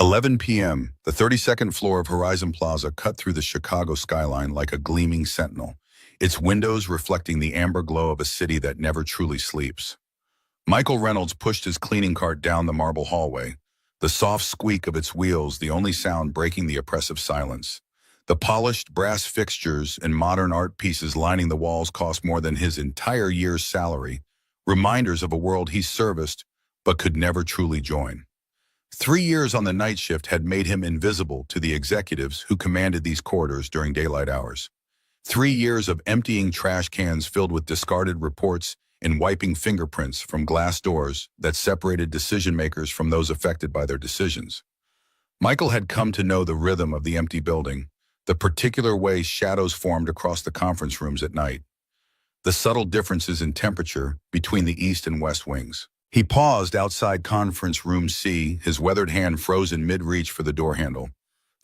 11 p.m., the 32nd floor of Horizon Plaza cut through the Chicago skyline like a gleaming sentinel, its windows reflecting the amber glow of a city that never truly sleeps. Michael Reynolds pushed his cleaning cart down the marble hallway, the soft squeak of its wheels the only sound breaking the oppressive silence. The polished brass fixtures and modern art pieces lining the walls cost more than his entire year's salary, reminders of a world he serviced but could never truly join. 3 years on the night shift had made him invisible to the executives who commanded these corridors during daylight hours. 3 years of emptying trash cans filled with discarded reports and wiping fingerprints from glass doors that separated decision-makers from those affected by their decisions. Michael had come to know the rhythm of the empty building, the particular way shadows formed across the conference rooms at night, the subtle differences in temperature between the east and west wings. He paused outside conference room C, his weathered hand frozen mid-reach for the door handle.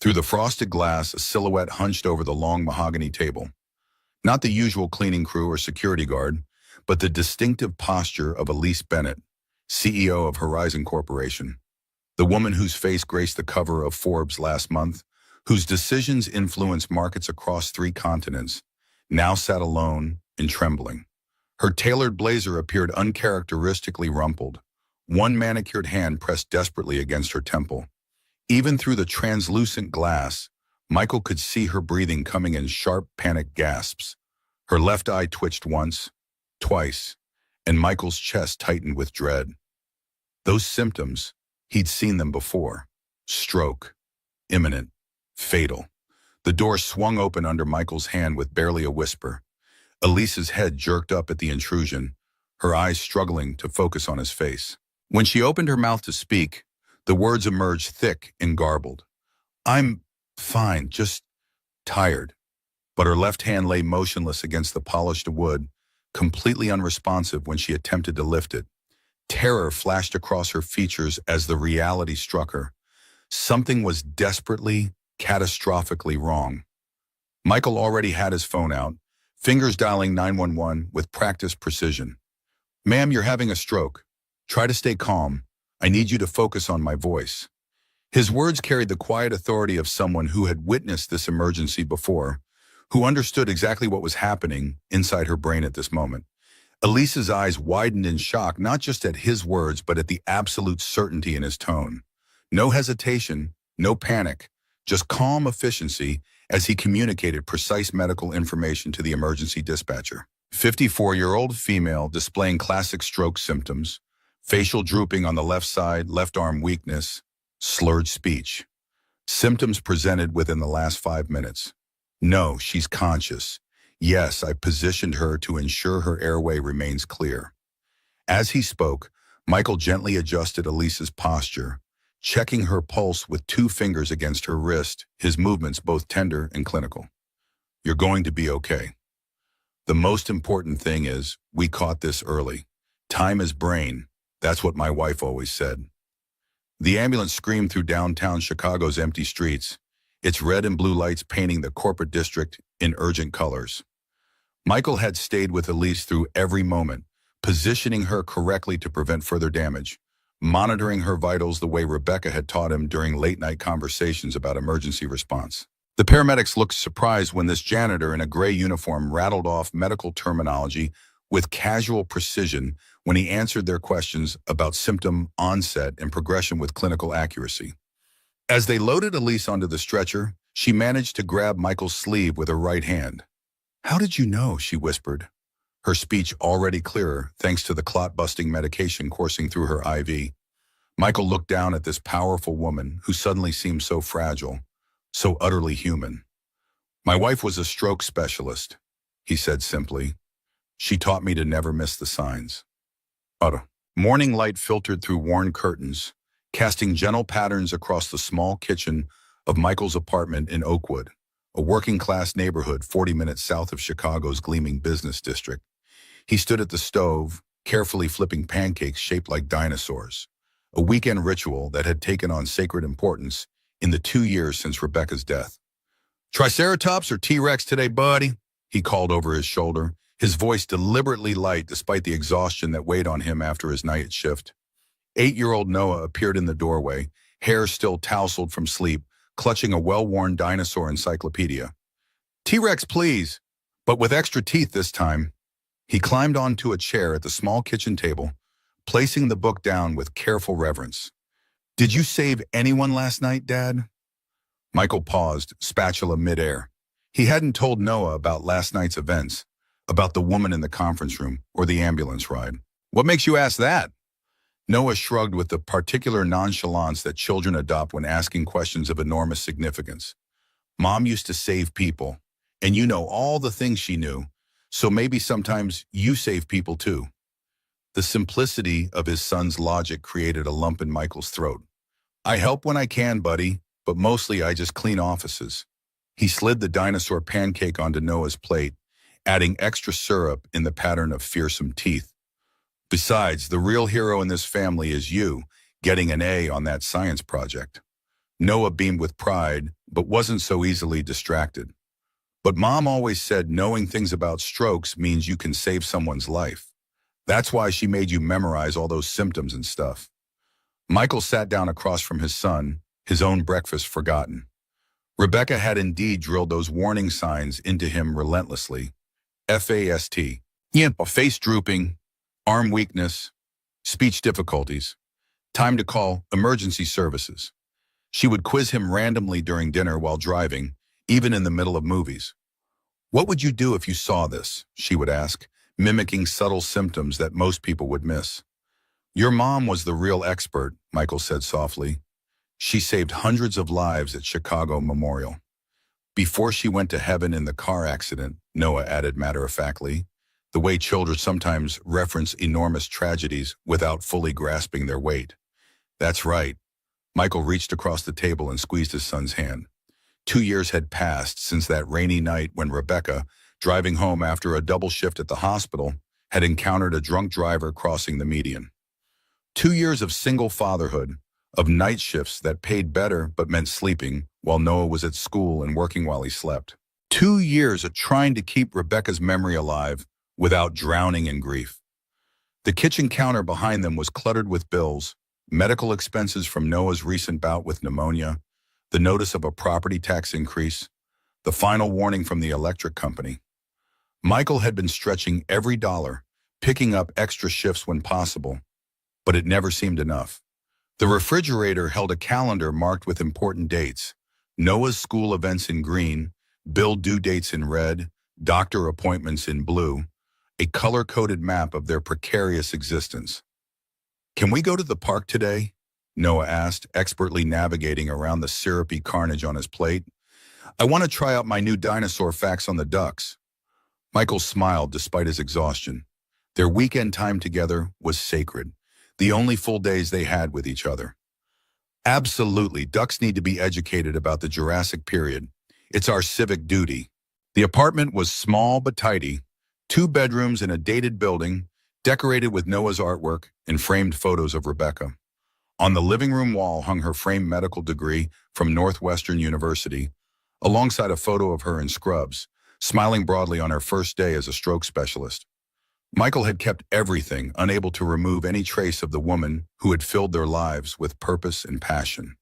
Through the frosted glass, a silhouette hunched over the long mahogany table. Not the usual cleaning crew or security guard, but the distinctive posture of Elise Bennett, CEO of Horizon Corporation. The woman whose face graced the cover of Forbes last month, whose decisions influenced markets across 3 continents, now sat alone and trembling. Her tailored blazer appeared uncharacteristically rumpled, one manicured hand pressed desperately against her temple. Even through the translucent glass, Michael could see her breathing coming in sharp, panicked gasps. Her left eye twitched once, twice, and Michael's chest tightened with dread. Those symptoms, he'd seen them before. Stroke, imminent, fatal. The door swung open under Michael's hand with barely a whisper. Elise's head jerked up at the intrusion, her eyes struggling to focus on his face. When she opened her mouth to speak, the words emerged thick and garbled. "I'm fine, just tired." But her left hand lay motionless against the polished wood, completely unresponsive when she attempted to lift it. Terror flashed across her features as the reality struck her. Something was desperately, catastrophically wrong. Michael already had his phone out, fingers dialing 911 with practiced precision. "Ma'am, you're having a stroke. Try to stay calm. I need you to focus on my voice." His words carried the quiet authority of someone who had witnessed this emergency before, who understood exactly what was happening inside her brain at this moment. Elise's eyes widened in shock, not just at his words, but at the absolute certainty in his tone. No hesitation, no panic, just calm efficiency as he communicated precise medical information to the emergency dispatcher. 54-year-old female displaying classic stroke symptoms, facial drooping on the left side, left arm weakness, slurred speech. Symptoms presented within the last 5 minutes. "No, she's conscious. Yes, I positioned her to ensure her airway remains clear." As he spoke, Michael gently adjusted Elise's posture, checking her pulse with 2 fingers against her wrist, his movements both tender and clinical. "You're going to be okay. The most important thing is, we caught this early. Time is brain. That's what my wife always said." The ambulance screamed through downtown Chicago's empty streets, its red and blue lights painting the corporate district in urgent colors. Michael had stayed with Elise through every moment, positioning her correctly to prevent further damage, monitoring her vitals the way Rebecca had taught him during late-night conversations about emergency response. The paramedics looked surprised when this janitor in a gray uniform rattled off medical terminology with casual precision when he answered their questions about symptom onset and progression with clinical accuracy. As they loaded Elise onto the stretcher, she managed to grab Michael's sleeve with her right hand. "How did you know?" she whispered, her speech already clearer thanks to the clot-busting medication coursing through her IV. Michael looked down at this powerful woman who suddenly seemed so fragile, so utterly human. "My wife was a stroke specialist," he said simply. "She taught me to never miss the signs." Morning light filtered through worn curtains, casting gentle patterns across the small kitchen of Michael's apartment in Oakwood, a working-class neighborhood 40 minutes south of Chicago's gleaming business district. He stood at the stove, carefully flipping pancakes shaped like dinosaurs, a weekend ritual that had taken on sacred importance in the 2 years since Rebecca's death. "Triceratops or T-Rex today, buddy?" he called over his shoulder, his voice deliberately light despite the exhaustion that weighed on him after his night shift. 8-year-old Noah appeared in the doorway, hair still tousled from sleep, clutching a well-worn dinosaur encyclopedia. "T-Rex, please," but with extra teeth this time. He climbed onto a chair at the small kitchen table, placing the book down with careful reverence. "Did you save anyone last night, Dad?" Michael paused, spatula midair. He hadn't told Noah about last night's events, about the woman in the conference room or the ambulance ride. "What makes you ask that?" Noah shrugged with the particular nonchalance that children adopt when asking questions of enormous significance. "Mom used to save people, and you know all the things she knew, so maybe sometimes you save people too." The simplicity of his son's logic created a lump in Michael's throat. "I help when I can, buddy, but mostly I just clean offices." He slid the dinosaur pancake onto Noah's plate, adding extra syrup in the pattern of fearsome teeth. "Besides, the real hero in this family is you, getting an A on that science project." Noah beamed with pride, but wasn't so easily distracted. "But Mom always said knowing things about strokes means you can save someone's life. That's why she made you memorize all those symptoms and stuff." Michael sat down across from his son, his own breakfast forgotten. Rebecca had indeed drilled those warning signs into him relentlessly. FAST. Face drooping, arm weakness, speech difficulties. Time to call emergency services. She would quiz him randomly during dinner while driving, even in the middle of movies. "What would you do if you saw this?" she would ask, mimicking subtle symptoms that most people would miss. "Your mom was the real expert," Michael said softly. "She saved hundreds of lives at Chicago Memorial." "Before she went to heaven in the car accident," Noah added matter-of-factly, the way children sometimes reference enormous tragedies without fully grasping their weight. "That's right." Michael reached across the table and squeezed his son's hand. 2 years had passed since that rainy night when Rebecca, driving home after a double shift at the hospital, had encountered a drunk driver crossing the median. 2 years of single fatherhood, of night shifts that paid better but meant sleeping while Noah was at school and working while he slept. 2 years of trying to keep Rebecca's memory alive without drowning in grief. The kitchen counter behind them was cluttered with bills, medical expenses from Noah's recent bout with pneumonia, the notice of a property tax increase, the final warning from the electric company. Michael had been stretching every dollar, picking up extra shifts when possible, but it never seemed enough. The refrigerator held a calendar marked with important dates: Noah's school events in green, bill due dates in red, doctor appointments in blue, a color-coded map of their precarious existence. "Can we go to the park today?" Noah asked, expertly navigating around the syrupy carnage on his plate. "I want to try out my new dinosaur facts on the ducks." Michael smiled despite his exhaustion. Their weekend time together was sacred, the only full days they had with each other. "Absolutely, ducks need to be educated about the Jurassic period. It's our civic duty." The apartment was small but tidy, 2 bedrooms in a dated building, decorated with Noah's artwork and framed photos of Rebecca. On the living room wall hung her framed medical degree from Northwestern University, alongside a photo of her in scrubs, smiling broadly on her first day as a stroke specialist. Michael had kept everything, unable to remove any trace of the woman who had filled their lives with purpose and passion.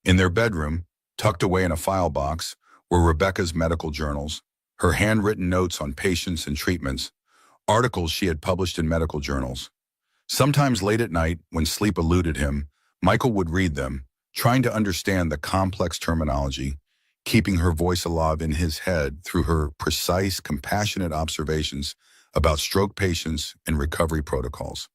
In their bedroom, tucked away in a file box, were Rebecca's medical journals, her handwritten notes on patients and treatments, articles she had published in medical journals. Sometimes late at night, when sleep eluded him, Michael would read them, trying to understand the complex terminology, keeping her voice alive in his head through her precise, compassionate observations about stroke patients and recovery protocols.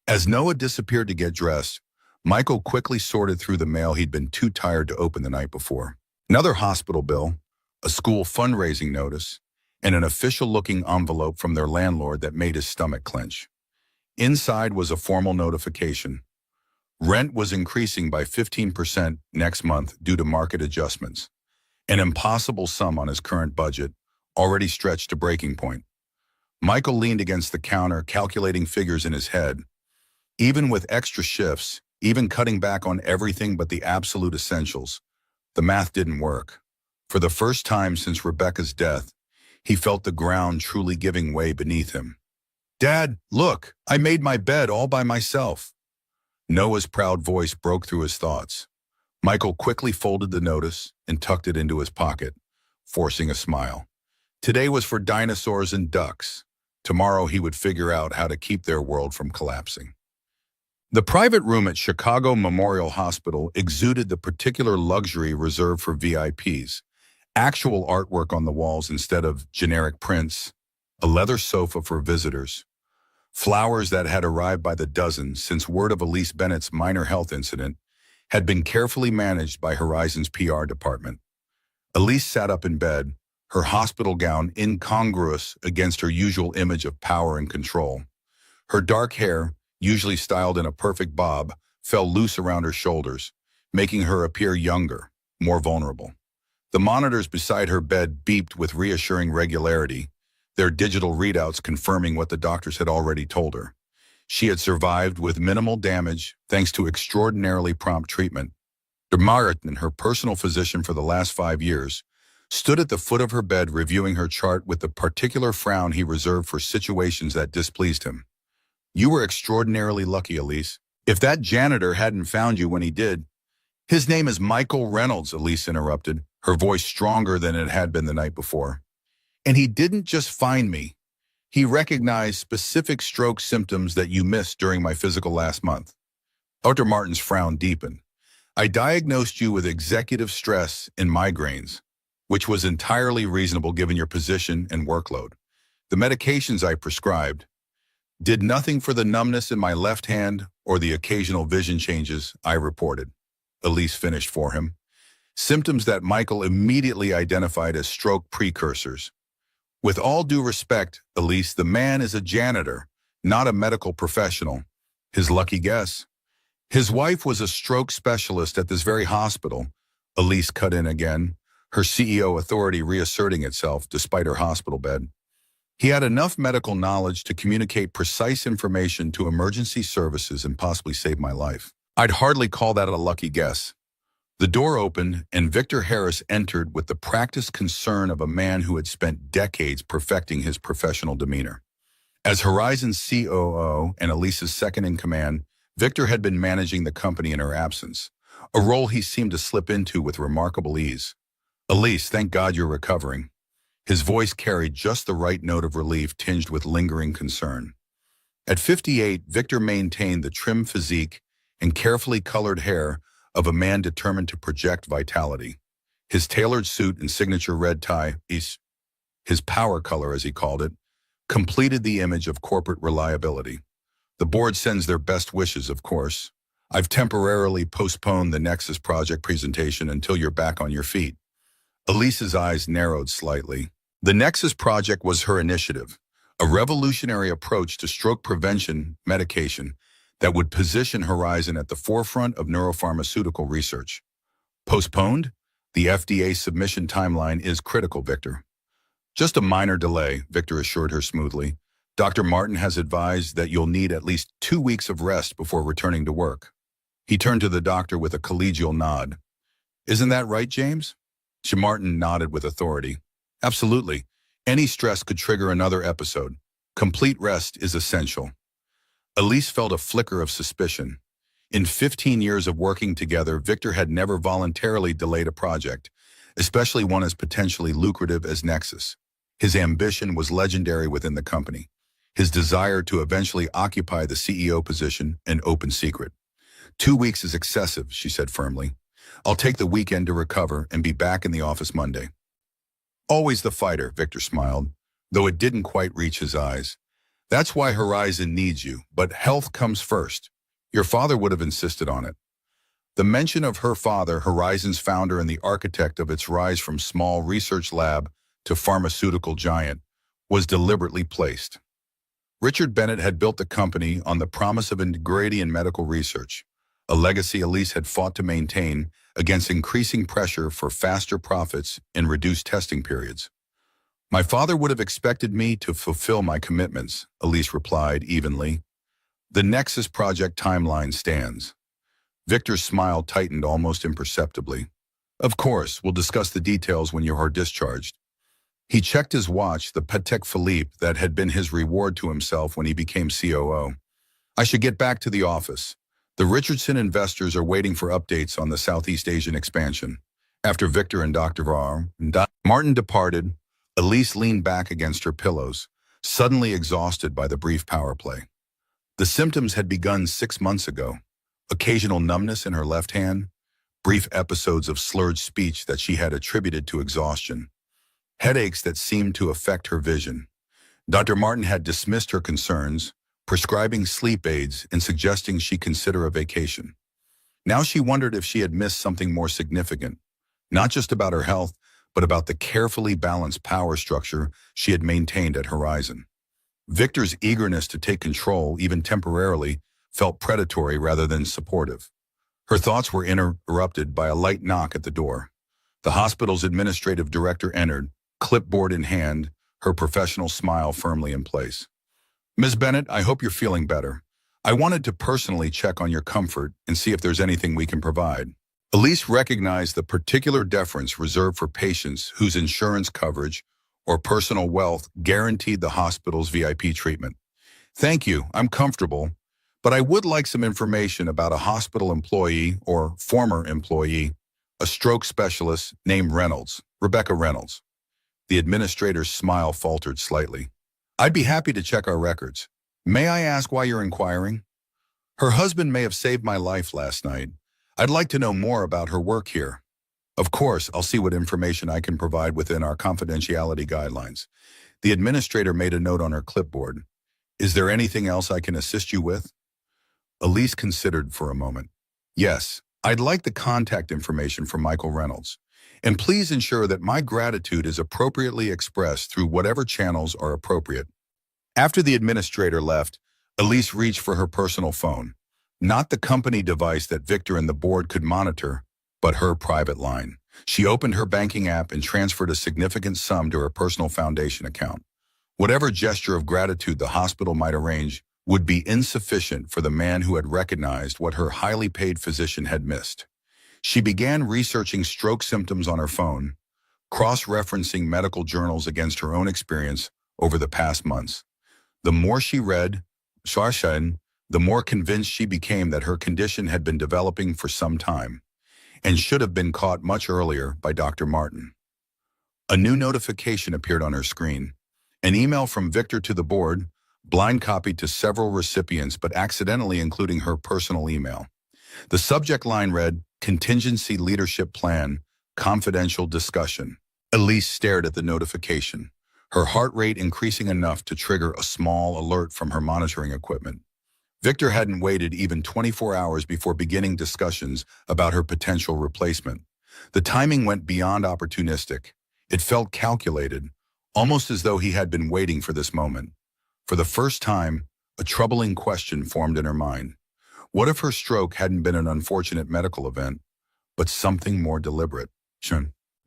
As Noah disappeared to get dressed, Michael quickly sorted through the mail he'd been too tired to open the night before. Another hospital bill, a school fundraising notice, and an official-looking envelope from their landlord that made his stomach clench. Inside was a formal notification. Rent was increasing by 15% next month due to market adjustments, an impossible sum on his current budget, already stretched to breaking point. Michael leaned against the counter, calculating figures in his head. Even with extra shifts, even cutting back on everything but the absolute essentials, the math didn't work. For the first time since Rebecca's death, he felt the ground truly giving way beneath him. "Dad, look, I made my bed all by myself." Noah's proud voice broke through his thoughts. Michael quickly folded the notice and tucked it into his pocket, forcing a smile. Today was for dinosaurs and ducks. Tomorrow he would figure out how to keep their world from collapsing. The private room at Chicago Memorial Hospital exuded the particular luxury reserved for VIPs. Actual artwork on the walls instead of generic prints, a leather sofa for visitors, flowers that had arrived by the dozen since word of Elise Bennett's minor health incident had been carefully managed by Horizon's PR department. Elise sat up in bed, her hospital gown incongruous against her usual image of power and control. Her dark hair, usually styled in a perfect bob, fell loose around her shoulders, making her appear younger, more vulnerable. The monitors beside her bed beeped with reassuring regularity, their digital readouts confirming what the doctors had already told her. She had survived with minimal damage thanks to extraordinarily prompt treatment. Dr. Martin, her personal physician for the last 5 years, stood at the foot of her bed reviewing her chart with the particular frown he reserved for situations that displeased him. You were extraordinarily lucky, Elise. If that janitor hadn't found you when he did— His name is Michael Reynolds, Elise interrupted, her voice stronger than it had been the night before. And he didn't just find me. He recognized specific stroke symptoms that you missed during my physical last month. Dr. Martin's frown deepened. I diagnosed you with executive stress and migraines, which was entirely reasonable given your position and workload. The medications I prescribed did nothing for the numbness in my left hand or the occasional vision changes I reported. Elise finished for him. Symptoms that Michael immediately identified as stroke precursors. With all due respect, Elise, the man is a janitor, not a medical professional. His lucky guess. His wife was a stroke specialist at this very hospital. Elise cut in again, her CEO authority reasserting itself despite her hospital bed. He had enough medical knowledge to communicate precise information to emergency services and possibly save my life. I'd hardly call that a lucky guess. The door opened, and Victor Harris entered with the practiced concern of a man who had spent decades perfecting his professional demeanor. As Horizon's COO and Elise's second-in-command, Victor had been managing the company in her absence, a role he seemed to slip into with remarkable ease. Elise, thank God you're recovering. His voice carried just the right note of relief tinged with lingering concern. At 58, Victor maintained the trim physique and carefully colored hair of a man determined to project vitality. His tailored suit and signature red tie, his power color as he called it, completed the image of corporate reliability. The board sends their best wishes, of course. I've temporarily postponed the Nexus project presentation until you're back on your feet. Elise's eyes narrowed slightly. The Nexus project was her initiative, a revolutionary approach to stroke prevention medication that would position Horizon at the forefront of neuropharmaceutical research. Postponed? The FDA submission timeline is critical, Victor. Just a minor delay, Victor assured her smoothly. Dr. Martin has advised that you'll need at least 2 weeks of rest before returning to work. He turned to the doctor with a collegial nod. Isn't that right, James? Martin nodded with authority. Absolutely. Any stress could trigger another episode. Complete rest is essential. Elise felt a flicker of suspicion. In 15 years of working together, Victor had never voluntarily delayed a project, especially one as potentially lucrative as Nexus. His ambition was legendary within the company. His desire to eventually occupy the CEO position an open secret. 2 weeks is excessive, she said firmly. I'll take the weekend to recover and be back in the office Monday. Always the fighter, Victor smiled, though it didn't quite reach his eyes. That's why Horizon needs you, but health comes first. Your father would have insisted on it. The mention of her father, Horizon's founder and the architect of its rise from small research lab to pharmaceutical giant, was deliberately placed. Richard Bennett had built the company on the promise of integrity in medical research, a legacy Elise had fought to maintain against increasing pressure for faster profits and reduced testing periods. My father would have expected me to fulfill my commitments, Elise replied evenly. The Nexus project timeline stands. Victor's smile tightened almost imperceptibly. Of course, we'll discuss the details when you are discharged. He checked his watch, the Patek Philippe that had been his reward to himself when he became COO. I should get back to the office. The Richardson investors are waiting for updates on the Southeast Asian expansion. After Victor and Martin departed, Elise leaned back against her pillows, suddenly exhausted by the brief power play. The symptoms had begun 6 months ago. Occasional numbness in her left hand, brief episodes of slurred speech that she had attributed to exhaustion, headaches that seemed to affect her vision. Dr. Martin had dismissed her concerns, prescribing sleep aids and suggesting she consider a vacation. Now she wondered if she had missed something more significant, not just about her health, but about the carefully balanced power structure she had maintained at Horizon. Victor's eagerness to take control, even temporarily, felt predatory rather than supportive. Her thoughts were interrupted by a light knock at the door. The hospital's administrative director entered, clipboard in hand, her professional smile firmly in place. "Ms. Bennett, I hope you're feeling better. I wanted to personally check on your comfort and see if there's anything we can provide." Elise recognized the particular deference reserved for patients whose insurance coverage or personal wealth guaranteed the hospital's VIP treatment. "Thank you, I'm comfortable, but I would like some information about a hospital employee or former employee, a stroke specialist named Reynolds, Rebecca Reynolds." The administrator's smile faltered slightly. "I'd be happy to check our records. May I ask why you're inquiring?" "Her husband may have saved my life last night. I'd like to know more about her work here." "Of course, I'll see what information I can provide within our confidentiality guidelines." The administrator made a note on her clipboard. "Is there anything else I can assist you with?" Elise considered for a moment. "Yes, I'd like the contact information for Michael Reynolds. And please ensure that my gratitude is appropriately expressed through whatever channels are appropriate." After the administrator left, Elise reached for her personal phone. Not the company device that Victor and the board could monitor, but her private line. She opened her banking app and transferred a significant sum to her personal foundation account. Whatever gesture of gratitude the hospital might arrange would be insufficient for the man who had recognized what her highly paid physician had missed. She began researching stroke symptoms on her phone, cross-referencing medical journals against her own experience over the past months. The more she read, the more convinced she became that her condition had been developing for some time and should have been caught much earlier by Dr. Martin. A new notification appeared on her screen. An email from Victor to the board, blind copied to several recipients but accidentally including her personal email. The subject line read, "Contingency Leadership Plan, Confidential Discussion." Elise stared at the notification, her heart rate increasing enough to trigger a small alert from her monitoring equipment. Victor hadn't waited even 24 hours before beginning discussions about her potential replacement. The timing went beyond opportunistic. It felt calculated, almost as though he had been waiting for this moment. For the first time, a troubling question formed in her mind. What if her stroke hadn't been an unfortunate medical event, but something more deliberate?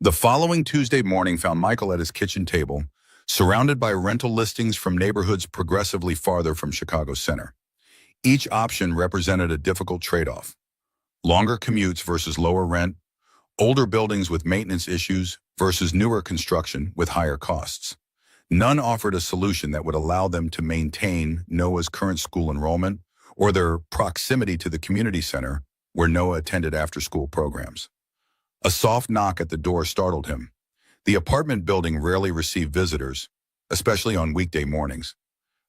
The following Tuesday morning found Michael at his kitchen table, surrounded by rental listings from neighborhoods progressively farther from Chicago Center. Each option represented a difficult trade-off. Longer commutes versus lower rent, older buildings with maintenance issues versus newer construction with higher costs. None offered a solution that would allow them to maintain Noah's current school enrollment or their proximity to the community center where Noah attended after-school programs. A soft knock at the door startled him. The apartment building rarely received visitors, especially on weekday mornings.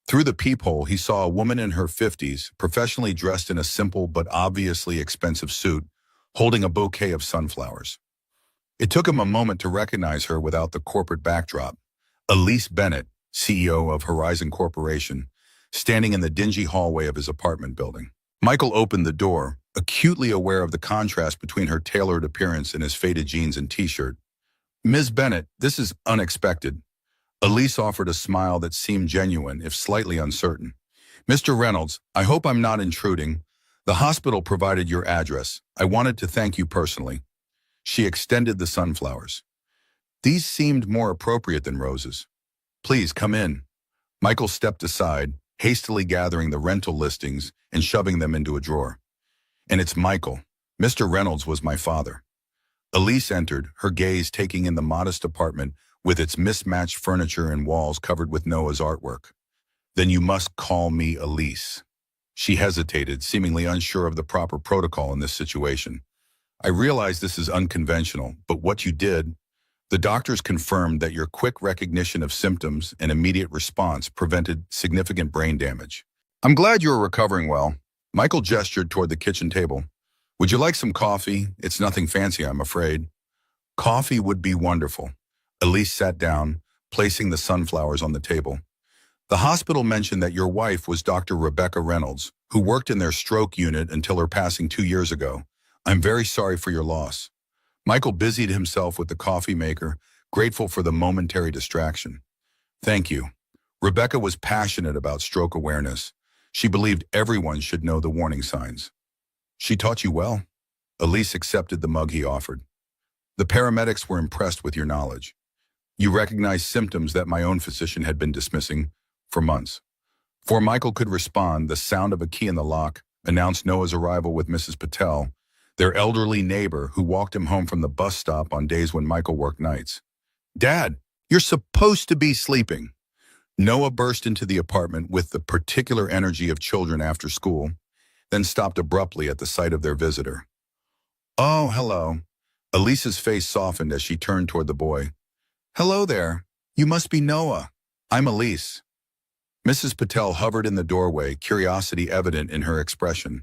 Through the peephole, he saw a woman in her 50s, professionally dressed in a simple but obviously expensive suit, holding a bouquet of sunflowers. It took him a moment to recognize her without the corporate backdrop. Elise Bennett, CEO of Horizon Corporation, standing in the dingy hallway of his apartment building. Michael opened the door, acutely aware of the contrast between her tailored appearance and his faded jeans and t-shirt. "Ms. Bennett, this is unexpected." Elise offered a smile that seemed genuine, if slightly uncertain. "Mr. Reynolds, I hope I'm not intruding. The hospital provided your address. I wanted to thank you personally." She extended the sunflowers. These seemed more appropriate than roses. "Please come in." Michael stepped aside, hastily gathering the rental listings and shoving them into a drawer. "And it's Michael. Mr. Reynolds was my father." Elise entered, her gaze taking in the modest apartment with its mismatched furniture and walls covered with Noah's artwork. "Then you must call me Elise." She hesitated, seemingly unsure of the proper protocol in this situation. I realize this is unconventional, but what you did, the doctors confirmed that your quick recognition of symptoms and immediate response prevented significant brain damage. I'm glad you're recovering well. Michael gestured toward the kitchen table. Would you like some coffee? It's nothing fancy, I'm afraid. Coffee would be wonderful. Elise sat down, placing the sunflowers on the table. The hospital mentioned that your wife was Dr. Rebecca Reynolds, who worked in their stroke unit until her passing 2 years ago. I'm very sorry for your loss. Michael busied himself with the coffee maker, grateful for the momentary distraction. Thank you. Rebecca was passionate about stroke awareness. She believed everyone should know the warning signs. She taught you well. Elise accepted the mug he offered. The paramedics were impressed with your knowledge. You recognized symptoms that my own physician had been dismissing for months. Before Michael could respond, the sound of a key in the lock announced Noah's arrival with Mrs. Patel, their elderly neighbor who walked him home from the bus stop on days when Michael worked nights. Dad, you're supposed to be sleeping. Noah burst into the apartment with the particular energy of children after school, then stopped abruptly at the sight of their visitor. Oh, hello. Elise's face softened as she turned toward the boy. Hello there. You must be Noah. I'm Elise. Mrs. Patel hovered in the doorway, curiosity evident in her expression.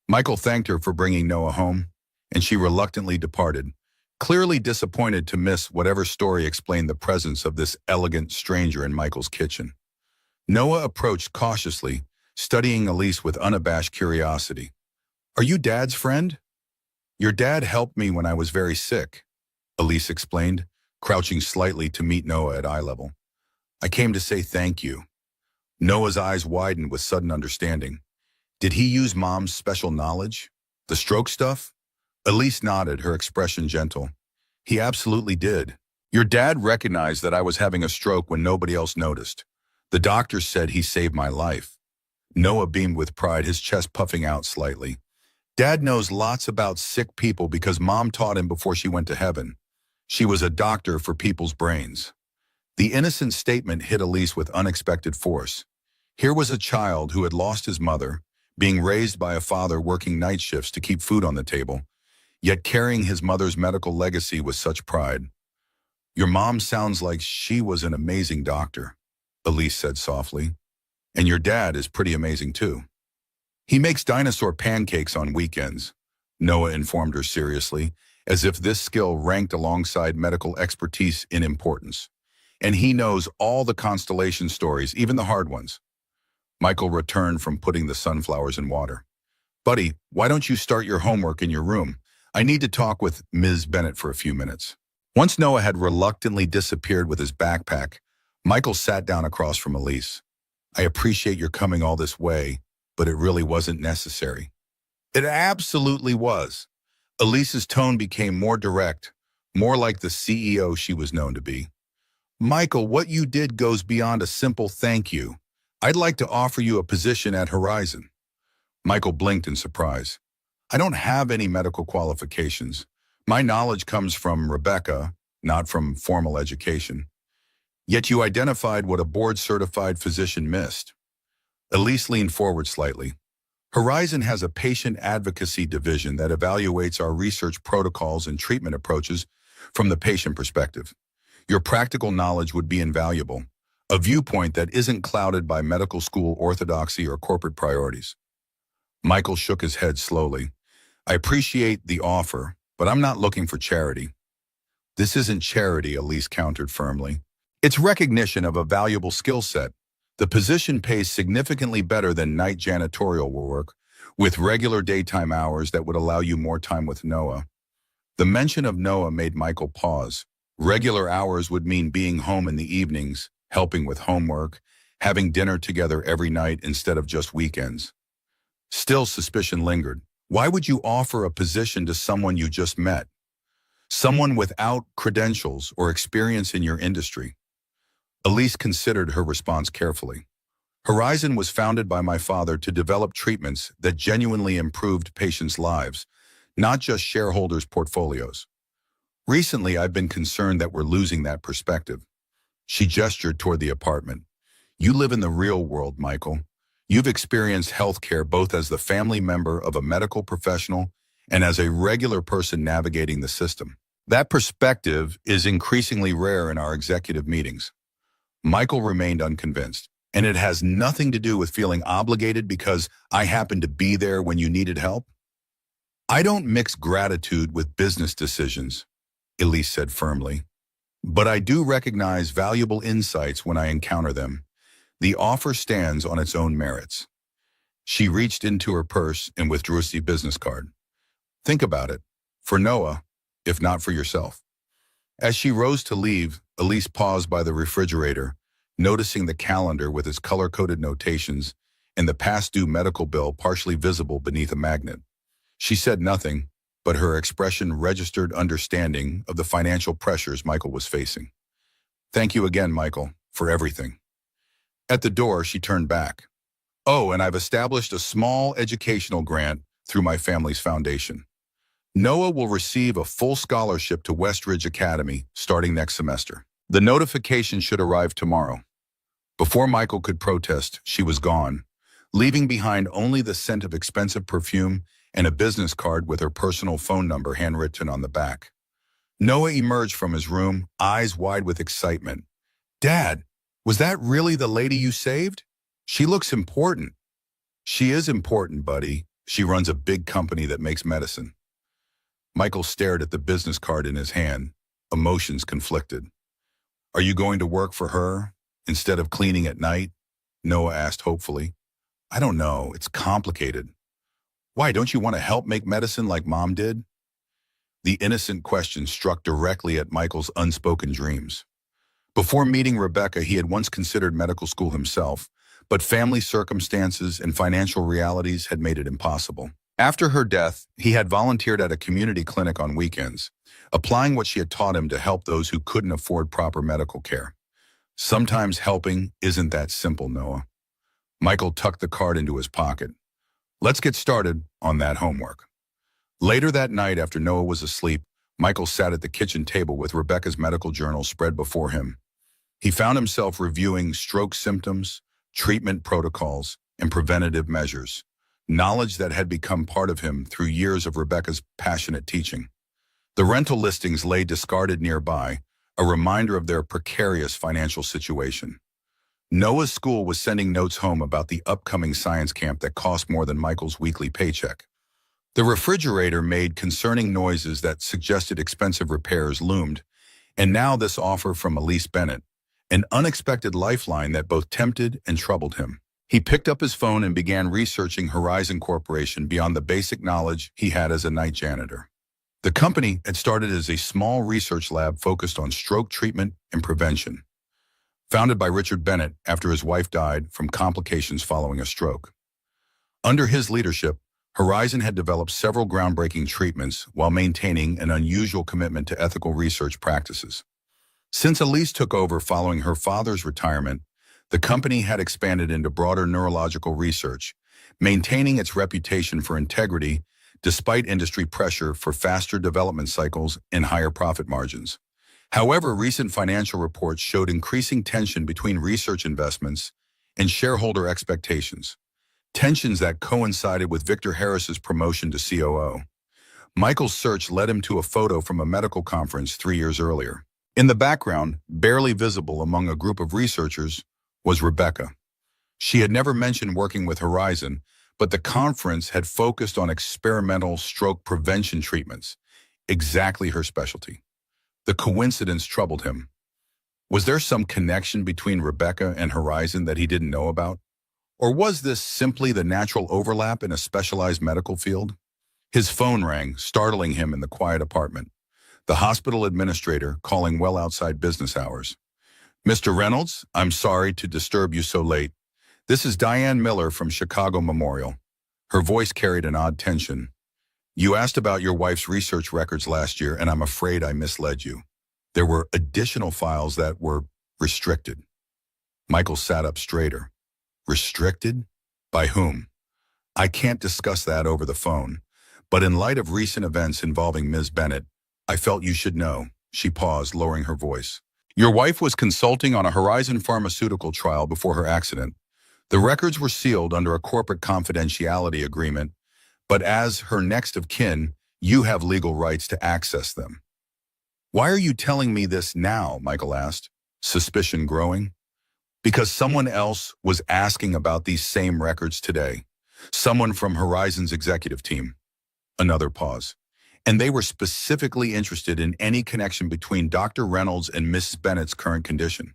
Michael thanked her for bringing Noah home, and she reluctantly departed, clearly disappointed to miss whatever story explained the presence of this elegant stranger in Michael's kitchen. Noah approached cautiously, studying Elise with unabashed curiosity. Are you Dad's friend? Your dad helped me when I was very sick, Elise explained, crouching slightly to meet Noah at eye level. I came to say thank you. Noah's eyes widened with sudden understanding. Did he use Mom's special knowledge? The stroke stuff? Elise nodded, her expression gentle. He absolutely did. Your dad recognized that I was having a stroke when nobody else noticed. The doctor said he saved my life. Noah beamed with pride, his chest puffing out slightly. Dad knows lots about sick people because Mom taught him before she went to heaven. She was a doctor for people's brains. The innocent statement hit Elise with unexpected force. Here was a child who had lost his mother, being raised by a father working night shifts to keep food on the table, yet carrying his mother's medical legacy with such pride. Your mom sounds like she was an amazing doctor, Elise said softly. And your dad is pretty amazing too. He makes dinosaur pancakes on weekends, Noah informed her seriously, as if this skill ranked alongside medical expertise in importance. And he knows all the constellation stories, even the hard ones. Michael returned from putting the sunflowers in water. Buddy, why don't you start your homework in your room? I need to talk with Ms. Bennett for a few minutes. Once Noah had reluctantly disappeared with his backpack, Michael sat down across from Elise. I appreciate your coming all this way, but it really wasn't necessary. It absolutely was. Elise's tone became more direct, more like the CEO she was known to be. Michael, what you did goes beyond a simple thank you. I'd like to offer you a position at Horizon. Michael blinked in surprise. I don't have any medical qualifications. My knowledge comes from Rebecca, not from formal education. Yet you identified what a board-certified physician missed. Elise leaned forward slightly. Horizon has a patient advocacy division that evaluates our research protocols and treatment approaches from the patient perspective. Your practical knowledge would be invaluable, a viewpoint that isn't clouded by medical school orthodoxy or corporate priorities. Michael shook his head slowly. I appreciate the offer, but I'm not looking for charity. This isn't charity, Elise countered firmly. It's recognition of a valuable skill set. The position pays significantly better than night janitorial work, with regular daytime hours that would allow you more time with Noah. The mention of Noah made Michael pause. Regular hours would mean being home in the evenings, helping with homework, having dinner together every night instead of just weekends. Still, suspicion lingered. Why would you offer a position to someone you just met? Someone without credentials or experience in your industry? Elise considered her response carefully. Horizon was founded by my father to develop treatments that genuinely improved patients' lives, not just shareholders' portfolios. Recently, I've been concerned that we're losing that perspective. She gestured toward the apartment. You live in the real world, Michael. You've experienced healthcare both as the family member of a medical professional and as a regular person navigating the system. That perspective is increasingly rare in our executive meetings. Michael remained unconvinced, and it has nothing to do with feeling obligated because I happened to be there when you needed help. I don't mix gratitude with business decisions, Elise said firmly, but I do recognize valuable insights when I encounter them. The offer stands on its own merits. She reached into her purse and withdrew a business card. Think about it. For Noah, if not for yourself. As she rose to leave, Elise paused by the refrigerator, noticing the calendar with its color-coded notations and the past-due medical bill partially visible beneath a magnet. She said nothing, but her expression registered understanding of the financial pressures Michael was facing. Thank you again, Michael, for everything. At the door, she turned back. Oh, and I've established a small educational grant through my family's foundation. Noah will receive a full scholarship to Westridge Academy starting next semester. The notification should arrive tomorrow. Before Michael could protest, she was gone, leaving behind only the scent of expensive perfume and a business card with her personal phone number handwritten on the back. Noah emerged from his room, eyes wide with excitement. Dad, was that really the lady you saved? She looks important. She is important, buddy. She runs a big company that makes medicine. Michael stared at the business card in his hand, emotions conflicted. Are you going to work for her instead of cleaning at night? Noah asked hopefully. I don't know. It's complicated. Why, don't you want to help make medicine like Mom did? The innocent question struck directly at Michael's unspoken dreams. Before meeting Rebecca, he had once considered medical school himself, but family circumstances and financial realities had made it impossible. After her death, he had volunteered at a community clinic on weekends, applying what she had taught him to help those who couldn't afford proper medical care. Sometimes helping isn't that simple, Noah. Michael tucked the card into his pocket. Let's get started on that homework. Later that night, after Noah was asleep, Michael sat at the kitchen table with Rebecca's medical journal spread before him. He found himself reviewing stroke symptoms, treatment protocols, and preventative measures, knowledge that had become part of him through years of Rebecca's passionate teaching. The rental listings lay discarded nearby, a reminder of their precarious financial situation. Noah's school was sending notes home about the upcoming science camp that cost more than Michael's weekly paycheck. The refrigerator made concerning noises that suggested expensive repairs loomed, and now this offer from Elise Bennett, an unexpected lifeline that both tempted and troubled him. He picked up his phone and began researching Horizon Corporation beyond the basic knowledge he had as a night janitor. The company had started as a small research lab focused on stroke treatment and prevention, founded by Richard Bennett after his wife died from complications following a stroke. Under his leadership, Horizon had developed several groundbreaking treatments while maintaining an unusual commitment to ethical research practices. Since Elise took over following her father's retirement, the company had expanded into broader neurological research, maintaining its reputation for integrity despite industry pressure for faster development cycles and higher profit margins. However, recent financial reports showed increasing tension between research investments and shareholder expectations, tensions that coincided with Victor Harris's promotion to COO. Michael's search led him to a photo from a medical conference 3 years earlier. In the background, barely visible among a group of researchers, was Rebecca. She had never mentioned working with Horizon, but the conference had focused on experimental stroke prevention treatments, exactly her specialty. The coincidence troubled him. Was there some connection between Rebecca and Horizon that he didn't know about? Or was this simply the natural overlap in a specialized medical field? His phone rang, startling him in the quiet apartment. The hospital administrator calling well outside business hours. Mr. Reynolds, I'm sorry to disturb you so late. This is Diane Miller from Chicago Memorial. Her voice carried an odd tension. You asked about your wife's research records last year, and I'm afraid I misled you. There were additional files that were restricted. Michael sat up straighter. Restricted? By whom? I can't discuss that over the phone, but in light of recent events involving Ms. Bennett, I felt you should know. She paused, lowering her voice. Your wife was consulting on a Horizon pharmaceutical trial before her accident. The records were sealed under a corporate confidentiality agreement, but as her next of kin, you have legal rights to access them. Why are you telling me this now? Michael asked, suspicion growing. Because someone else was asking about these same records today. Someone from Horizon's executive team. Another pause. And they were specifically interested in any connection between Dr. Reynolds and Mrs. Bennett's current condition.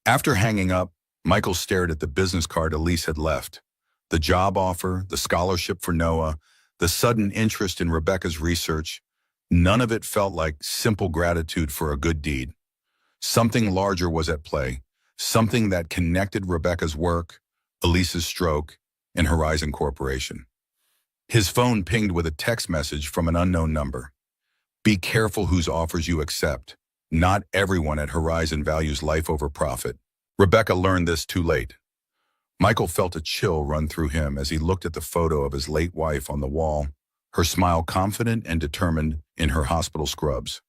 After hanging up, Michael stared at the business card Elise had left. The job offer, the scholarship for Noah, the sudden interest in Rebecca's research. None of it felt like simple gratitude for a good deed. Something larger was at play, something that connected Rebecca's work, Elise's stroke, and Horizon Corporation. His phone pinged with a text message from an unknown number. Be careful whose offers you accept. Not everyone at Horizon values life over profit. Rebecca learned this too late. Michael felt a chill run through him as he looked at the photo of his late wife on the wall, her smile confident and determined in her hospital scrubs.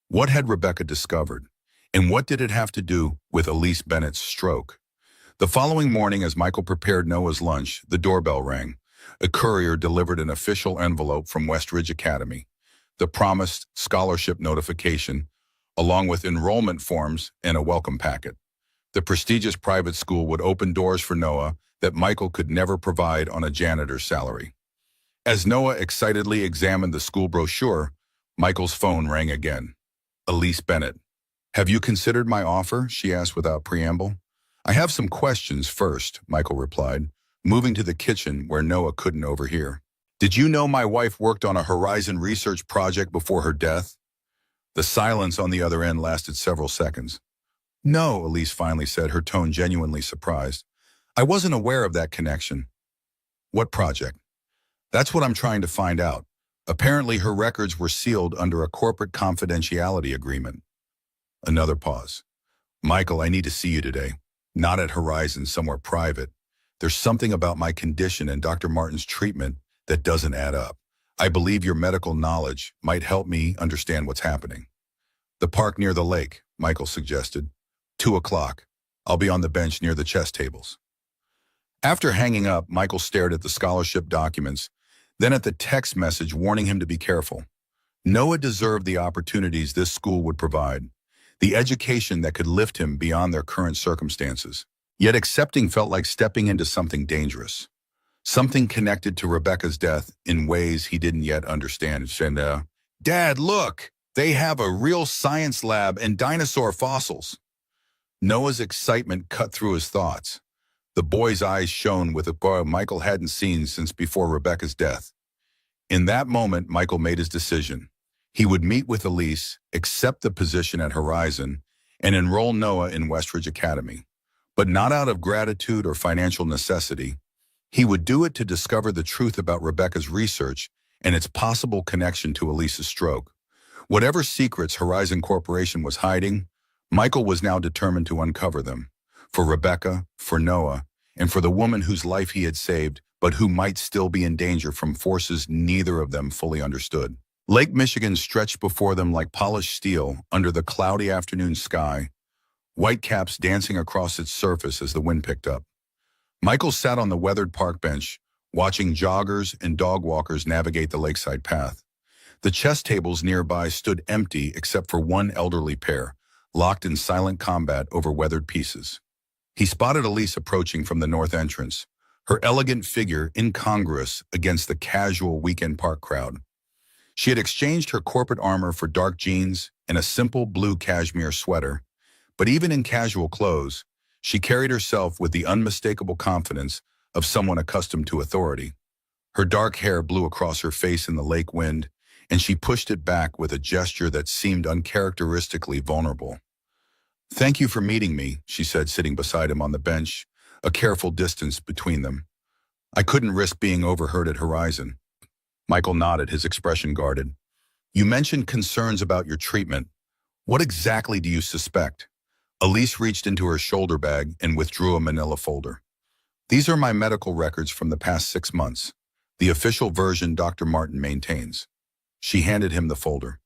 What had Rebecca discovered? And what did it have to do with Elise Bennett's stroke? The following morning, as Michael prepared Noah's lunch, the doorbell rang. A courier delivered an official envelope from Westridge Academy, the promised scholarship notification, along with enrollment forms and a welcome packet. The prestigious private school would open doors for Noah that Michael could never provide on a janitor's salary. As Noah excitedly examined the school brochure, Michael's phone rang again. Elise Bennett. Have you considered my offer? She asked without preamble. I have some questions first, Michael replied, moving to the kitchen where Noah couldn't overhear. Did you know my wife worked on a Horizon research project before her death? The silence on the other end lasted several seconds. No, Elise finally said, her tone genuinely surprised. I wasn't aware of that connection. What project? That's what I'm trying to find out. Apparently her records were sealed under a corporate confidentiality agreement. Another pause. Michael, I need to see you today. Not at Horizon, somewhere private. There's something about my condition and Dr. Martin's treatment that doesn't add up. I believe your medical knowledge might help me understand what's happening. The park near the lake, Michael suggested. 2 o'clock. I'll be on the bench near the chess tables. After hanging up, Michael stared at the scholarship documents, then at the text message warning him to be careful. Noah deserved the opportunities this school would provide, the education that could lift him beyond their current circumstances. Yet accepting felt like stepping into something dangerous, something connected to Rebecca's death in ways he didn't yet understand. And, Dad, look! They have a real science lab and dinosaur fossils. Noah's excitement cut through his thoughts. The boy's eyes shone with a glow Michael hadn't seen since before Rebecca's death. In that moment, Michael made his decision. He would meet with Elise, accept the position at Horizon, and enroll Noah in Westridge Academy. But not out of gratitude or financial necessity. He would do it to discover the truth about Rebecca's research and its possible connection to Elise's stroke. Whatever secrets Horizon Corporation was hiding, Michael was now determined to uncover them. For Rebecca, for Noah, and for the woman whose life he had saved, but who might still be in danger from forces neither of them fully understood. Lake Michigan stretched before them like polished steel under the cloudy afternoon sky, whitecaps dancing across its surface as the wind picked up. Michael sat on the weathered park bench, watching joggers and dog walkers navigate the lakeside path. The chess tables nearby stood empty except for one elderly pair, locked in silent combat over weathered pieces. He spotted Elise approaching from the north entrance, her elegant figure incongruous against the casual weekend park crowd. She had exchanged her corporate armor for dark jeans and a simple blue cashmere sweater, but even in casual clothes, she carried herself with the unmistakable confidence of someone accustomed to authority. Her dark hair blew across her face in the lake wind, and she pushed it back with a gesture that seemed uncharacteristically vulnerable. Thank you for meeting me, she said, sitting beside him on the bench, a careful distance between them. I couldn't risk being overheard at Horizon. Michael nodded, his expression guarded. You mentioned concerns about your treatment. What exactly do you suspect? Elise reached into her shoulder bag and withdrew a manila folder. These are my medical records from the past 6 months, the official version Dr. Martin maintains. She handed him the folder.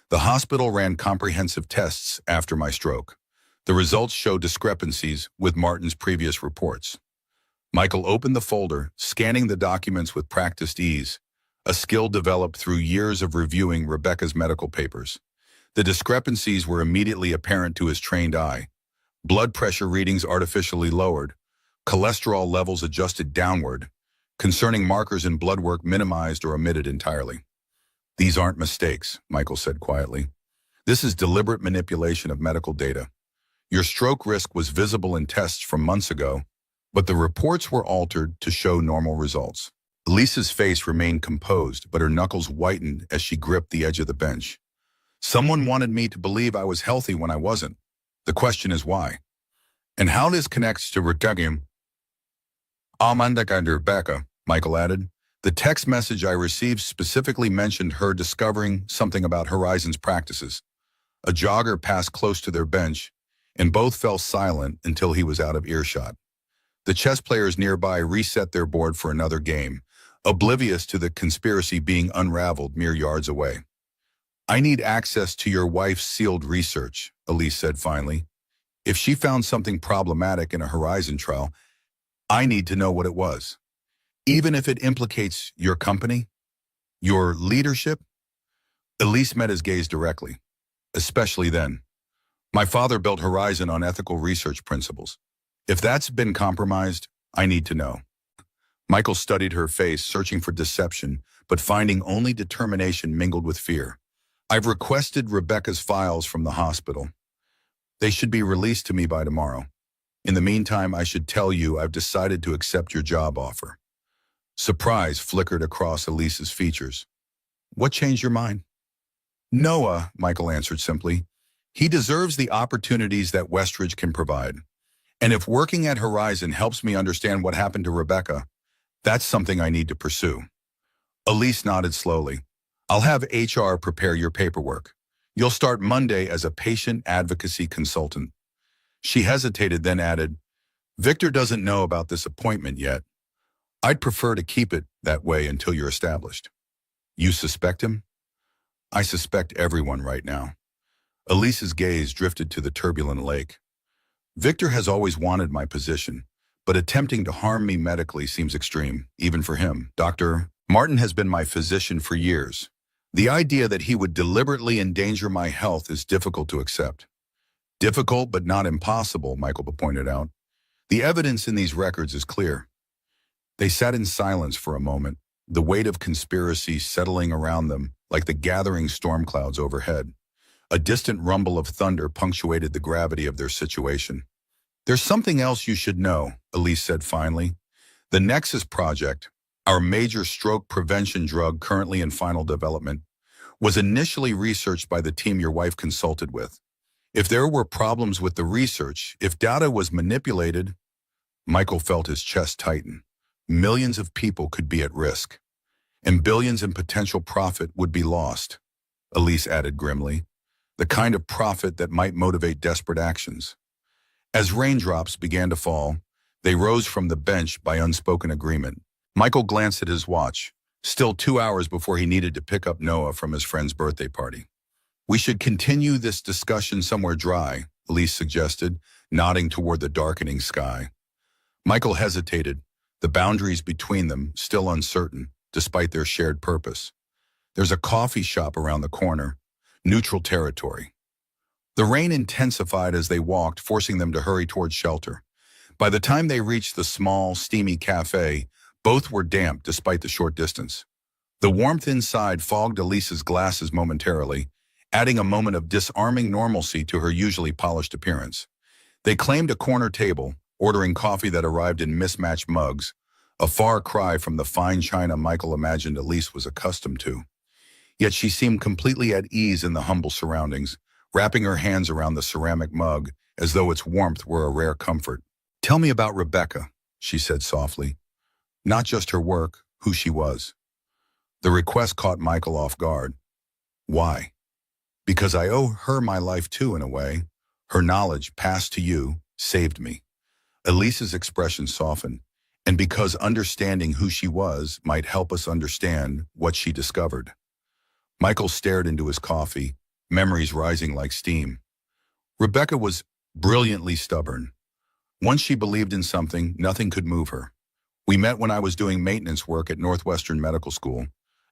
The hospital ran comprehensive tests after my stroke. The results show discrepancies with Martin's previous reports. Michael opened the folder, scanning the documents with practiced ease, a skill developed through years of reviewing Rebecca's medical papers. The discrepancies were immediately apparent to his trained eye. Blood pressure readings artificially lowered, cholesterol levels adjusted downward, concerning markers in blood work minimized or omitted entirely. "These aren't mistakes," Michael said quietly. "This is deliberate manipulation of medical data. Your stroke risk was visible in tests from months ago, but the reports were altered to show normal results." Lisa's face remained composed, but her knuckles whitened as she gripped the edge of the bench. "Someone wanted me to believe I was healthy when I wasn't. The question is why. And how this connects to Rebecca." "Amanda and Rebecca," Michael added. "The text message I received specifically mentioned her discovering something about Horizon's practices." A jogger passed close to their bench, and both fell silent until he was out of earshot. The chess players nearby reset their board for another game, oblivious to the conspiracy being unraveled mere yards away. "I need access to your wife's sealed research," Elise said finally. "If she found something problematic in a Horizon trial, I need to know what it was. Even if it implicates your company, your leadership." Elise met his gaze directly. "Especially then. My father built Horizon on ethical research principles. If that's been compromised, I need to know." Michael studied her face, searching for deception, but finding only determination mingled with fear. "I've requested Rebecca's files from the hospital. They should be released to me by tomorrow. In the meantime, I should tell you I've decided to accept your job offer." Surprise flickered across Elise's features. "What changed your mind?" "Noah," Michael answered simply. "He deserves the opportunities that Westridge can provide. And if working at Horizon helps me understand what happened to Rebecca, that's something I need to pursue." Elise nodded slowly. "I'll have HR prepare your paperwork. You'll start Monday as a patient advocacy consultant." She hesitated, then added, "Victor doesn't know about this appointment yet. I'd prefer to keep it that way until you're established." "You suspect him?" "I suspect everyone right now." Elise's gaze drifted to the turbulent lake. "Victor has always wanted my position, but attempting to harm me medically seems extreme, even for him. Dr. Martin has been my physician for years. The idea that he would deliberately endanger my health is difficult to accept." "Difficult, but not impossible," Michael pointed out. "The evidence in these records is clear." They sat in silence for a moment, the weight of conspiracy settling around them like the gathering storm clouds overhead. A distant rumble of thunder punctuated the gravity of their situation. "There's something else you should know," Elise said finally. "The Nexus Project, our major stroke prevention drug currently in final development, was initially researched by the team your wife consulted with. If there were problems with the research, if data was manipulated—" Michael felt his chest tighten. "Millions of people could be at risk, and billions in potential profit would be lost," Elise added grimly. "The kind of profit that might motivate desperate actions." As raindrops began to fall, they rose from the bench by unspoken agreement. Michael glanced at his watch, still 2 hours before he needed to pick up Noah from his friend's birthday party. "We should continue this discussion somewhere dry," Elise suggested, nodding toward the darkening sky. Michael hesitated, the boundaries between them still uncertain, despite their shared purpose. "There's a coffee shop around the corner. Neutral territory." The rain intensified as they walked, forcing them to hurry towards shelter. By the time they reached the small, steamy cafe, both were damp despite the short distance. The warmth inside fogged Elise's glasses momentarily, adding a moment of disarming normalcy to her usually polished appearance. They claimed a corner table, ordering coffee that arrived in mismatched mugs, a far cry from the fine china Michael imagined Elise was accustomed to. Yet she seemed completely at ease in the humble surroundings, wrapping her hands around the ceramic mug as though its warmth were a rare comfort. "Tell me about Rebecca," she said softly. "Not just her work, who she was." The request caught Michael off guard. "Why?" "Because I owe her my life too, in a way. Her knowledge, passed to you, saved me." Elise's expression softened. "And because understanding who she was might help us understand what she discovered." Michael stared into his coffee, memories rising like steam. Rebecca was brilliantly stubborn. Once she believed in something, nothing could move her. We met when I was doing maintenance work at Northwestern Medical School.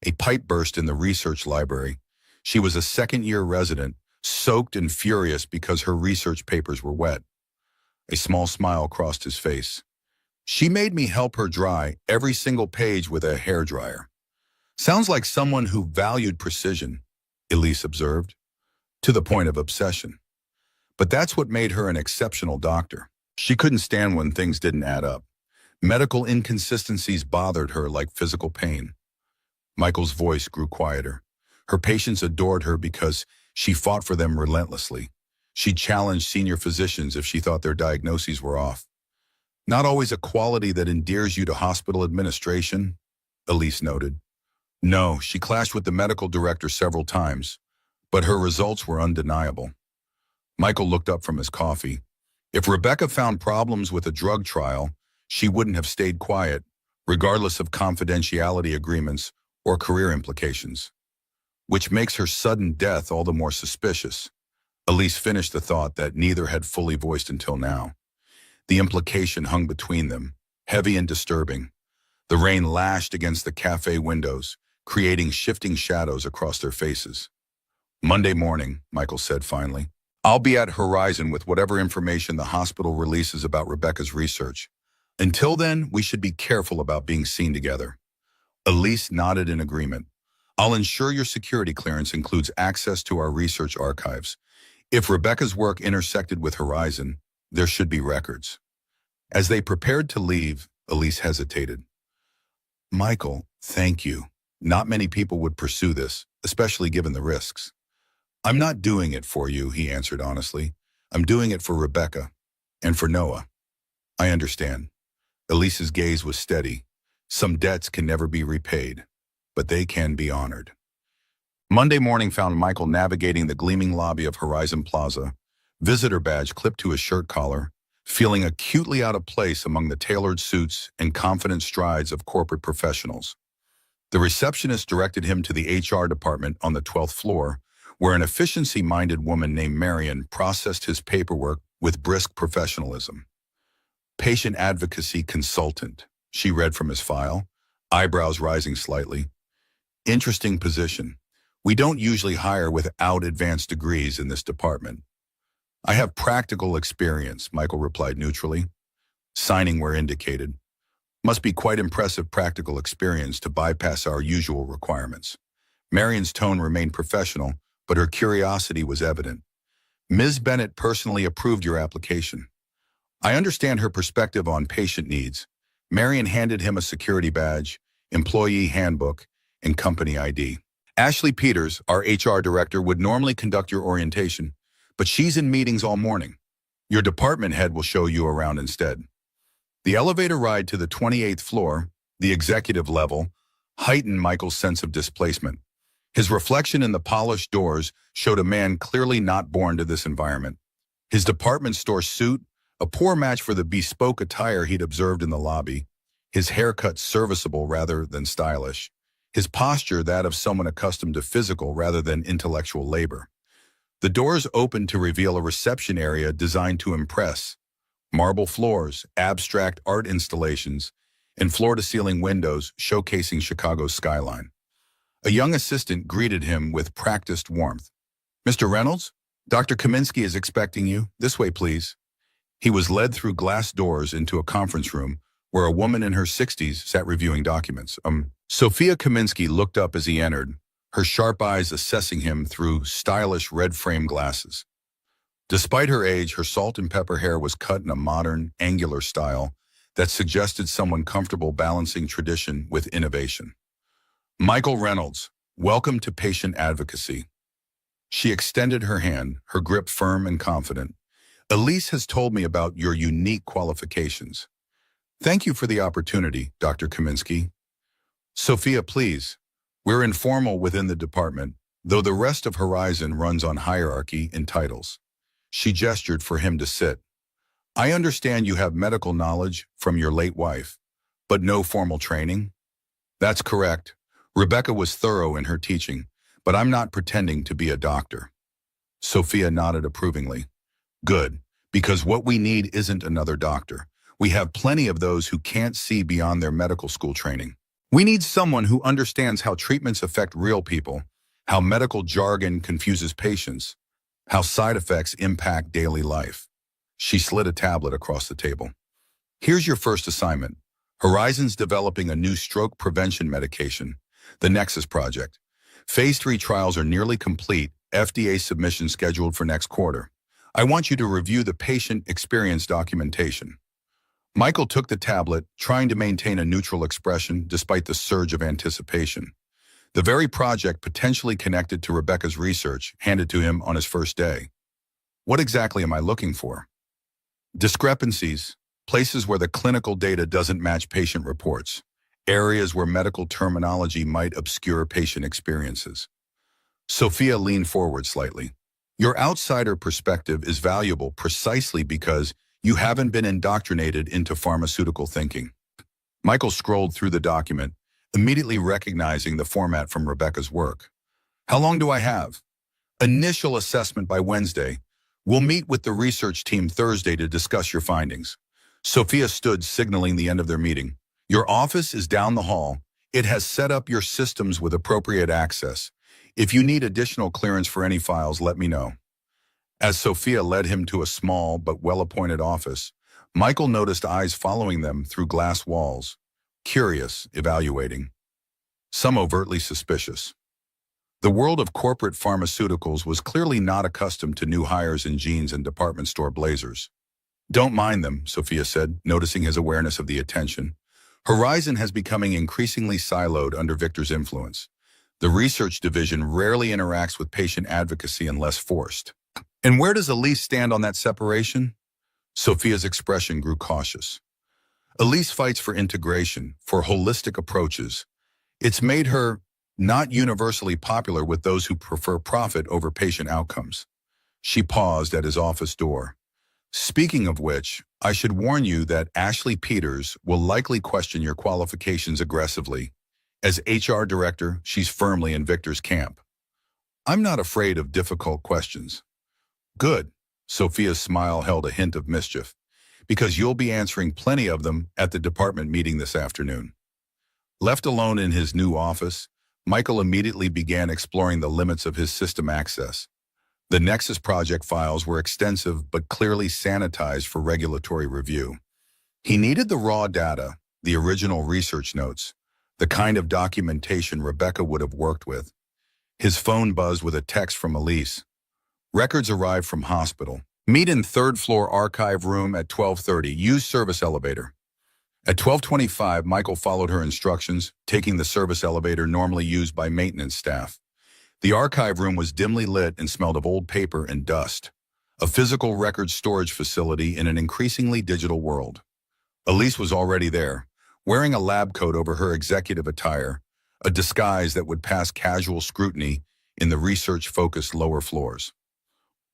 A pipe burst in the research library. She was a second-year resident, soaked and furious because her research papers were wet. A small smile crossed his face. She made me help her dry every single page with a hairdryer. Sounds like someone who valued precision, Elise observed, to the point of obsession. But that's what made her an exceptional doctor. She couldn't stand when things didn't add up. Medical inconsistencies bothered her like physical pain. Michael's voice grew quieter. Her patients adored her because she fought for them relentlessly. She challenged senior physicians if she thought their diagnoses were off. Not always a quality that endears you to hospital administration, Elise noted. No, she clashed with the medical director several times, but her results were undeniable. Michael looked up from his coffee. If Rebecca found problems with a drug trial, she wouldn't have stayed quiet, regardless of confidentiality agreements or career implications. Which makes her sudden death all the more suspicious. Elise finished the thought that neither had fully voiced until now. The implication hung between them, heavy and disturbing. The rain lashed against the cafe windows, creating shifting shadows across their faces. Monday morning, Michael said finally. I'll be at Horizon with whatever information the hospital releases about Rebecca's research. Until then, we should be careful about being seen together. Elise nodded in agreement. I'll ensure your security clearance includes access to our research archives. If Rebecca's work intersected with Horizon, there should be records. As they prepared to leave, Elise hesitated. Michael, thank you. Not many people would pursue this, especially given the risks. I'm not doing it for you, he answered honestly. I'm doing it for Rebecca and for Noah. I understand. Elise's gaze was steady. Some debts can never be repaid, but they can be honored. Monday morning found Michael navigating the gleaming lobby of Horizon Plaza, visitor badge clipped to his shirt collar, feeling acutely out of place among the tailored suits and confident strides of corporate professionals. The receptionist directed him to the HR department on the 12th floor, where an efficiency-minded woman named Marion processed his paperwork with brisk professionalism. Patient advocacy consultant, she read from his file, eyebrows rising slightly. Interesting position. We don't usually hire without advanced degrees in this department. I have practical experience, Michael replied neutrally, signing where indicated. Must be quite impressive practical experience to bypass our usual requirements. Marion's tone remained professional, but her curiosity was evident. Ms. Bennett personally approved your application. I understand her perspective on patient needs. Marion handed him a security badge, employee handbook, and company ID. Ashley Peters, our HR director, would normally conduct your orientation, but she's in meetings all morning. Your department head will show you around instead. The elevator ride to the 28th floor, the executive level, heightened Michael's sense of displacement. His reflection in the polished doors showed a man clearly not born to this environment. His department store suit, a poor match for the bespoke attire he'd observed in the lobby, his haircut serviceable rather than stylish, his posture that of someone accustomed to physical rather than intellectual labor. The doors opened to reveal a reception area designed to impress. Marble floors, abstract art installations, and floor-to-ceiling windows showcasing Chicago's skyline. A young assistant greeted him with practiced warmth. Mr. Reynolds, Dr. Kaminsky is expecting you. This way, please. He was led through glass doors into a conference room where a woman in her 60s sat reviewing documents. Sophia Kaminsky looked up as he entered, her sharp eyes assessing him through stylish red-frame glasses. Despite her age, her salt and pepper hair was cut in a modern, angular style that suggested someone comfortable balancing tradition with innovation. Michael Reynolds, welcome to Patient Advocacy. She extended her hand, her grip firm and confident. Elise has told me about your unique qualifications. Thank you for the opportunity, Dr. Kaminsky. Sophia, please. We're informal within the department, though the rest of Horizon runs on hierarchy and titles. She gestured for him to sit. I understand you have medical knowledge from your late wife, but no formal training? That's correct. Rebecca was thorough in her teaching, but I'm not pretending to be a doctor. Sophia nodded approvingly. Good, because what we need isn't another doctor. We have plenty of those who can't see beyond their medical school training. We need someone who understands how treatments affect real people, how medical jargon confuses patients, how side effects impact daily life. She slid a tablet across the table. Here's your first assignment. Horizon's developing a new stroke prevention medication, the Nexus Project. Phase 3 trials are nearly complete, FDA submission scheduled for next quarter. I want you to review the patient experience documentation. Michael took the tablet, trying to maintain a neutral expression despite the surge of anticipation. The very project potentially connected to Rebecca's research handed to him on his first day. What exactly am I looking for? Discrepancies, places where the clinical data doesn't match patient reports, areas where medical terminology might obscure patient experiences. Sophia leaned forward slightly. Your outsider perspective is valuable precisely because you haven't been indoctrinated into pharmaceutical thinking. Michael scrolled through the document, immediately recognizing the format from Rebecca's work. How long do I have? Initial assessment by Wednesday. We'll meet with the research team Thursday to discuss your findings. Sophia stood, signaling the end of their meeting. Your office is down the hall. It has set up your systems with appropriate access. If you need additional clearance for any files, let me know. As Sophia led him to a small but well-appointed office, Michael noticed eyes following them through glass walls, curious, evaluating, some overtly suspicious. The world of corporate pharmaceuticals was clearly not accustomed to new hires in jeans and department store blazers. Don't mind them, Sophia said, noticing his awareness of the attention. Horizon has becoming increasingly siloed under Victor's influence. The research division rarely interacts with patient advocacy unless forced. And where does Elise stand on that separation? Sophia's expression grew cautious. Elise fights for integration, for holistic approaches. It's made her not universally popular with those who prefer profit over patient outcomes. She paused at his office door. Speaking of which, I should warn you that Ashley Peters will likely question your qualifications aggressively. As HR director, she's firmly in Victor's camp. I'm not afraid of difficult questions. Good. Sophia's smile held a hint of mischief, because you'll be answering plenty of them at the department meeting this afternoon. Left alone in his new office, Michael immediately began exploring the limits of his system access. The Nexus Project files were extensive but clearly sanitized for regulatory review. He needed the raw data, the original research notes, the kind of documentation Rebecca would have worked with. His phone buzzed with a text from Elise. Records arrived from hospital. Meet in third floor archive room at 12:30. Use service elevator. At 12:25, Michael followed her instructions, taking the service elevator normally used by maintenance staff. The archive room was dimly lit and smelled of old paper and dust, a physical record storage facility in an increasingly digital world. Elise was already there, wearing a lab coat over her executive attire, a disguise that would pass casual scrutiny in the research-focused lower floors.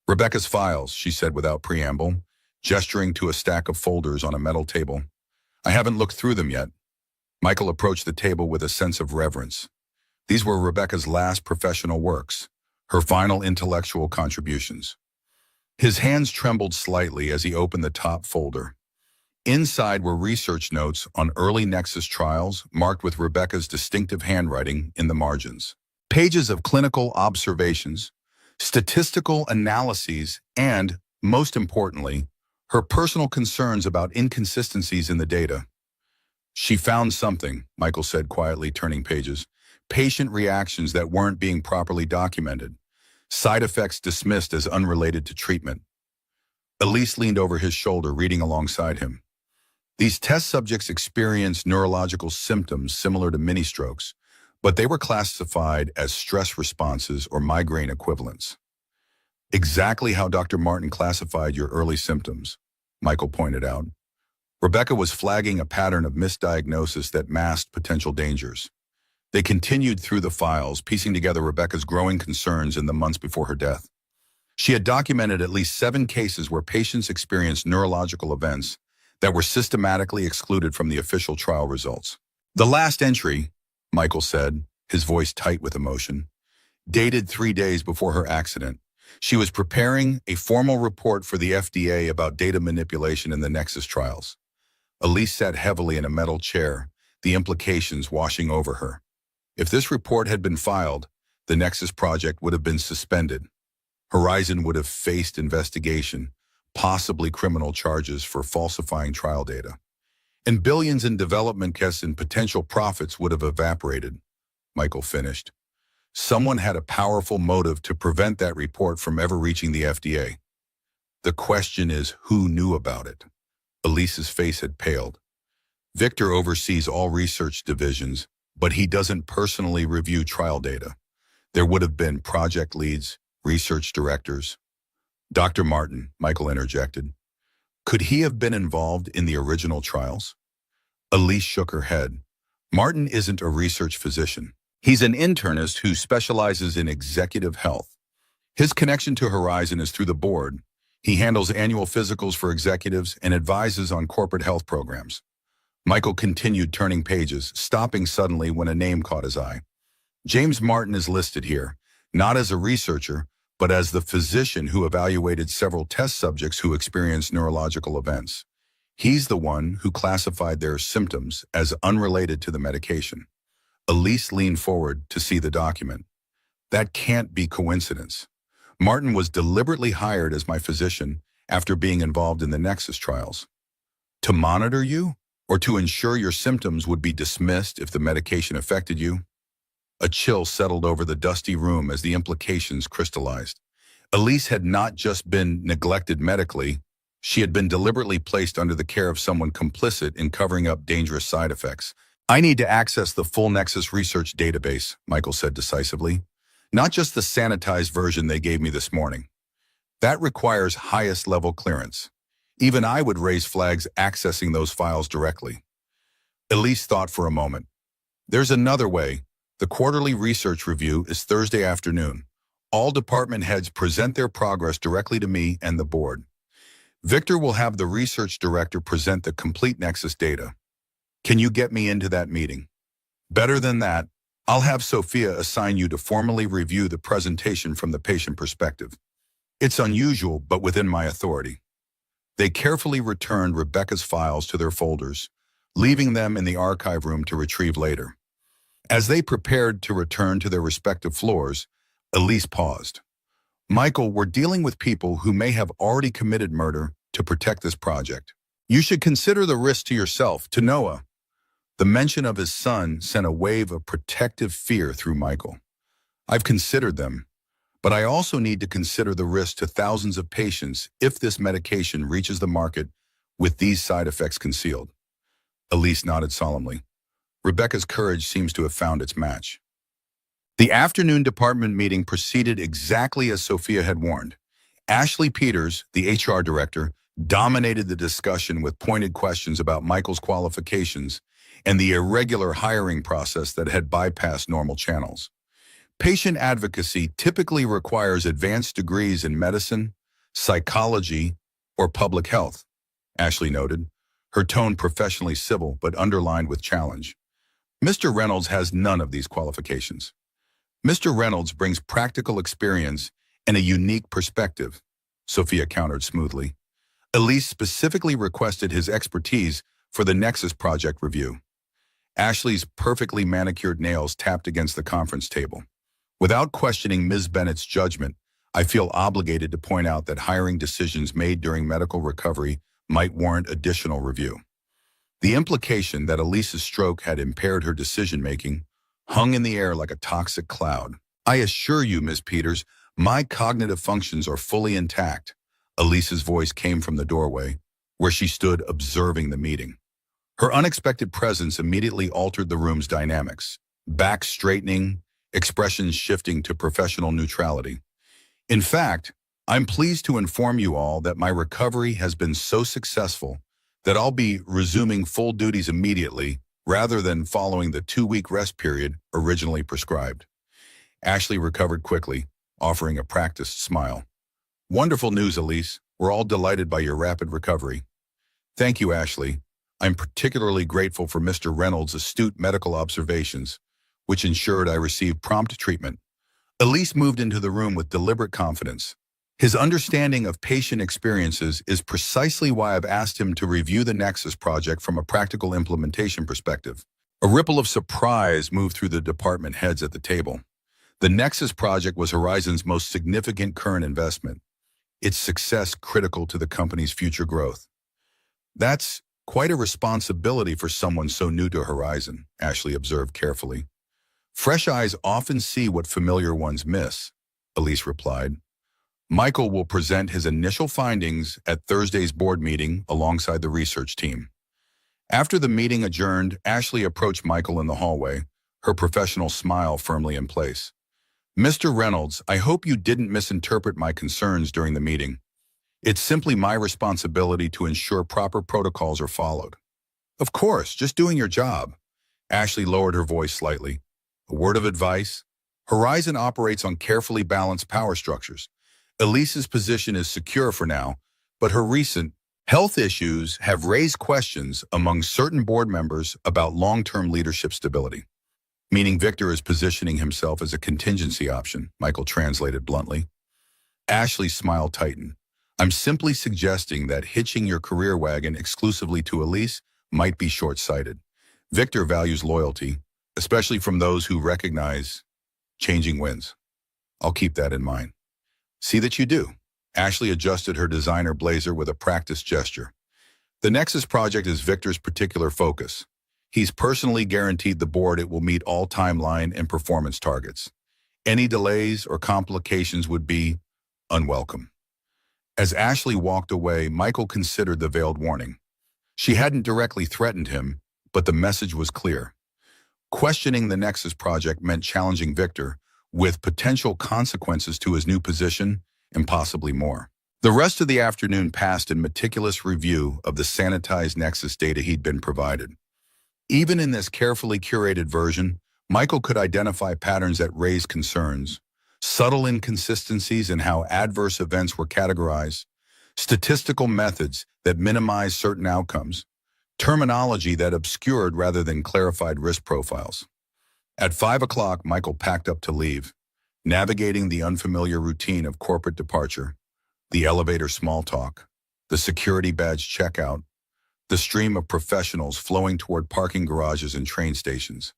Rebecca's files, she said without preamble, gesturing to a stack of folders on a metal table. I haven't looked through them yet. Michael approached the table with a sense of reverence. These were Rebecca's last professional works, her final intellectual contributions. His hands trembled slightly as he opened the top folder. Inside were research notes on early Nexus trials marked with Rebecca's distinctive handwriting in the margins. Pages of clinical observations, statistical analyses, and, most importantly, her personal concerns about inconsistencies in the data. She found something, Michael said quietly, turning pages. Patient reactions that weren't being properly documented. Side effects dismissed as unrelated to treatment. Elise leaned over his shoulder, reading alongside him. These test subjects experienced neurological symptoms similar to mini-strokes, but they were classified as stress responses or migraine equivalents. Exactly how Dr. Martin classified your early symptoms, Michael pointed out. Rebecca was flagging a pattern of misdiagnosis that masked potential dangers. They continued through the files, piecing together Rebecca's growing concerns in the months before her death. She had documented at least 7 cases where patients experienced neurological events that were systematically excluded from the official trial results. The last entry, Michael said, his voice tight with emotion, dated 3 days before her accident. She was preparing a formal report for the FDA about data manipulation in the Nexus trials. Elise sat heavily in a metal chair, the implications washing over her. If this report had been filed, the Nexus project would have been suspended. Horizon would have faced investigation, possibly criminal charges for falsifying trial data. And billions in development costs and potential profits would have evaporated. Michael finished. Someone had a powerful motive to prevent that report from ever reaching the FDA. The question is, who knew about it? Elise's face had paled. Victor oversees all research divisions, but he doesn't personally review trial data. There would have been project leads, research directors. Dr. Martin, Michael interjected. Could he have been involved in the original trials? Elise shook her head. Martin isn't a research physician. He's an internist who specializes in executive health. His connection to Horizon is through the board. He handles annual physicals for executives and advises on corporate health programs. Michael continued turning pages, stopping suddenly when a name caught his eye. James Martin is listed here, not as a researcher, but as the physician who evaluated several test subjects who experienced neurological events. He's the one who classified their symptoms as unrelated to the medication. Elise leaned forward to see the document. That can't be coincidence. Martin was deliberately hired as my physician after being involved in the Nexus trials. To monitor you, or to ensure your symptoms would be dismissed if the medication affected you? A chill settled over the dusty room as the implications crystallized. Elise had not just been neglected medically, she had been deliberately placed under the care of someone complicit in covering up dangerous side effects. I need to access the full Nexus research database, Michael said decisively. Not just the sanitized version they gave me this morning. That requires highest level clearance. Even I would raise flags accessing those files directly. Elise thought for a moment. There's another way. The quarterly research review is Thursday afternoon. All department heads present their progress directly to me and the board. Victor will have the research director present the complete Nexus data. Can you get me into that meeting? Better than that, I'll have Sophia assign you to formally review the presentation from the patient perspective. It's unusual, but within my authority. They carefully returned Rebecca's files to their folders, leaving them in the archive room to retrieve later. As they prepared to return to their respective floors, Elise paused. Michael, we're dealing with people who may have already committed murder to protect this project. You should consider the risk to yourself, to Noah. The mention of his son sent a wave of protective fear through Michael. I've considered them, but I also need to consider the risk to thousands of patients if this medication reaches the market with these side effects concealed. Elise nodded solemnly. Rebecca's courage seems to have found its match. The afternoon department meeting proceeded exactly as Sophia had warned. Ashley Peters, the HR director, dominated the discussion with pointed questions about Michael's qualifications and the irregular hiring process that had bypassed normal channels. Patient advocacy typically requires advanced degrees in medicine, psychology, or public health, Ashley noted, her tone professionally civil but underlined with challenge. Mr. Reynolds has none of these qualifications. Mr. Reynolds brings practical experience and a unique perspective, Sophia countered smoothly. Elise specifically requested his expertise for the Nexus project review. Ashley's perfectly manicured nails tapped against the conference table. Without questioning Ms. Bennett's judgment, I feel obligated to point out that hiring decisions made during medical recovery might warrant additional review. The implication that Elise's stroke had impaired her decision-making hung in the air like a toxic cloud. I assure you, Ms. Peters, my cognitive functions are fully intact. Elise's voice came from the doorway, where she stood observing the meeting. Her unexpected presence immediately altered the room's dynamics, back straightening, expressions shifting to professional neutrality. In fact, I'm pleased to inform you all that my recovery has been so successful that I'll be resuming full duties immediately rather than following the 2-week rest period originally prescribed. Ashley recovered quickly, offering a practiced smile. Wonderful news, Elise. We're all delighted by your rapid recovery. Thank you, Ashley. I'm particularly grateful for Mr. Reynolds' astute medical observations, which ensured I received prompt treatment. Elise moved into the room with deliberate confidence. His understanding of patient experiences is precisely why I've asked him to review the Nexus project from a practical implementation perspective. A ripple of surprise moved through the department heads at the table. The Nexus project was Horizon's most significant current investment, its success critical to the company's future growth. That's quite a responsibility for someone so new to Horizon, Ashley observed carefully. Fresh eyes often see what familiar ones miss, Elise replied. Michael will present his initial findings at Thursday's board meeting alongside the research team. After the meeting adjourned, Ashley approached Michael in the hallway, her professional smile firmly in place. Mr. Reynolds, I hope you didn't misinterpret my concerns during the meeting. It's simply my responsibility to ensure proper protocols are followed. Of course, just doing your job. Ashley lowered her voice slightly. A word of advice? Horizon operates on carefully balanced power structures. Elise's position is secure for now, but her recent health issues have raised questions among certain board members about long-term leadership stability. Meaning Victor is positioning himself as a contingency option, Michael translated bluntly. Ashley's smile tightened. I'm simply suggesting that hitching your career wagon exclusively to Elise might be short-sighted. Victor values loyalty, especially from those who recognize changing winds. I'll keep that in mind. See that you do. Ashley adjusted her designer blazer with a practiced gesture. The Nexus project is Victor's particular focus. He's personally guaranteed the board it will meet all timeline and performance targets. Any delays or complications would be unwelcome. As Ashley walked away, Michael considered the veiled warning. She hadn't directly threatened him, but the message was clear. Questioning the Nexus project meant challenging Victor, with potential consequences to his new position and possibly more. The rest of the afternoon passed in meticulous review of the sanitized Nexus data he'd been provided. Even in this carefully curated version, Michael could identify patterns that raised concerns, subtle inconsistencies in how adverse events were categorized, statistical methods that minimized certain outcomes, terminology that obscured rather than clarified risk profiles. At 5 o'clock, Michael packed up to leave, navigating the unfamiliar routine of corporate departure, the elevator small talk, the security badge checkout, the stream of professionals flowing toward parking garages and train stations.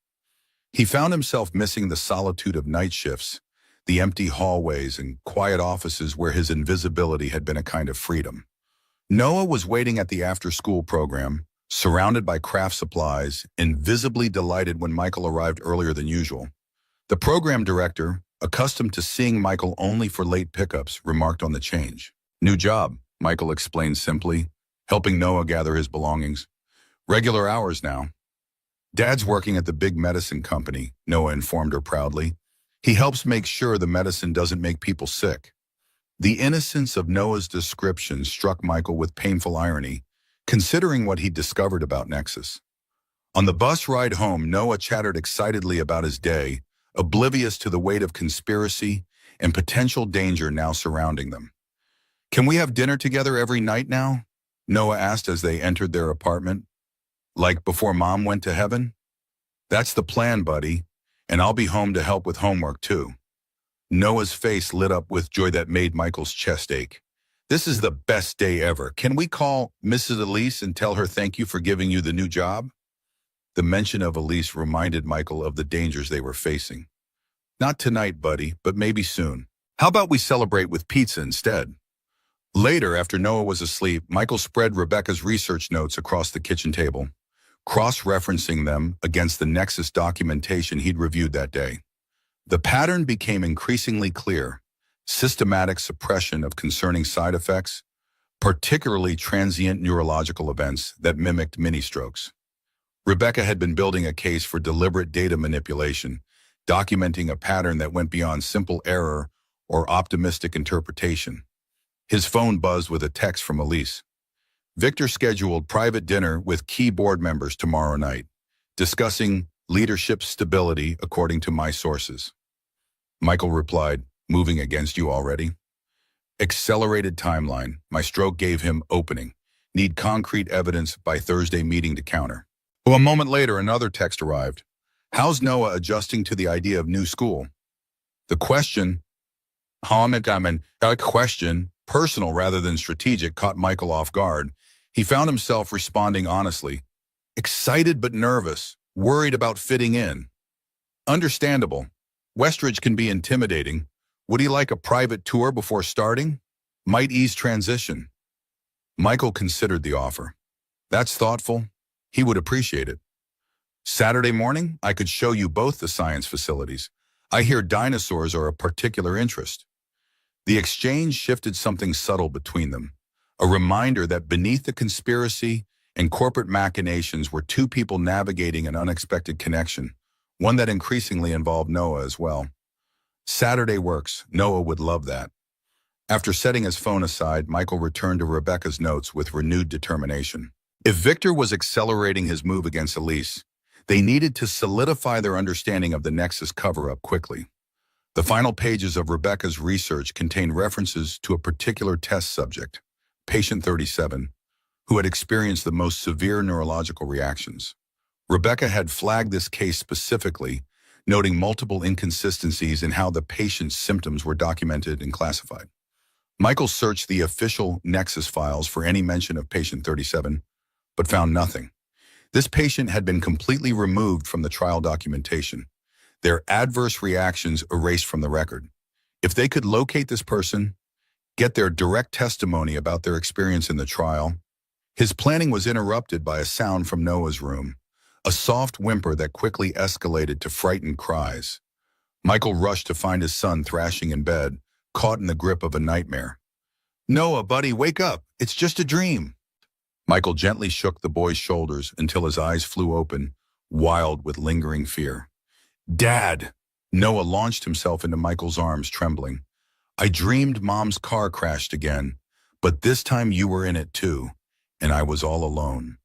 He found himself missing the solitude of night shifts, the empty hallways and quiet offices where his invisibility had been a kind of freedom. Noah was waiting at the after-school program, surrounded by craft supplies, and visibly delighted when Michael arrived earlier than usual. The program director, accustomed to seeing Michael only for late pickups, remarked on the change. New job, Michael explained simply, helping Noah gather his belongings. Regular hours now. Dad's working at the big medicine company, Noah informed her proudly. He helps make sure the medicine doesn't make people sick. The innocence of Noah's description struck Michael with painful irony, considering what he'd discovered about Nexus. On the bus ride home, Noah chattered excitedly about his day, oblivious to the weight of conspiracy and potential danger now surrounding them. Can we have dinner together every night now? Noah asked as they entered their apartment. Like before Mom went to heaven? That's the plan, buddy, and I'll be home to help with homework too. Noah's face lit up with joy that made Michael's chest ache. This is the best day ever. Can we call Mrs. Elise and tell her thank you for giving you the new job? The mention of Elise reminded Michael of the dangers they were facing. Not tonight, buddy, but maybe soon. How about we celebrate with pizza instead? Later, after Noah was asleep, Michael spread Rebecca's research notes across the kitchen table, cross-referencing them against the Nexus documentation he'd reviewed that day. The pattern became increasingly clear: systematic suppression of concerning side effects, particularly transient neurological events that mimicked mini-strokes. Rebecca had been building a case for deliberate data manipulation, documenting a pattern that went beyond simple error or optimistic interpretation. His phone buzzed with a text from Elise. Victor scheduled private dinner with key board members tomorrow night, discussing leadership stability according to my sources. Michael replied, moving against you already? Accelerated timeline. My stroke gave him opening. Need concrete evidence by Thursday meeting to counter. Well, a moment later, another text arrived. How's Noah adjusting to the idea of new school? The question A question, personal rather than strategic, caught Michael off guard. He found himself responding honestly. Excited but nervous, worried about fitting in. Understandable. Westridge can be intimidating. Would he like a private tour before starting? Might ease transition. Michael considered the offer. That's thoughtful. He would appreciate it. Saturday morning, I could show you both the science facilities. I hear dinosaurs are a particular interest. The exchange shifted something subtle between them, a reminder that beneath the conspiracy and corporate machinations were two people navigating an unexpected connection, one that increasingly involved Noah as well. Saturday works. Noah would love that. After setting his phone aside, Michael returned to Rebecca's notes with renewed determination. If Victor was accelerating his move against Elise, they needed to solidify their understanding of the Nexus cover-up quickly. The final pages of Rebecca's research contained references to a particular test subject, patient 37, who had experienced the most severe neurological reactions. Rebecca had flagged this case specifically, noting multiple inconsistencies in how the patient's symptoms were documented and classified. Michael searched the official Nexus files for any mention of patient 37, but found nothing. This patient had been completely removed from the trial documentation, their adverse reactions erased from the record. If they could locate this person, get their direct testimony about their experience in the trial. His planning was interrupted by a sound from Noah's room, a soft whimper that quickly escalated to frightened cries. Michael rushed to find his son thrashing in bed, caught in the grip of a nightmare. "Noah, buddy, wake up. It's just a dream." Michael gently shook the boy's shoulders until his eyes flew open, wild with lingering fear. "Dad!" Noah launched himself into Michael's arms, trembling. "I dreamed Mom's car crashed again, but this time you were in it too, and I was all alone."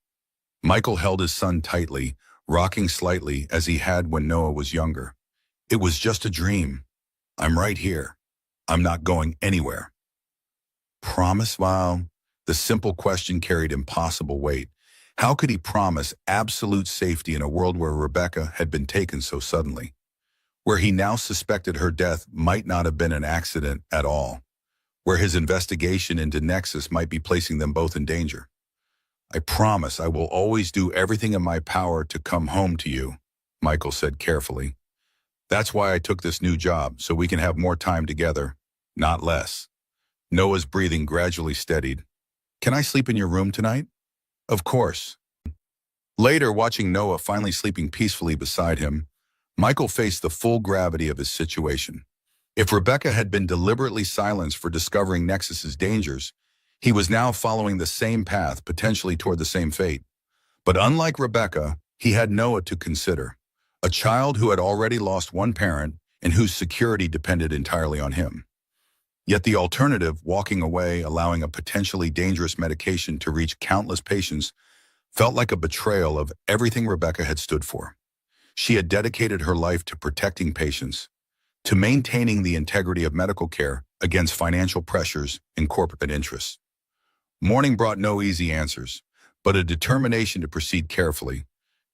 Michael held his son tightly, rocking slightly as he had when Noah was younger. "It was just a dream. I'm right here. I'm not going anywhere." Promise? Wow. The simple question carried impossible weight. How could he promise absolute safety in a world where Rebecca had been taken so suddenly? Where he now suspected her death might not have been an accident at all? Where his investigation into Nexus might be placing them both in danger? "I promise I will always do everything in my power to come home to you," Michael said carefully. "That's why I took this new job, so we can have more time together, not less." Noah's breathing gradually steadied. "Can I sleep in your room tonight?" "Of course." Later, watching Noah finally sleeping peacefully beside him, Michael faced the full gravity of his situation. If Rebecca had been deliberately silenced for discovering Nexus's dangers, he was now following the same path, potentially toward the same fate. But unlike Rebecca, he had Noah to consider, a child who had already lost one parent and whose security depended entirely on him. Yet the alternative, walking away, allowing a potentially dangerous medication to reach countless patients, felt like a betrayal of everything Rebecca had stood for. She had dedicated her life to protecting patients, to maintaining the integrity of medical care against financial pressures and corporate interests. Morning brought no easy answers, but a determination to proceed carefully,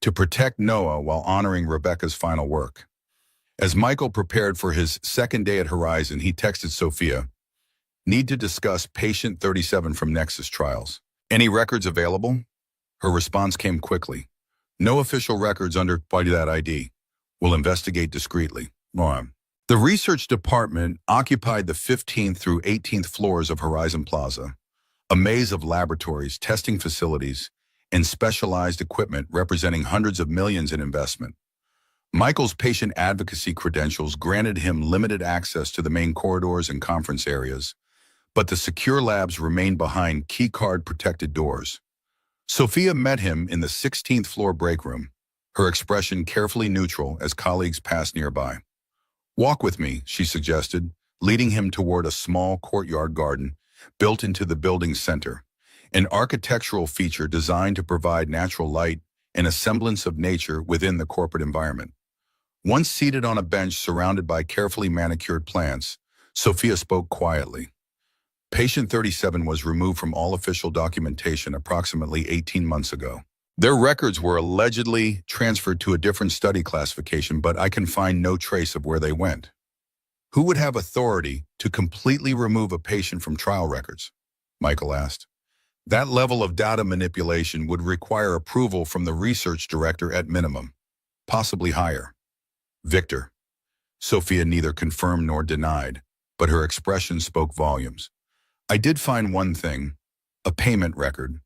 to protect Noah while honoring Rebecca's final work. As Michael prepared for his second day at Horizon, he texted Sophia, "Need to discuss patient 37 from Nexus trials. Any records available?" Her response came quickly. "No official records under that ID. We'll investigate discreetly." The research department occupied the 15th through 18th floors of Horizon Plaza, a maze of laboratories, testing facilities, and specialized equipment representing hundreds of millions in investment. Michael's patient advocacy credentials granted him limited access to the main corridors and conference areas, but the secure labs remained behind keycard-protected doors. Sophia met him in the 16th floor break room, her expression carefully neutral as colleagues passed nearby. "Walk with me," she suggested, leading him toward a small courtyard garden built into the building's center, an architectural feature designed to provide natural light and a semblance of nature within the corporate environment. Once seated on a bench surrounded by carefully manicured plants, Sophia spoke quietly. Patient 37 was removed from all official documentation approximately 18 months ago. Their records were allegedly transferred to a different study classification, but I can find no trace of where they went. Who would have authority to completely remove a patient from trial records? Michael asked. That level of data manipulation would require approval from the research director at minimum, possibly higher. Victor. Sophia neither confirmed nor denied, but her expression spoke volumes. I did find one thing, a payment record.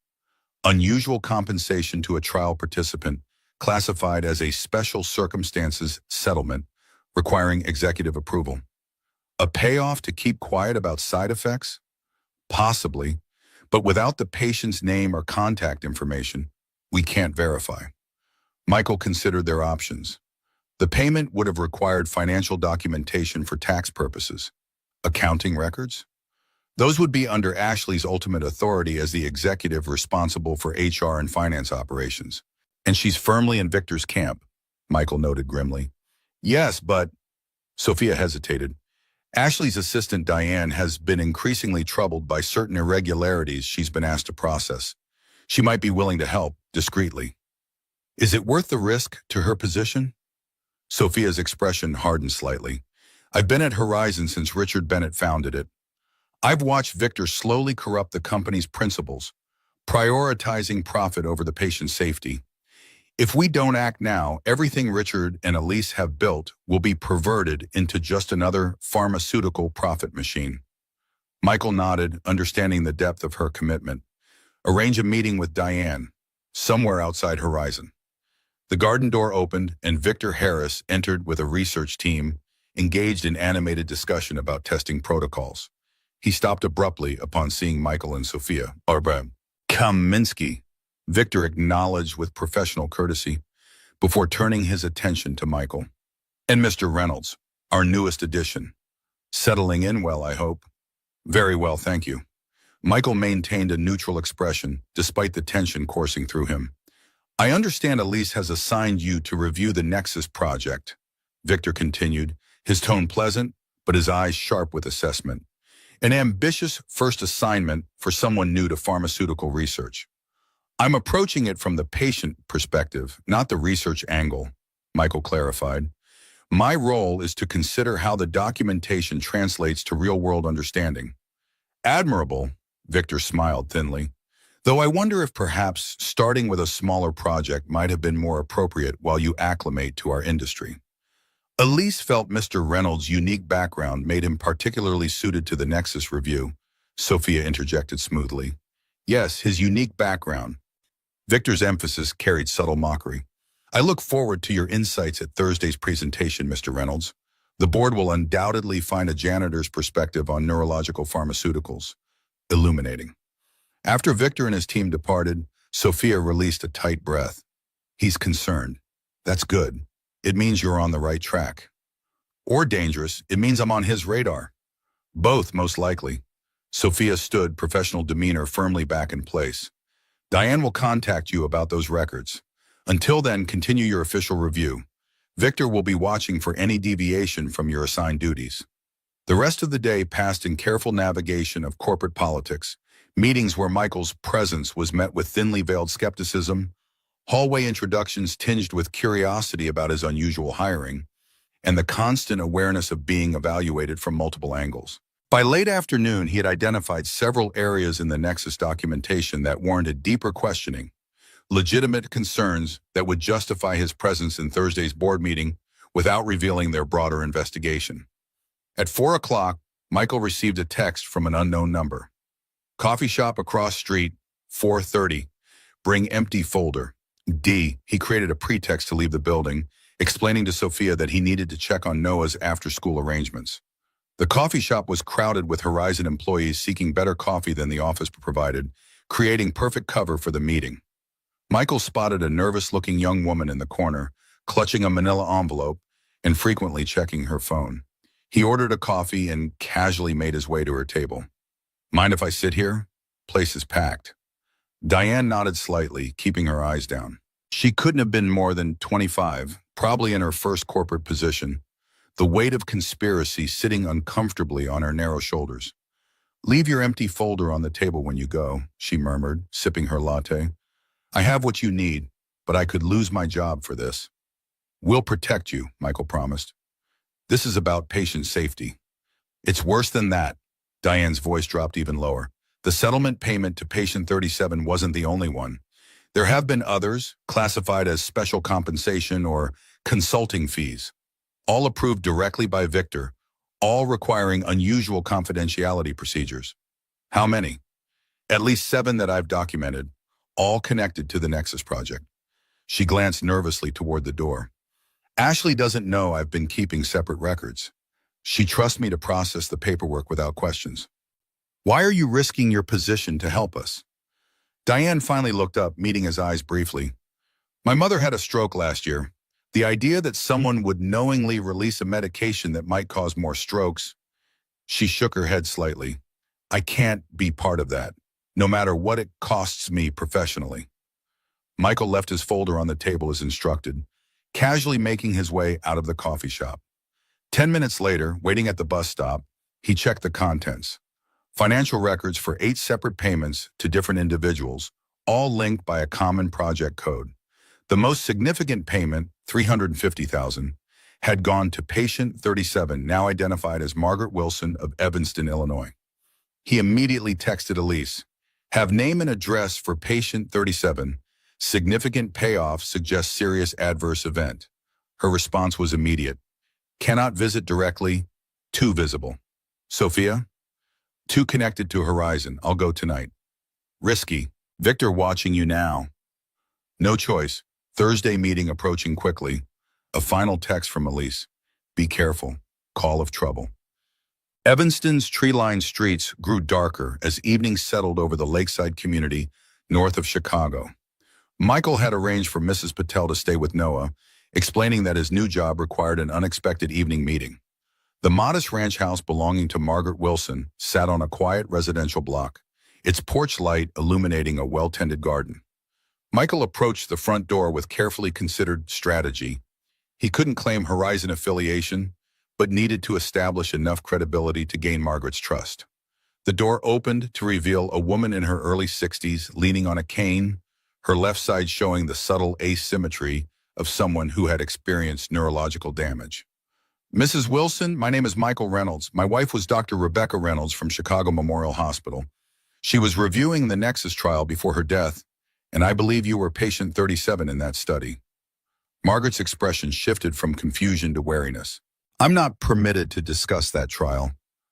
Unusual compensation to a trial participant classified as a special circumstances settlement requiring executive approval. A payoff to keep quiet about side effects? Possibly, but without the patient's name or contact information, we can't verify. Michael considered their options. The payment would have required financial documentation for tax purposes. Accounting records? Those would be under Ashley's ultimate authority as the executive responsible for HR and finance operations. And she's firmly in Victor's camp, Michael noted grimly. Yes, but... Sophia hesitated. Ashley's assistant Diane has been increasingly troubled by certain irregularities she's been asked to process. She might be willing to help, discreetly. Is it worth the risk to her position? Sophia's expression hardened slightly. I've been at Horizon since Richard Bennett founded it. I've watched Victor slowly corrupt the company's principles, prioritizing profit over the patient's safety. If we don't act now, everything Richard and Elise have built will be perverted into just another pharmaceutical profit machine. Michael nodded, understanding the depth of her commitment. Arrange a meeting with Diane, somewhere outside Horizon. The garden door opened and Victor Harris entered with a research team engaged in animated discussion about testing protocols. He stopped abruptly upon seeing Michael and Sophia. Kaminsky, Victor acknowledged with professional courtesy before turning his attention to Michael. And Mr. Reynolds, our newest addition. Settling in well, I hope. Very well, thank you. Michael maintained a neutral expression despite the tension coursing through him. I understand Elise has assigned you to review the Nexus project, Victor continued, his tone pleasant, but his eyes sharp with assessment. An ambitious first assignment for someone new to pharmaceutical research. I'm approaching it from the patient perspective, not the research angle, Michael clarified. My role is to consider how the documentation translates to real-world understanding. Admirable, Victor smiled thinly, though I wonder if perhaps starting with a smaller project might have been more appropriate while you acclimate to our industry. Elise felt Mr. Reynolds' unique background made him particularly suited to the Nexus review, Sophia interjected smoothly. Yes, his unique background. Victor's emphasis carried subtle mockery. I look forward to your insights at Thursday's presentation, Mr. Reynolds. The board will undoubtedly find a janitor's perspective on neurological pharmaceuticals. Illuminating. After Victor and his team departed, Sophia released a tight breath. He's concerned. That's good. It means you're on the right track. Or dangerous. It means I'm on his radar. Both, most likely. Sophia stood, professional demeanor firmly back in place. Diane will contact you about those records. Until then, continue your official review. Victor will be watching for any deviation from your assigned duties. The rest of the day passed in careful navigation of corporate politics, meetings where Michael's presence was met with thinly veiled skepticism, hallway introductions tinged with curiosity about his unusual hiring, and the constant awareness of being evaluated from multiple angles. By late afternoon, he had identified several areas in the Nexus documentation that warranted deeper questioning, legitimate concerns that would justify his presence in Thursday's board meeting without revealing their broader investigation. At 4 o'clock, Michael received a text from an unknown number. Coffee shop across street, 4:30. Bring empty folder. D. He created a pretext to leave the building, explaining to Sophia that he needed to check on Noah's after-school arrangements. The coffee shop was crowded with Horizon employees seeking better coffee than the office provided, creating perfect cover for the meeting. Michael spotted a nervous-looking young woman in the corner, clutching a manila envelope and frequently checking her phone. He ordered a coffee and casually made his way to her table. Mind if I sit here? Place is packed. Diane nodded slightly, keeping her eyes down. She couldn't have been more than 25, probably in her first corporate position, the weight of conspiracy sitting uncomfortably on her narrow shoulders. Leave your empty folder on the table when you go, she murmured, sipping her latte. I have what you need, but I could lose my job for this. We'll protect you, Michael promised. This is about patient safety. It's worse than that. Diane's voice dropped even lower. The settlement payment to patient 37 wasn't the only one. There have been others, classified as special compensation or consulting fees, all approved directly by Victor, all requiring unusual confidentiality procedures. How many? At least 7 that I've documented, all connected to the Nexus project. She glanced nervously toward the door. Ashley doesn't know I've been keeping separate records. She trusts me to process the paperwork without questions. Why are you risking your position to help us? Diane finally looked up, meeting his eyes briefly. My mother had a stroke last year. The idea that someone would knowingly release a medication that might cause more strokes. She shook her head slightly. I can't be part of that, no matter what it costs me professionally. Michael left his folder on the table as instructed, casually making his way out of the coffee shop. 10 minutes later, waiting at the bus stop, he checked the contents. Financial records for 8 separate payments to different individuals, all linked by a common project code. The most significant payment, $350,000, had gone to patient 37, now identified as Margaret Wilson of Evanston, Illinois. He immediately texted Elise, have name and address for patient 37. Significant payoff suggests serious adverse event. Her response was immediate. Cannot visit directly, too visible. Sophia? Too connected to Horizon, I'll go tonight. Risky. Victor watching you now. No choice. Thursday meeting approaching quickly. A final text from Elise. Be careful. Call of trouble. Evanston's tree-lined streets grew darker as evening settled over the lakeside community north of Chicago. Michael had arranged for Mrs. Patel to stay with Noah, explaining that his new job required an unexpected evening meeting. The modest ranch house belonging to Margaret Wilson sat on a quiet residential block, its porch light illuminating a well-tended garden. Michael approached the front door with carefully considered strategy. He couldn't claim Horizon affiliation, but needed to establish enough credibility to gain Margaret's trust. The door opened to reveal a woman in her early 60s leaning on a cane, her left side showing the subtle asymmetry of someone who had experienced neurological damage. Mrs. Wilson, my name is Michael Reynolds. My wife was Dr. Rebecca Reynolds from Chicago Memorial Hospital. She was reviewing the Nexus trial before her death, and I believe you were patient 37 in that study. Margaret's expression shifted from confusion to wariness. I'm not permitted to discuss that trial.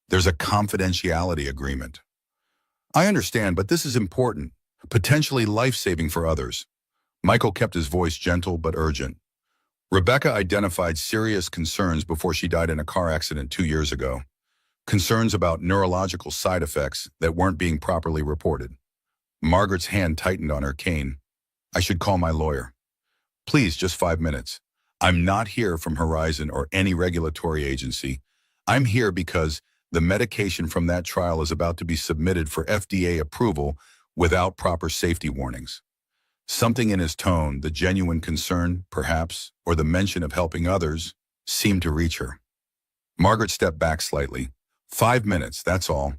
There's a confidentiality agreement. I understand, but this is important, potentially life-saving for others. Michael kept his voice gentle but urgent. Rebecca identified serious concerns before she died in a car accident 2 years ago. Concerns about neurological side effects that weren't being properly reported. Margaret's hand tightened on her cane. I should call my lawyer. Please, just 5 minutes. I'm not here from Horizon or any regulatory agency. I'm here because the medication from that trial is about to be submitted for FDA approval without proper safety warnings. Something in his tone, the genuine concern, perhaps, or the mention of helping others, seemed to reach her. Margaret stepped back slightly. 5 minutes, that's all.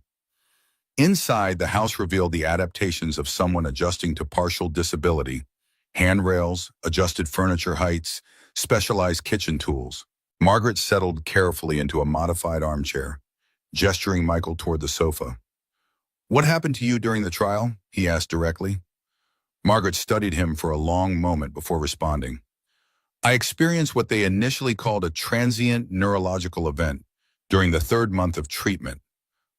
Inside, the house revealed the adaptations of someone adjusting to partial disability. Handrails, adjusted furniture heights, specialized kitchen tools. Margaret settled carefully into a modified armchair, gesturing Michael toward the sofa. What happened to you during the trial? He asked directly. Margaret studied him for a long moment before responding. I experienced what they initially called a transient neurological event during the 3rd month of treatment.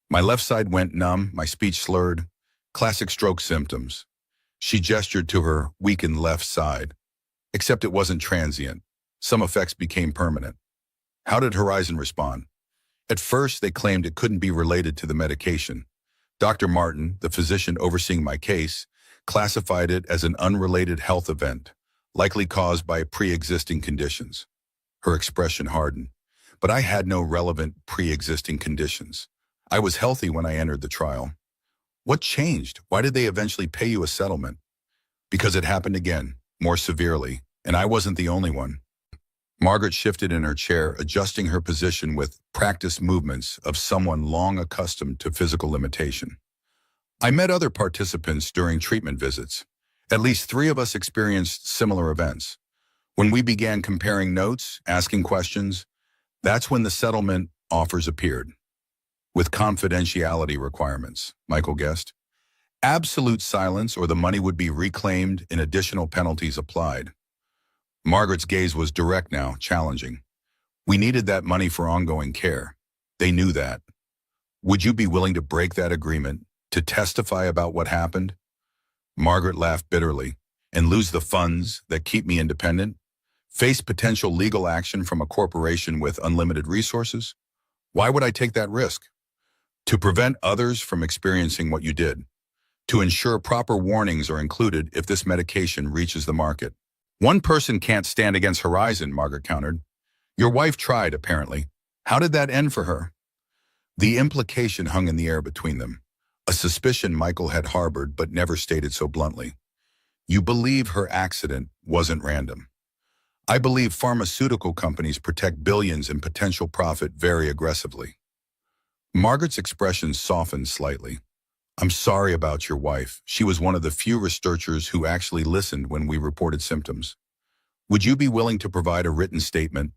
My left side went numb, my speech slurred, classic stroke symptoms. She gestured to her weakened left side. Except it wasn't transient. Some effects became permanent. How did Horizon respond? At first, they claimed it couldn't be related to the medication. Dr. Martin, the physician overseeing my case, classified it as an unrelated health event, likely caused by pre-existing conditions. Her expression hardened. But I had no relevant pre-existing conditions. I was healthy when I entered the trial. What changed? Why did they eventually pay you a settlement? Because it happened again, more severely, and I wasn't the only one. Margaret shifted in her chair, adjusting her position with practiced movements of someone long accustomed to physical limitation. I met other participants during treatment visits. At least 3 of us experienced similar events. When we began comparing notes, asking questions, That's when the settlement offers appeared, with confidentiality requirements, Michael guessed. Absolute silence or the money would be reclaimed and additional penalties applied. Margaret's gaze was direct now, challenging. We needed that money for ongoing care. They knew that. Would you be willing to break that agreement, to testify about what happened? Margaret laughed bitterly. And lose the funds that keep me independent? Face potential legal action from a corporation with unlimited resources? Why would I take that risk? To prevent others from experiencing what you did. To ensure proper warnings are included if this medication reaches the market. One person can't stand against Horizon, Margaret countered. Your wife tried, apparently. How did that end for her? The implication hung in the air between them, a suspicion Michael had harbored but never stated so bluntly. You believe her accident wasn't random. I believe pharmaceutical companies protect billions in potential profit very aggressively. Margaret's expression softened slightly. I'm sorry about your wife. She was one of the few researchers who actually listened when we reported symptoms. Would you be willing to provide a written statement,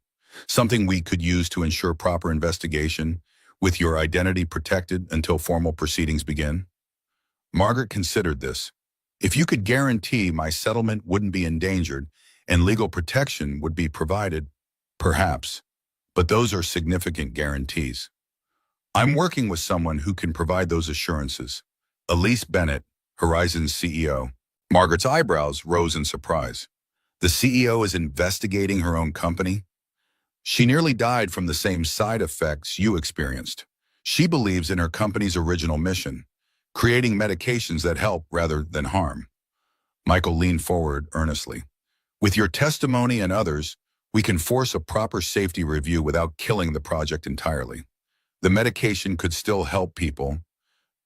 something we could use to ensure proper investigation, with your identity protected until formal proceedings begin? Margaret considered this. If you could guarantee my settlement wouldn't be endangered and legal protection would be provided, perhaps. But those are significant guarantees. I'm working with someone who can provide those assurances. Elise Bennett, Horizon's CEO. Margaret's eyebrows rose in surprise. The CEO is investigating her own company? She nearly died from the same side effects you experienced. She believes in her company's original mission, creating medications that help rather than harm. Michael leaned forward earnestly. With your testimony and others, we can force a proper safety review without killing the project entirely. The medication could still help people,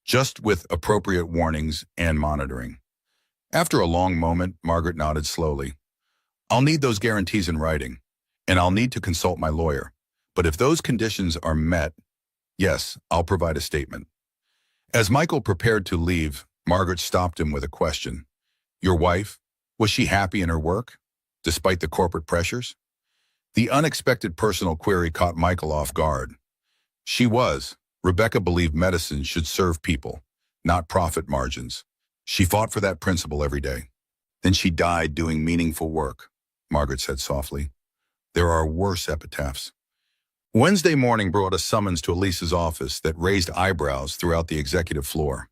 just with appropriate warnings and monitoring. After a long moment, Margaret nodded slowly. I'll need those guarantees in writing, and I'll need to consult my lawyer. But if those conditions are met, yes, I'll provide a statement. As Michael prepared to leave, Margaret stopped him with a question. Your wife, was she happy in her work, despite the corporate pressures? The unexpected personal query caught Michael off guard. She was. Rebecca believed medicine should serve people, not profit margins. She fought for that principle every day. Then she died doing meaningful work, Margaret said softly. There are worse epitaphs. Wednesday morning brought a summons to Elise's office that raised eyebrows throughout the executive floor.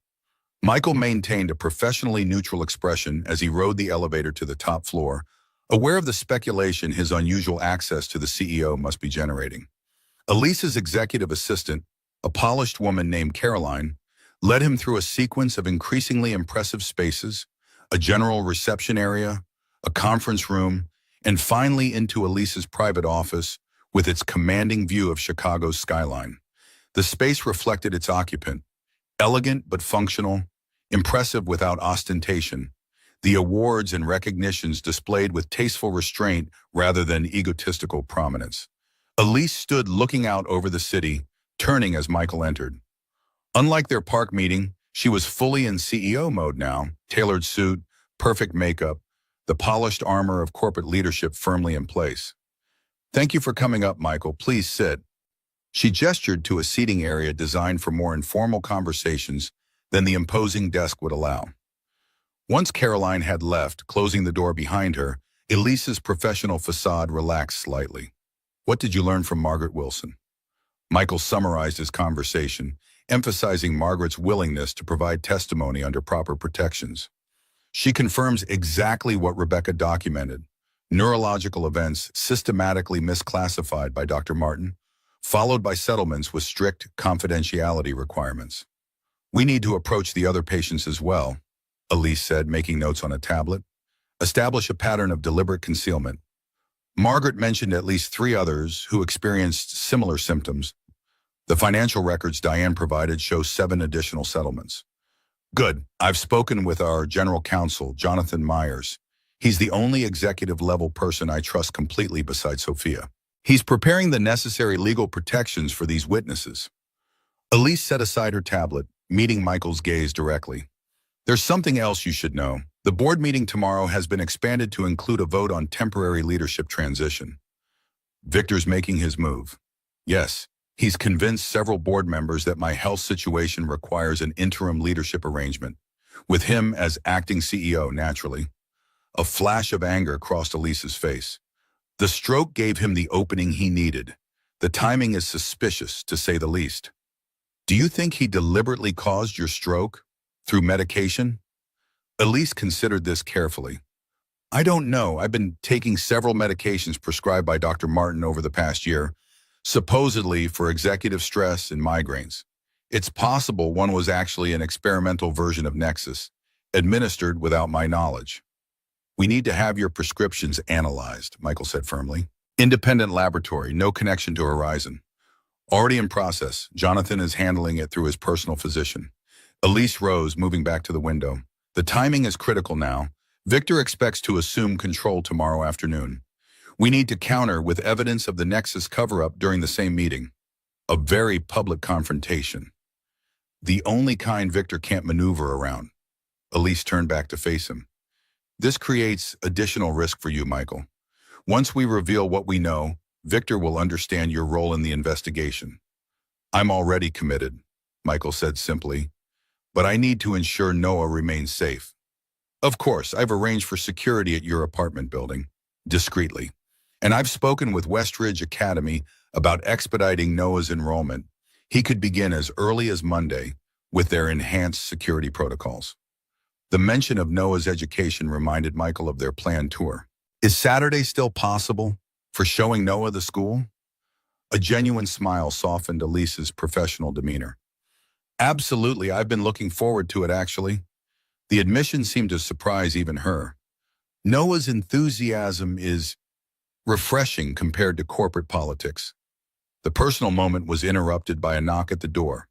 Michael maintained a professionally neutral expression as he rode the elevator to the top floor, aware of the speculation his unusual access to the CEO must be generating. Elise's executive assistant, a polished woman named Caroline, led him through a sequence of increasingly impressive spaces, a general reception area, a conference room, and finally into Elise's private office with its commanding view of Chicago's skyline. The space reflected its occupant, elegant but functional, impressive without ostentation, the awards and recognitions displayed with tasteful restraint rather than egotistical prominence. Elise stood looking out over the city, turning as Michael entered. Unlike their park meeting, she was fully in CEO mode now, tailored suit, perfect makeup, the polished armor of corporate leadership firmly in place. Thank you for coming up, Michael. Please sit. She gestured to a seating area designed for more informal conversations than the imposing desk would allow. Once Caroline had left, closing the door behind her, Elise's professional facade relaxed slightly. What did you learn from Margaret Wilson? Michael summarized his conversation, emphasizing Margaret's willingness to provide testimony under proper protections. She confirms exactly what Rebecca documented: neurological events systematically misclassified by Dr. Martin, followed by settlements with strict confidentiality requirements. We need to approach the other patients as well, Elise said, making notes on a tablet. Establish a pattern of deliberate concealment. Margaret mentioned at least 3 others who experienced similar symptoms. The financial records Diane provided show 7 additional settlements. Good. I've spoken with our general counsel, Jonathan Myers. He's the only executive-level person I trust completely besides Sophia. He's preparing the necessary legal protections for these witnesses. Elise set aside her tablet, meeting Michael's gaze directly. There's something else you should know. The board meeting tomorrow has been expanded to include a vote on temporary leadership transition. Victor's making his move. Yes, he's convinced several board members that my health situation requires an interim leadership arrangement, with him as acting CEO naturally. A flash of anger crossed Elise's face. The stroke gave him the opening he needed. The timing is suspicious, to say the least. Do you think he deliberately caused your stroke? Through medication? Elise considered this carefully. I don't know. I've been taking several medications prescribed by Dr. Martin over the past year, supposedly for executive stress and migraines. It's possible one was actually an experimental version of Nexus, administered without my knowledge. We need to have your prescriptions analyzed, Michael said firmly. Independent laboratory, no connection to Horizon. Already in process, Jonathan is handling it through his personal physician. Elise rose, moving back to the window. The timing is critical now. Victor expects to assume control tomorrow afternoon. We need to counter with evidence of the Nexus cover-up during the same meeting. A very public confrontation. The only kind Victor can't maneuver around. Elise turned back to face him. This creates additional risk for you, Michael. Once we reveal what we know, Victor will understand your role in the investigation. I'm already committed, Michael said simply, but I need to ensure Noah remains safe. Of course, I've arranged for security at your apartment building, discreetly. And I've spoken with Westridge Academy about expediting Noah's enrollment. He could begin as early as Monday with their enhanced security protocols. The mention of Noah's education reminded Michael of their planned tour. Is Saturday still possible for showing Noah the school? A genuine smile softened Elise's professional demeanor. Absolutely, I've been looking forward to it actually. The admission seemed to surprise even her. Noah's enthusiasm is refreshing compared to corporate politics. The personal moment was interrupted by a knock at the door.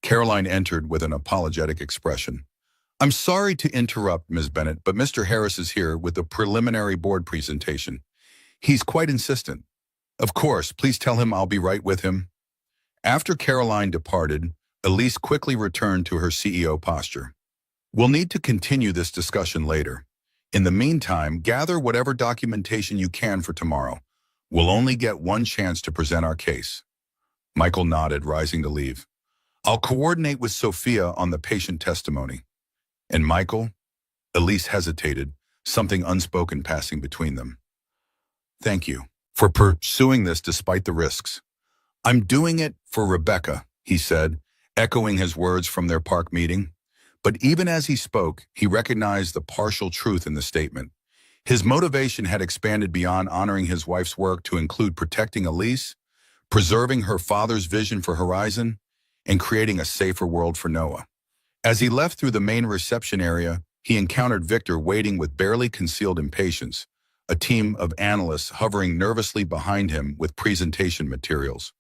Caroline entered with an apologetic expression. I'm sorry to interrupt, Ms. Bennett, but Mr. Harris is here with a preliminary board presentation. He's quite insistent. Of course, please tell him I'll be right with him. After Caroline departed, Elise quickly returned to her CEO posture. We'll need to continue this discussion later. In the meantime, gather whatever documentation you can for tomorrow. We'll only get one chance to present our case. Michael nodded, rising to leave. I'll coordinate with Sophia on the patient testimony. And Michael? Elise hesitated, something unspoken passing between them. Thank you for pursuing this despite the risks. I'm doing it for Rebecca, he said, echoing his words from their park meeting. But even as he spoke, he recognized the partial truth in the statement. His motivation had expanded beyond honoring his wife's work to include protecting Elise, preserving her father's vision for Horizon, and creating a safer world for Noah. As he left through the main reception area, he encountered Victor waiting with barely concealed impatience, a team of analysts hovering nervously behind him with presentation materials.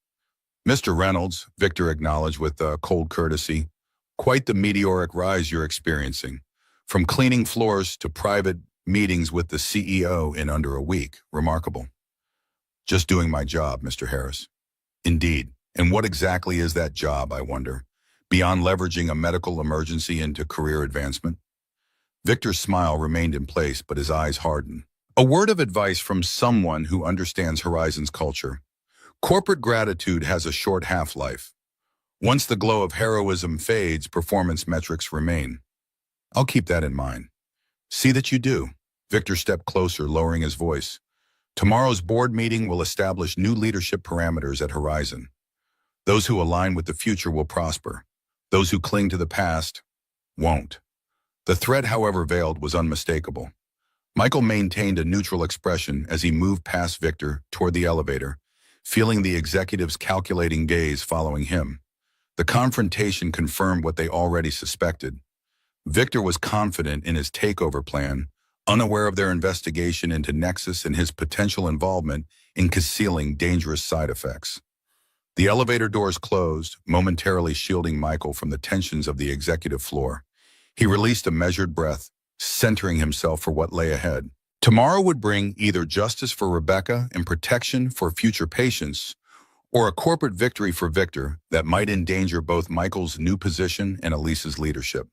Mr. Reynolds, Victor acknowledged with cold courtesy, quite the meteoric rise you're experiencing. From cleaning floors to private meetings with the CEO in under a week. Remarkable. Just doing my job, Mr. Harris. Indeed. And what exactly is that job, I wonder? Beyond leveraging a medical emergency into career advancement? Victor's smile remained in place, but his eyes hardened. A word of advice from someone who understands Horizon's culture. Corporate gratitude has a short half-life. Once the glow of heroism fades, performance metrics remain. I'll keep that in mind. See that you do. Victor stepped closer, lowering his voice. Tomorrow's board meeting will establish new leadership parameters at Horizon. Those who align with the future will prosper. Those who cling to the past won't. The threat, however veiled, was unmistakable. Michael maintained a neutral expression as he moved past Victor toward the elevator, feeling the executive's calculating gaze following him. The confrontation confirmed what they already suspected. Victor was confident in his takeover plan, unaware of their investigation into Nexus and his potential involvement in concealing dangerous side effects. The elevator doors closed, momentarily shielding Michael from the tensions of the executive floor. He released a measured breath, centering himself for what lay ahead. Tomorrow would bring either justice for Rebecca and protection for future patients, or a corporate victory for Victor that might endanger both Michael's new position and Elise's leadership.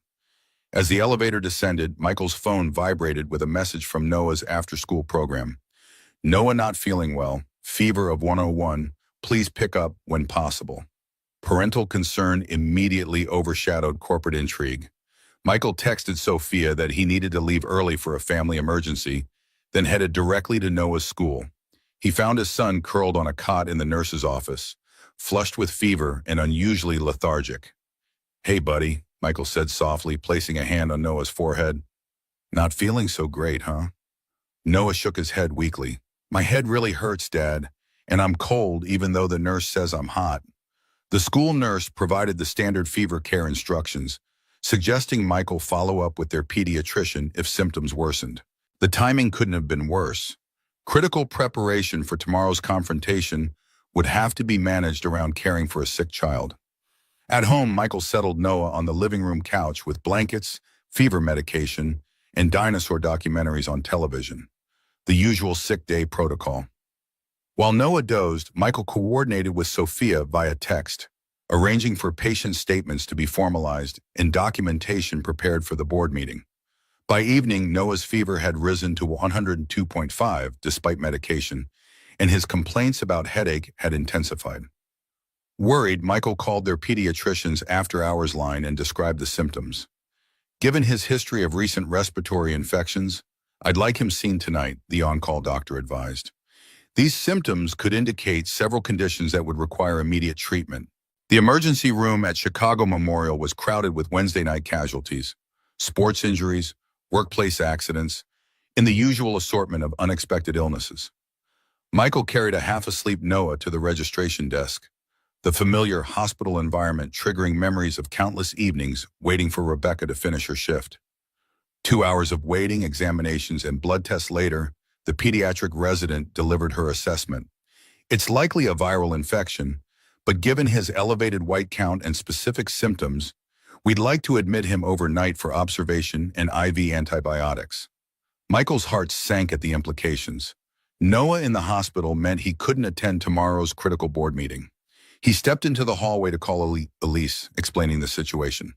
As the elevator descended, Michael's phone vibrated with a message from Noah's after-school program. Noah not feeling well, fever of 101, Please pick up when possible. Parental concern immediately overshadowed corporate intrigue. Michael texted Sophia that he needed to leave early for a family emergency, then headed directly to Noah's school. He found his son curled on a cot in the nurse's office, flushed with fever and unusually lethargic. "Hey, buddy," Michael said softly, placing a hand on Noah's forehead. "Not feeling so great, huh?" Noah shook his head weakly. "My head really hurts, Dad, and I'm cold even though the nurse says I'm hot." The school nurse provided the standard fever care instructions, suggesting Michael follow up with their pediatrician if symptoms worsened. The timing couldn't have been worse. Critical preparation for tomorrow's confrontation would have to be managed around caring for a sick child. At home, Michael settled Noah on the living room couch with blankets, fever medication, and dinosaur documentaries on television. The usual sick day protocol. While Noah dozed, Michael coordinated with Sophia via text, arranging for patient statements to be formalized and documentation prepared for the board meeting. By evening, Noah's fever had risen to 102.5 despite medication, and his complaints about headache had intensified. Worried, Michael called their pediatrician's after-hours line and described the symptoms. "Given his history of recent respiratory infections, I'd like him seen tonight," the on-call doctor advised. These symptoms could indicate several conditions that would require immediate treatment. The emergency room at Chicago Memorial was crowded with Wednesday night casualties, sports injuries, workplace accidents, and the usual assortment of unexpected illnesses. Michael carried a half-asleep Noah to the registration desk, the familiar hospital environment triggering memories of countless evenings waiting for Rebecca to finish her shift. 2 hours of waiting, examinations, and blood tests later, the pediatric resident delivered her assessment. "It's likely a viral infection, but given his elevated white count and specific symptoms, we'd like to admit him overnight for observation and IV antibiotics." Michael's heart sank at the implications. Noah in the hospital meant he couldn't attend tomorrow's critical board meeting. He stepped into the hallway to call Elise, explaining the situation.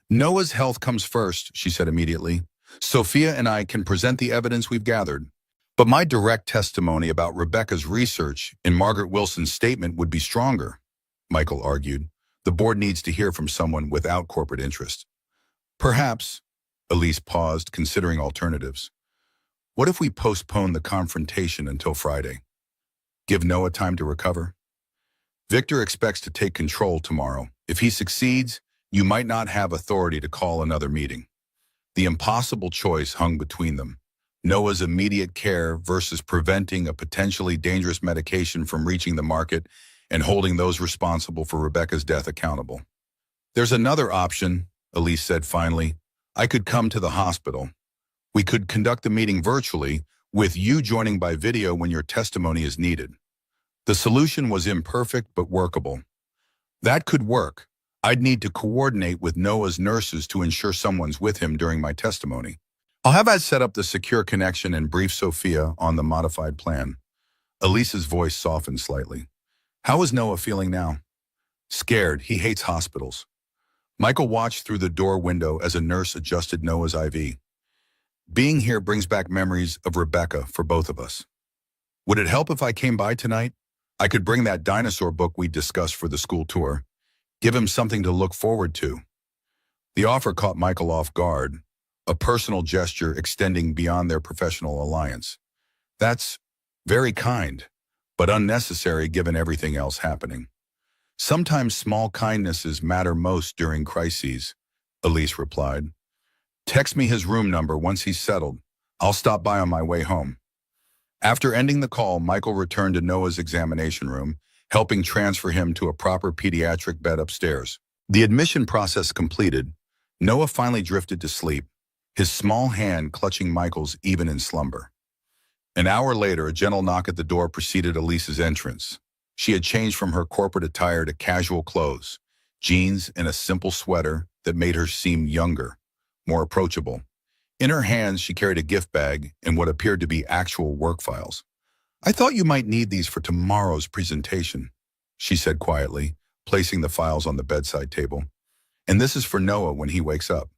"Noah's health comes first," she said immediately. "Sophia and I can present the evidence we've gathered. But my direct testimony about Rebecca's research and Margaret Wilson's statement would be stronger," Michael argued. "The board needs to hear from someone without corporate interest." "Perhaps," Elise paused, considering alternatives. "What if we postpone the confrontation until Friday? Give Noah time to recover? Victor expects to take control tomorrow. If he succeeds, you might not have authority to call another meeting." The impossible choice hung between them. Noah's immediate care versus preventing a potentially dangerous medication from reaching the market and holding those responsible for Rebecca's death accountable. "There's another option," Elise said finally. "I could come to the hospital. We could conduct the meeting virtually, with you joining by video when your testimony is needed." The solution was imperfect but workable. "That could work. I'd need to coordinate with Noah's nurses to ensure someone's with him during my testimony. I'll have Ed set up the secure connection and brief Sophia on the modified plan." Elise's voice softened slightly. "How is Noah feeling now?" "Scared. He hates hospitals." Michael watched through the door window as a nurse adjusted Noah's IV. "Being here brings back memories of Rebecca for both of us. Would it help if I came by tonight? I could bring that dinosaur book we discussed for the school tour. Give him something to look forward to." The offer caught Michael off guard, a personal gesture extending beyond their professional alliance. "That's very kind, but unnecessary given everything else happening." "Sometimes small kindnesses matter most during crises," Elise replied. "Text me his room number once he's settled. I'll stop by on my way home." After ending the call, Michael returned to Noah's examination room, helping transfer him to a proper pediatric bed upstairs. The admission process completed, Noah finally drifted to sleep, his small hand clutching Michael's even in slumber. An hour later, a gentle knock at the door preceded Elise's entrance. She had changed from her corporate attire to casual clothes, jeans and a simple sweater that made her seem younger, more approachable. In her hands, she carried a gift bag and what appeared to be actual work files. "I thought you might need these for tomorrow's presentation," she said quietly, placing the files on the bedside table. "And this is for Noah when he wakes up."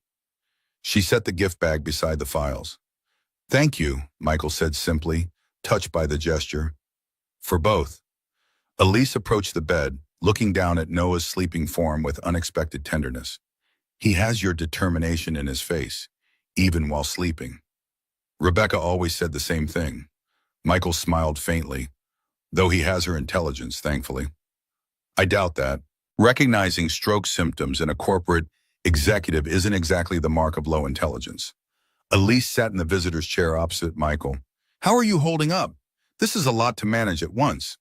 She set the gift bag beside the files. "Thank you," Michael said simply, touched by the gesture. "For both." Elise approached the bed, looking down at Noah's sleeping form with unexpected tenderness. He has your determination in his face, even while sleeping. Rebecca always said the same thing. Michael smiled faintly, though he has her intelligence, thankfully. I doubt that. Recognizing stroke symptoms in a corporate executive isn't exactly the mark of low intelligence. Elise sat in the visitor's chair opposite Michael. How are you holding up? This is a lot to manage at once.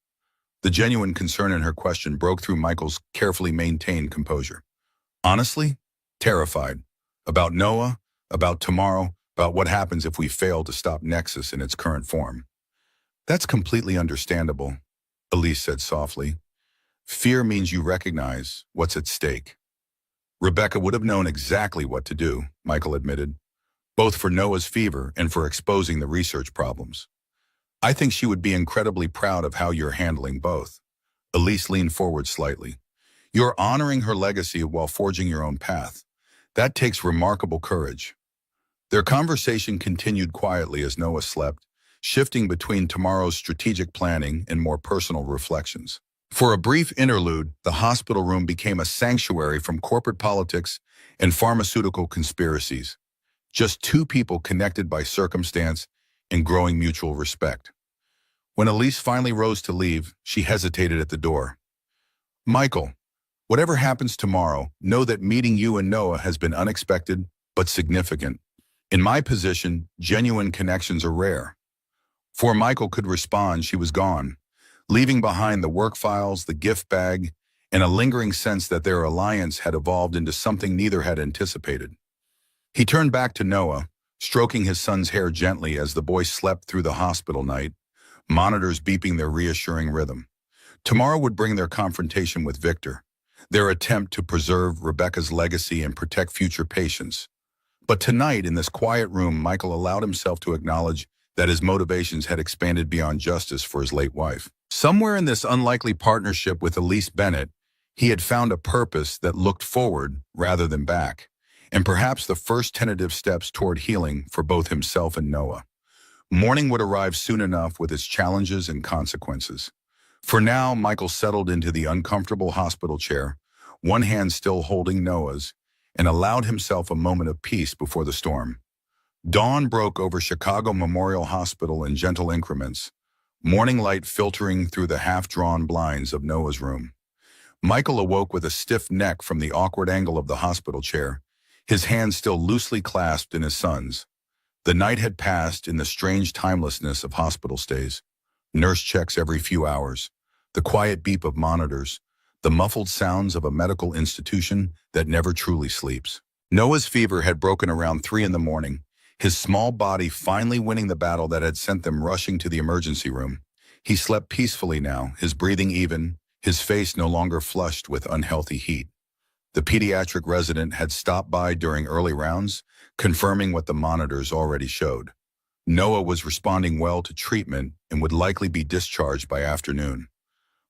The genuine concern in her question broke through Michael's carefully maintained composure. Honestly, terrified. About Noah, about tomorrow, about what happens if we fail to stop Nexus in its current form. That's completely understandable, Elise said softly. Fear means you recognize what's at stake. Rebecca would have known exactly what to do, Michael admitted, both for Noah's fever and for exposing the research problems. I think she would be incredibly proud of how you're handling both. Elise leaned forward slightly. You're honoring her legacy while forging your own path. That takes remarkable courage. Their conversation continued quietly as Noah slept, shifting between tomorrow's strategic planning and more personal reflections. For a brief interlude, the hospital room became a sanctuary from corporate politics and pharmaceutical conspiracies. Just two people connected by circumstance and growing mutual respect. When Elise finally rose to leave, she hesitated at the door. Michael, whatever happens tomorrow, know that meeting you and Noah has been unexpected but significant. In my position, genuine connections are rare. Before Michael could respond, she was gone, leaving behind the work files, the gift bag, and a lingering sense that their alliance had evolved into something neither had anticipated. He turned back to Noah, stroking his son's hair gently as the boy slept through the hospital night, monitors beeping their reassuring rhythm. Tomorrow would bring their confrontation with Victor, their attempt to preserve Rebecca's legacy and protect future patients. But tonight, in this quiet room, Michael allowed himself to acknowledge that his motivations had expanded beyond justice for his late wife. Somewhere in this unlikely partnership with Elise Bennett, he had found a purpose that looked forward rather than back, and perhaps the first tentative steps toward healing for both himself and Noah. Morning would arrive soon enough with its challenges and consequences. For now, Michael settled into the uncomfortable hospital chair, one hand still holding Noah's, and allowed himself a moment of peace before the storm. Dawn broke over Chicago Memorial Hospital in gentle increments, morning light filtering through the half-drawn blinds of Noah's room. Michael awoke with a stiff neck from the awkward angle of the hospital chair, his hands still loosely clasped in his son's. The night had passed in the strange timelessness of hospital stays. Nurse checks every few hours, the quiet beep of monitors, the muffled sounds of a medical institution that never truly sleeps. Noah's fever had broken around 3 in the morning, his small body finally winning the battle that had sent them rushing to the emergency room. He slept peacefully now, his breathing even, his face no longer flushed with unhealthy heat. The pediatric resident had stopped by during early rounds, confirming what the monitors already showed. Noah was responding well to treatment and would likely be discharged by afternoon.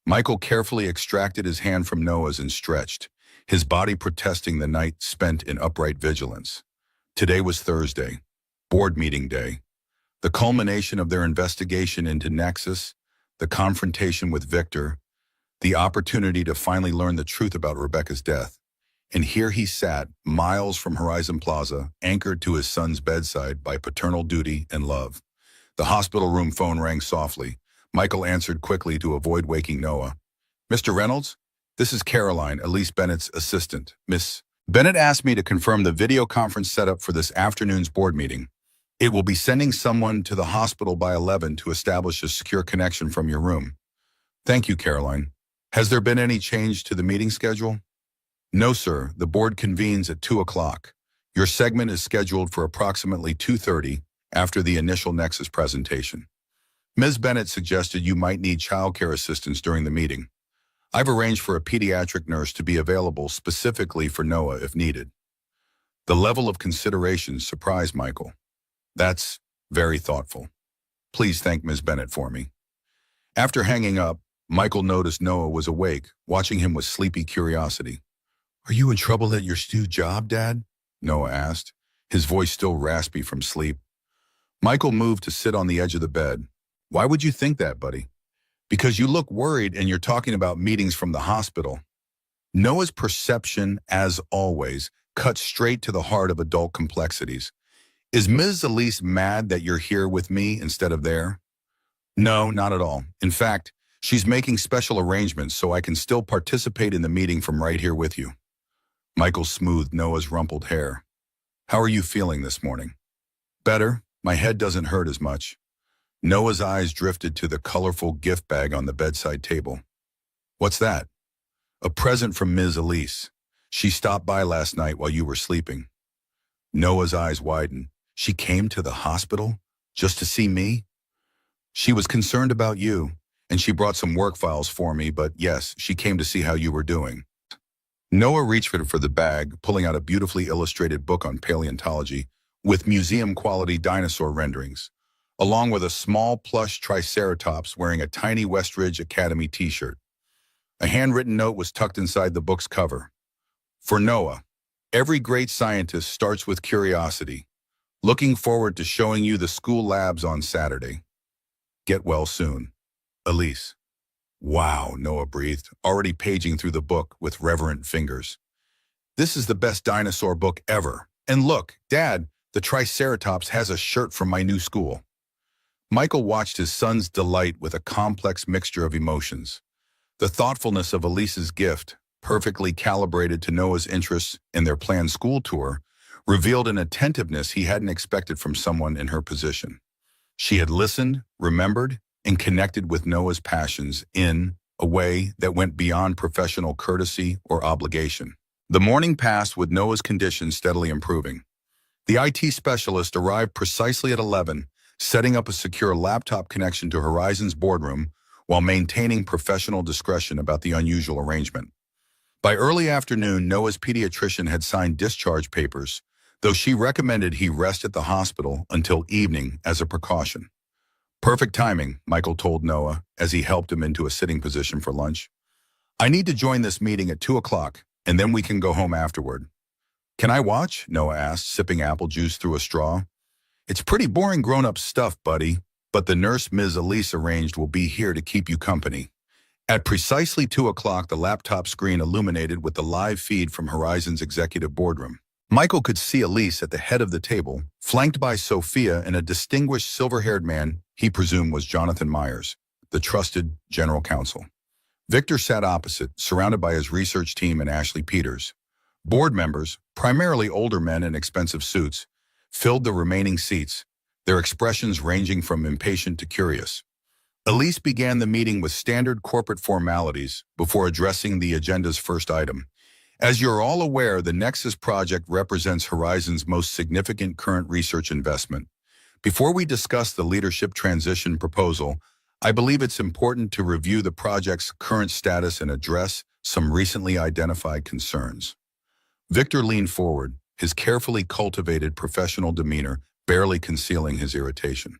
Michael carefully extracted his hand from Noah's and stretched, his body protesting the night spent in upright vigilance. Today was Thursday, board meeting day. The culmination of their investigation into Nexus, the confrontation with Victor, the opportunity to finally learn the truth about Rebecca's death. And here he sat, miles from Horizon Plaza, anchored to his son's bedside by paternal duty and love. The hospital room phone rang softly. Michael answered quickly to avoid waking Noah. Mr. Reynolds? This is Caroline, Elise Bennett's assistant. Miss Bennett asked me to confirm the video conference setup for this afternoon's board meeting. It will be sending someone to the hospital by 11 to establish a secure connection from your room. Thank you, Caroline. Has there been any change to the meeting schedule? No, sir. The board convenes at 2 o'clock. Your segment is scheduled for approximately 2:30 after the initial Nexus presentation. Ms. Bennett suggested you might need childcare assistance during the meeting. I've arranged for a pediatric nurse to be available specifically for Noah if needed. The level of consideration surprised Michael. That's very thoughtful. Please thank Ms. Bennett for me. After hanging up, Michael noticed Noah was awake, watching him with sleepy curiosity. Are you in trouble at your new job, Dad? Noah asked, his voice still raspy from sleep. Michael moved to sit on the edge of the bed. Why would you think that, buddy? Because you look worried and you're talking about meetings from the hospital. Noah's perception, as always, cuts straight to the heart of adult complexities. Is Ms. Elise mad that you're here with me instead of there? No, not at all. In fact, she's making special arrangements so I can still participate in the meeting from right here with you. Michael smoothed Noah's rumpled hair. How are you feeling this morning? Better. My head doesn't hurt as much. Noah's eyes drifted to the colorful gift bag on the bedside table. What's that? A present from Ms. Elise. She stopped by last night while you were sleeping. Noah's eyes widened. She came to the hospital just to see me? She was concerned about you, and she brought some work files for me, but yes, she came to see how you were doing. Noah reached for the bag, pulling out a beautifully illustrated book on paleontology with museum-quality dinosaur renderings, along with a small plush triceratops wearing a tiny Westridge Academy t-shirt. A handwritten note was tucked inside the book's cover. For Noah, every great scientist starts with curiosity. Looking forward to showing you the school labs on Saturday. Get well soon. Elise. Wow, Noah breathed, already paging through the book with reverent fingers. This is the best dinosaur book ever. And look, Dad, the Triceratops has a shirt from my new school. Michael watched his son's delight with a complex mixture of emotions. The thoughtfulness of Elise's gift, perfectly calibrated to Noah's interests in their planned school tour, revealed an attentiveness he hadn't expected from someone in her position. She had listened, remembered, and connected with Noah's passions in a way that went beyond professional courtesy or obligation. The morning passed with Noah's condition steadily improving. The IT specialist arrived precisely at 11, setting up a secure laptop connection to Horizon's boardroom while maintaining professional discretion about the unusual arrangement. By early afternoon, Noah's pediatrician had signed discharge papers, though she recommended he rest at the hospital until evening as a precaution. Perfect timing, Michael told Noah as he helped him into a sitting position for lunch. I need to join this meeting at 2 o'clock, and then we can go home afterward. Can I watch? Noah asked, sipping apple juice through a straw. It's pretty boring grown-up stuff, buddy, but the nurse Ms. Elise arranged will be here to keep you company. At precisely 2 o'clock, the laptop screen illuminated with the live feed from Horizon's executive boardroom. Michael could see Elise at the head of the table, flanked by Sophia and a distinguished silver-haired man he presumed was Jonathan Myers, the trusted general counsel. Victor sat opposite, surrounded by his research team and Ashley Peters. Board members, primarily older men in expensive suits, filled the remaining seats, their expressions ranging from impatient to curious. Elise began the meeting with standard corporate formalities before addressing the agenda's first item. As you're all aware, the Nexus project represents Horizon's most significant current research investment. Before we discuss the leadership transition proposal, I believe it's important to review the project's current status and address some recently identified concerns. Victor leaned forward, his carefully cultivated professional demeanor barely concealing his irritation.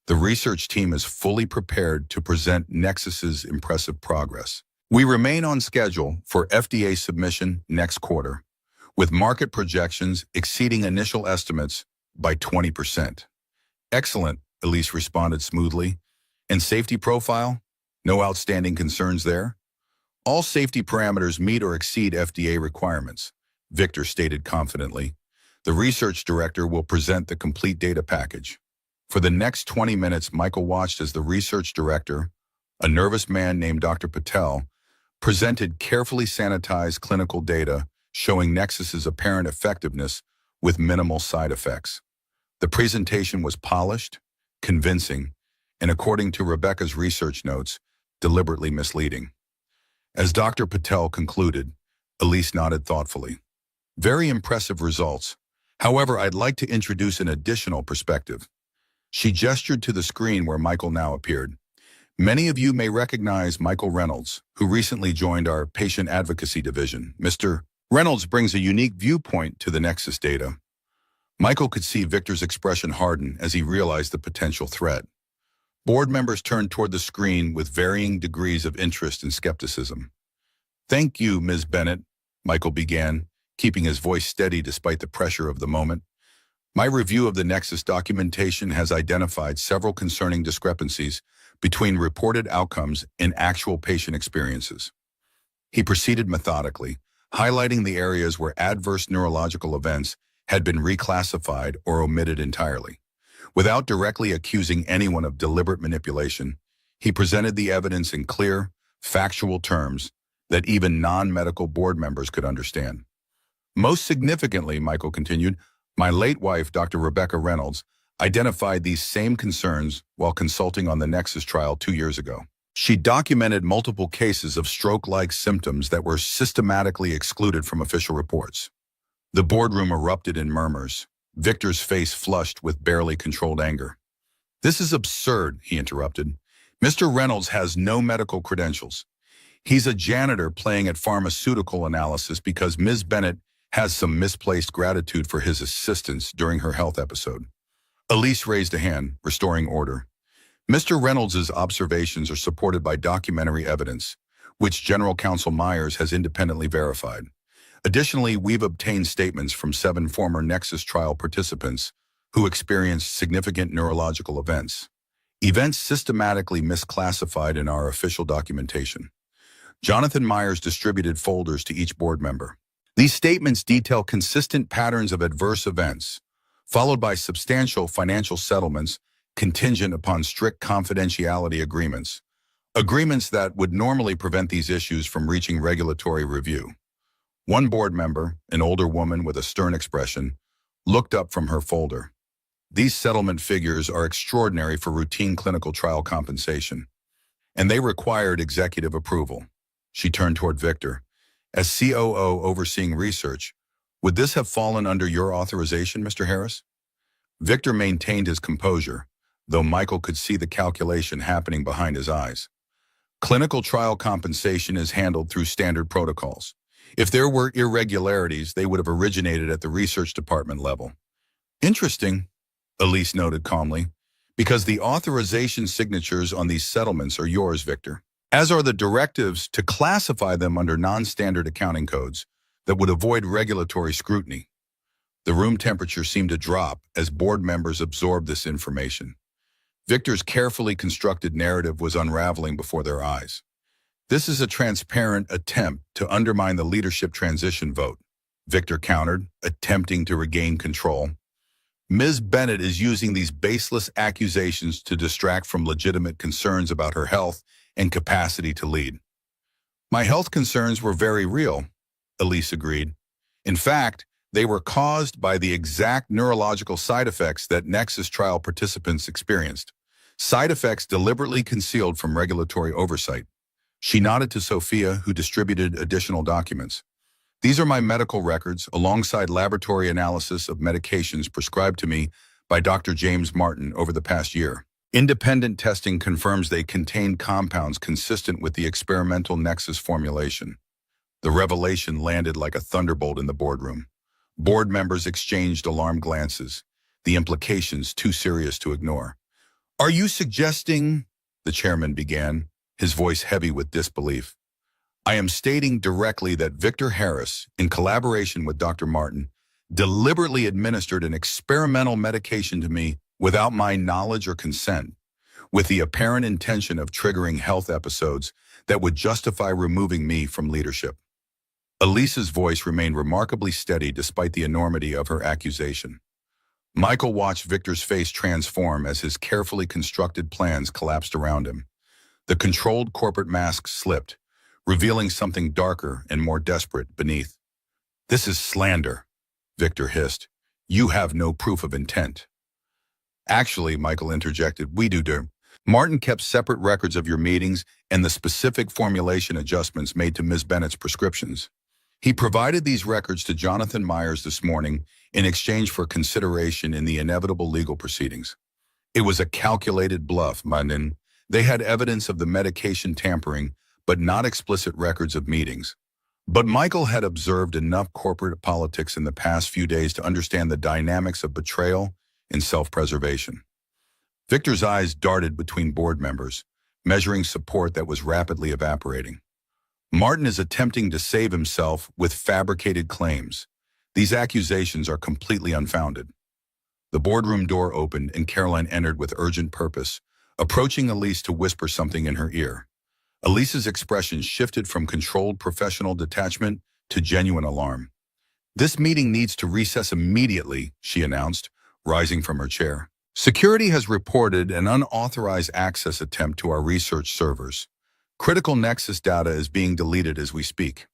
The research team is fully prepared to present Nexus's impressive progress. We remain on schedule for FDA submission next quarter, with market projections exceeding initial estimates by 20%. Excellent, Elise responded smoothly. And safety profile? No outstanding concerns there? All safety parameters meet or exceed FDA requirements, Victor stated confidently. The research director will present the complete data package. For the next 20 minutes, Michael watched as the research director, a nervous man named Dr. Patel, presented carefully sanitized clinical data showing Nexus's apparent effectiveness with minimal side effects. The presentation was polished, convincing, and according to Rebecca's research notes, deliberately misleading. As Dr. Patel concluded, Elise nodded thoughtfully. Very impressive results. However, I'd like to introduce an additional perspective. She gestured to the screen where Michael now appeared. Many of you may recognize Michael Reynolds, who recently joined our patient advocacy division. Mr. Reynolds brings a unique viewpoint to the Nexus data. Michael could see Victor's expression harden as he realized the potential threat. Board members turned toward the screen with varying degrees of interest and skepticism. Thank you, Ms. Bennett, Michael began, keeping his voice steady despite the pressure of the moment. My review of the Nexus documentation has identified several concerning discrepancies, between reported outcomes and actual patient experiences. He proceeded methodically, highlighting the areas where adverse neurological events had been reclassified or omitted entirely. Without directly accusing anyone of deliberate manipulation, he presented the evidence in clear, factual terms that even non-medical board members could understand. Most significantly, Michael continued, my late wife, Dr. Rebecca Reynolds, identified these same concerns while consulting on the Nexus trial 2 years ago. She documented multiple cases of stroke-like symptoms that were systematically excluded from official reports. The boardroom erupted in murmurs. Victor's face flushed with barely controlled anger. This is absurd, he interrupted. Mr. Reynolds has no medical credentials. He's a janitor playing at pharmaceutical analysis because Ms. Bennett has some misplaced gratitude for his assistance during her health episode. Elise raised a hand, restoring order. Mr. Reynolds' observations are supported by documentary evidence, which General Counsel Myers has independently verified. Additionally, we've obtained statements from 7 former Nexus trial participants who experienced significant neurological events. Events systematically misclassified in our official documentation. Jonathan Myers distributed folders to each board member. These statements detail consistent patterns of adverse events, followed by substantial financial settlements contingent upon strict confidentiality agreements, agreements that would normally prevent these issues from reaching regulatory review. One board member, an older woman with a stern expression, looked up from her folder. These settlement figures are extraordinary for routine clinical trial compensation, and they required executive approval. She turned toward Victor. As COO overseeing research, would this have fallen under your authorization, Mr. Harris? Victor maintained his composure, though Michael could see the calculation happening behind his eyes. Clinical trial compensation is handled through standard protocols. If there were irregularities, they would have originated at the research department level. Interesting, Elise noted calmly, because the authorization signatures on these settlements are yours, Victor, as are the directives to classify them under non-standard accounting codes that would avoid regulatory scrutiny. The room temperature seemed to drop as board members absorbed this information. Victor's carefully constructed narrative was unraveling before their eyes. This is a transparent attempt to undermine the leadership transition vote, Victor countered, attempting to regain control. Ms. Bennett is using these baseless accusations to distract from legitimate concerns about her health and capacity to lead. My health concerns were very real, Elise agreed. In fact, they were caused by the exact neurological side effects that Nexus trial participants experienced, side effects deliberately concealed from regulatory oversight. She nodded to Sophia, who distributed additional documents. These are my medical records, alongside laboratory analysis of medications prescribed to me by Dr. James Martin over the past year. Independent testing confirms they contain compounds consistent with the experimental Nexus formulation. The revelation landed like a thunderbolt in the boardroom. Board members exchanged alarmed glances, the implications too serious to ignore. Are you suggesting, the chairman began, his voice heavy with disbelief. I am stating directly that Victor Harris, in collaboration with Dr. Martin, deliberately administered an experimental medication to me without my knowledge or consent, with the apparent intention of triggering health episodes that would justify removing me from leadership. Elise's voice remained remarkably steady despite the enormity of her accusation. Michael watched Victor's face transform as his carefully constructed plans collapsed around him. The controlled corporate mask slipped, revealing something darker and more desperate beneath. This is slander, Victor hissed. You have no proof of intent. Actually, Michael interjected, we do. Martin kept separate records of your meetings and the specific formulation adjustments made to Ms. Bennett's prescriptions. He provided these records to Jonathan Myers this morning in exchange for consideration in the inevitable legal proceedings. It was a calculated bluff, Martin. They had evidence of the medication tampering, but not explicit records of meetings. But Michael had observed enough corporate politics in the past few days to understand the dynamics of betrayal and self-preservation. Victor's eyes darted between board members, measuring support that was rapidly evaporating. Martin is attempting to save himself with fabricated claims. These accusations are completely unfounded. The boardroom door opened and Caroline entered with urgent purpose, approaching Elise to whisper something in her ear. Elise's expression shifted from controlled professional detachment to genuine alarm. "This meeting needs to recess immediately," she announced, rising from her chair. "Security has reported an unauthorized access attempt to our research servers. Critical Nexus data is being deleted as we speak."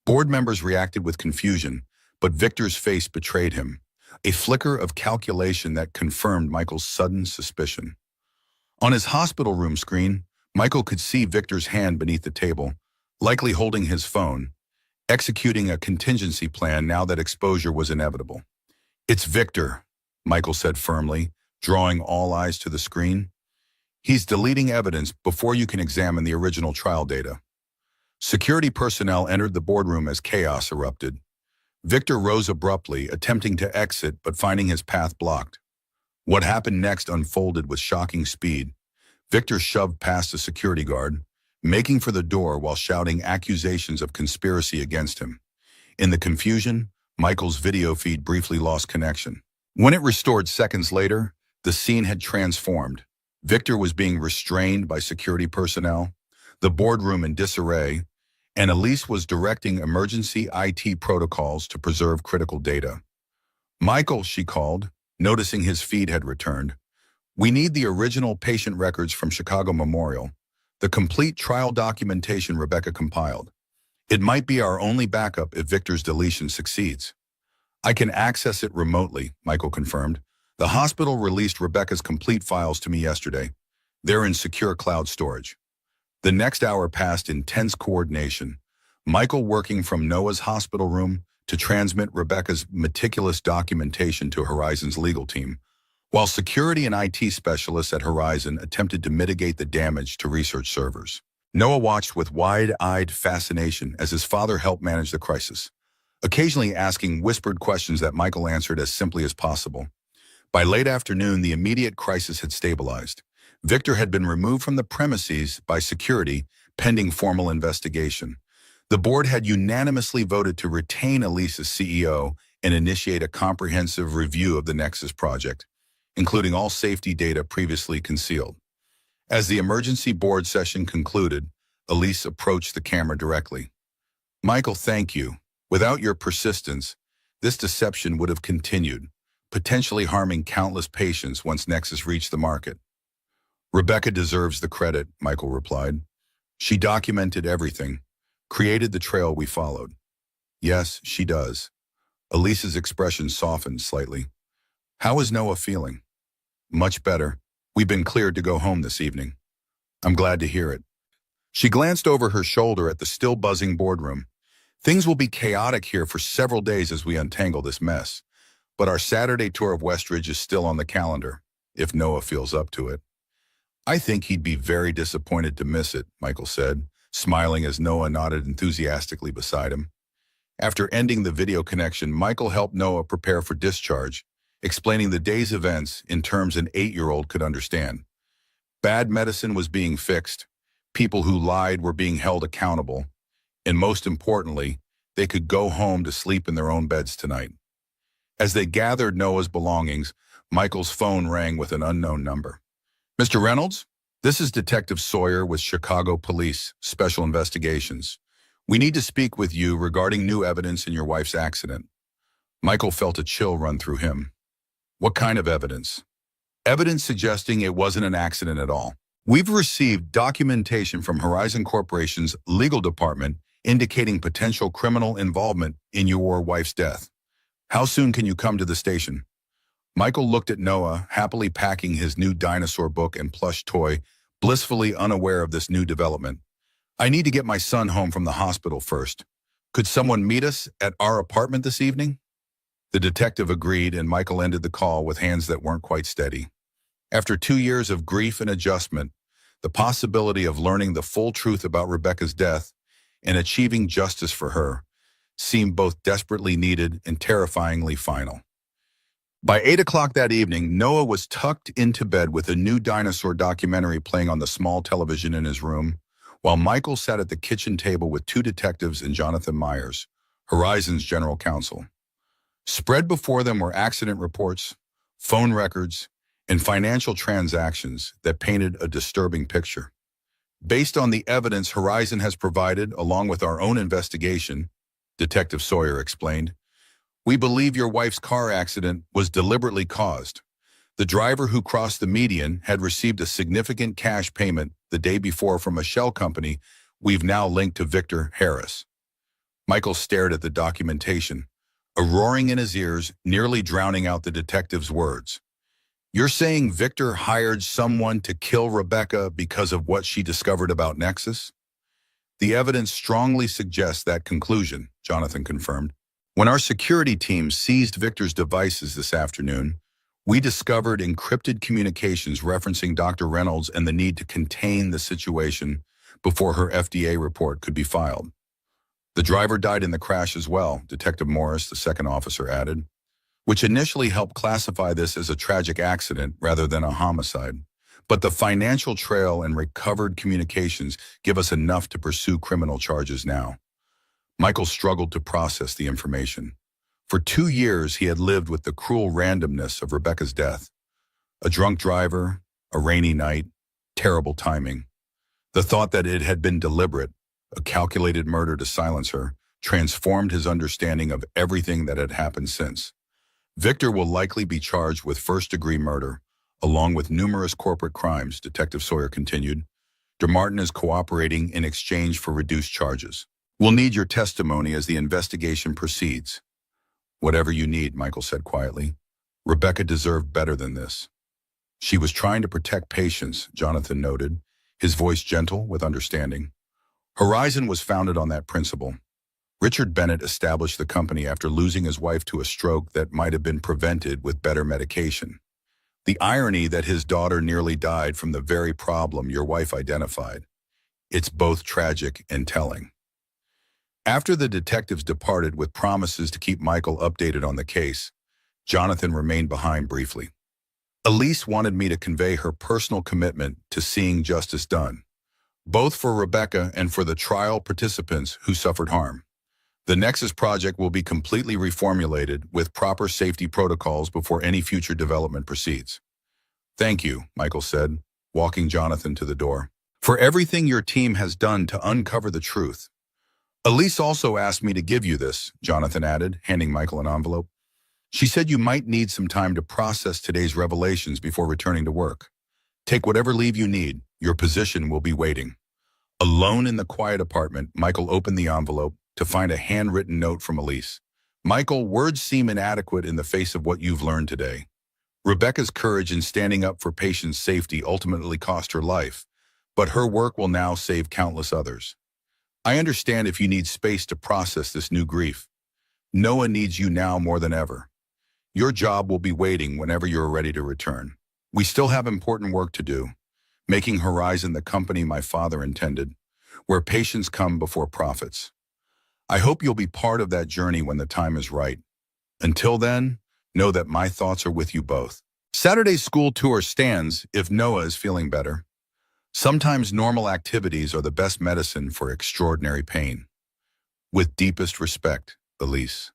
Board members reacted with confusion, but Victor's face betrayed him, a flicker of calculation that confirmed Michael's sudden suspicion. On his hospital room screen, Michael could see Victor's hand beneath the table, likely holding his phone, executing a contingency plan now that exposure was inevitable. "It's Victor," Michael said firmly, drawing all eyes to the screen. "He's deleting evidence before you can examine the original trial data." Security personnel entered the boardroom as chaos erupted. Victor rose abruptly, attempting to exit but finding his path blocked. What happened next unfolded with shocking speed. Victor shoved past a security guard, making for the door while shouting accusations of conspiracy against him. In the confusion, Michael's video feed briefly lost connection. When it restored seconds later, the scene had transformed. Victor was being restrained by security personnel, the boardroom in disarray, and Elise was directing emergency IT protocols to preserve critical data. "Michael," she called, noticing his feed had returned. "We need the original patient records from Chicago Memorial, the complete trial documentation Rebecca compiled. It might be our only backup if Victor's deletion succeeds." "I can access it remotely," Michael confirmed. "The hospital released Rebecca's complete files to me yesterday. They're in secure cloud storage." The next hour passed in tense coordination, Michael working from Noah's hospital room to transmit Rebecca's meticulous documentation to Horizon's legal team, while security and IT specialists at Horizon attempted to mitigate the damage to research servers. Noah watched with wide-eyed fascination as his father helped manage the crisis, occasionally asking whispered questions that Michael answered as simply as possible. By late afternoon, the immediate crisis had stabilized. Victor had been removed from the premises by security, pending formal investigation. The board had unanimously voted to retain Elise as CEO and initiate a comprehensive review of the Nexus project, including all safety data previously concealed. As the emergency board session concluded, Elise approached the camera directly. "Michael, thank you. Without your persistence, this deception would have continued, potentially harming countless patients once Nexus reached the market." "Rebecca deserves the credit," Michael replied. "She documented everything, created the trail we followed." "Yes, she does." Elise's expression softened slightly. "How is Noah feeling?" "Much better. We've been cleared to go home this evening." "I'm glad to hear it." She glanced over her shoulder at the still buzzing boardroom. "Things will be chaotic here for several days as we untangle this mess, but our Saturday tour of Westridge is still on the calendar, if Noah feels up to it." "I think he'd be very disappointed to miss it," Michael said, smiling as Noah nodded enthusiastically beside him. After ending the video connection, Michael helped Noah prepare for discharge, explaining the day's events in terms an 8-year-old could understand. Bad medicine was being fixed, people who lied were being held accountable, and most importantly, they could go home to sleep in their own beds tonight. As they gathered Noah's belongings, Michael's phone rang with an unknown number. "Mr. Reynolds? This is Detective Sawyer with Chicago Police, Special Investigations. We need to speak with you regarding new evidence in your wife's accident." Michael felt a chill run through him. "What kind of evidence?" "Evidence suggesting it wasn't an accident at all. We've received documentation from Horizon Corporation's legal department indicating potential criminal involvement in your wife's death. How soon can you come to the station?" Michael looked at Noah, happily packing his new dinosaur book and plush toy, blissfully unaware of this new development. "I need to get my son home from the hospital first. Could someone meet us at our apartment this evening?" The detective agreed, and Michael ended the call with hands that weren't quite steady. After 2 years of grief and adjustment, the possibility of learning the full truth about Rebecca's death and achieving justice for her seemed both desperately needed and terrifyingly final. By 8 o'clock that evening, Noah was tucked into bed with a new dinosaur documentary playing on the small television in his room, while Michael sat at the kitchen table with 2 detectives and Jonathan Myers, Horizon's general counsel. Spread before them were accident reports, phone records, and financial transactions that painted a disturbing picture. Based on the evidence Horizon has provided, along with our own investigation, Detective Sawyer explained, we believe your wife's car accident was deliberately caused. The driver who crossed the median had received a significant cash payment the day before from a shell company we've now linked to Victor Harris. Michael stared at the documentation, a roaring in his ears, nearly drowning out the detective's words. You're saying Victor hired someone to kill Rebecca because of what she discovered about Nexus? The evidence strongly suggests that conclusion, Jonathan confirmed. When our security team seized Victor's devices this afternoon, we discovered encrypted communications referencing Dr. Reynolds and the need to contain the situation before her FDA report could be filed. The driver died in the crash as well, Detective Morris, the second officer, added, which initially helped classify this as a tragic accident rather than a homicide. But the financial trail and recovered communications give us enough to pursue criminal charges now. Michael struggled to process the information. For 2 years, he had lived with the cruel randomness of Rebecca's death. A drunk driver, a rainy night, terrible timing. The thought that it had been deliberate, a calculated murder to silence her, transformed his understanding of everything that had happened since. Victor will likely be charged with first-degree murder, along with numerous corporate crimes, Detective Sawyer continued. DeMartin is cooperating in exchange for reduced charges. We'll need your testimony as the investigation proceeds. Whatever you need, Michael said quietly. Rebecca deserved better than this. She was trying to protect patients, Jonathan noted, his voice gentle with understanding. Horizon was founded on that principle. Richard Bennett established the company after losing his wife to a stroke that might have been prevented with better medication. The irony that his daughter nearly died from the very problem your wife identified. It's both tragic and telling. After the detectives departed with promises to keep Michael updated on the case, Jonathan remained behind briefly. Elise wanted me to convey her personal commitment to seeing justice done, both for Rebecca and for the trial participants who suffered harm. The Nexus project will be completely reformulated with proper safety protocols before any future development proceeds. Thank you, Michael said, walking Jonathan to the door, for everything your team has done to uncover the truth. Elise also asked me to give you this, Jonathan added, handing Michael an envelope. She said you might need some time to process today's revelations before returning to work. Take whatever leave you need. Your position will be waiting. Alone in the quiet apartment, Michael opened the envelope to find a handwritten note from Elise. Michael, words seem inadequate in the face of what you've learned today. Rebecca's courage in standing up for patients' safety ultimately cost her life, but her work will now save countless others. I understand if you need space to process this new grief. Noah needs you now more than ever. Your job will be waiting whenever you're ready to return. We still have important work to do, making Horizon the company my father intended, where patients come before profits. I hope you'll be part of that journey when the time is right. Until then, know that my thoughts are with you both. Saturday's school tour stands if Noah is feeling better. Sometimes normal activities are the best medicine for extraordinary pain. With deepest respect, Elise.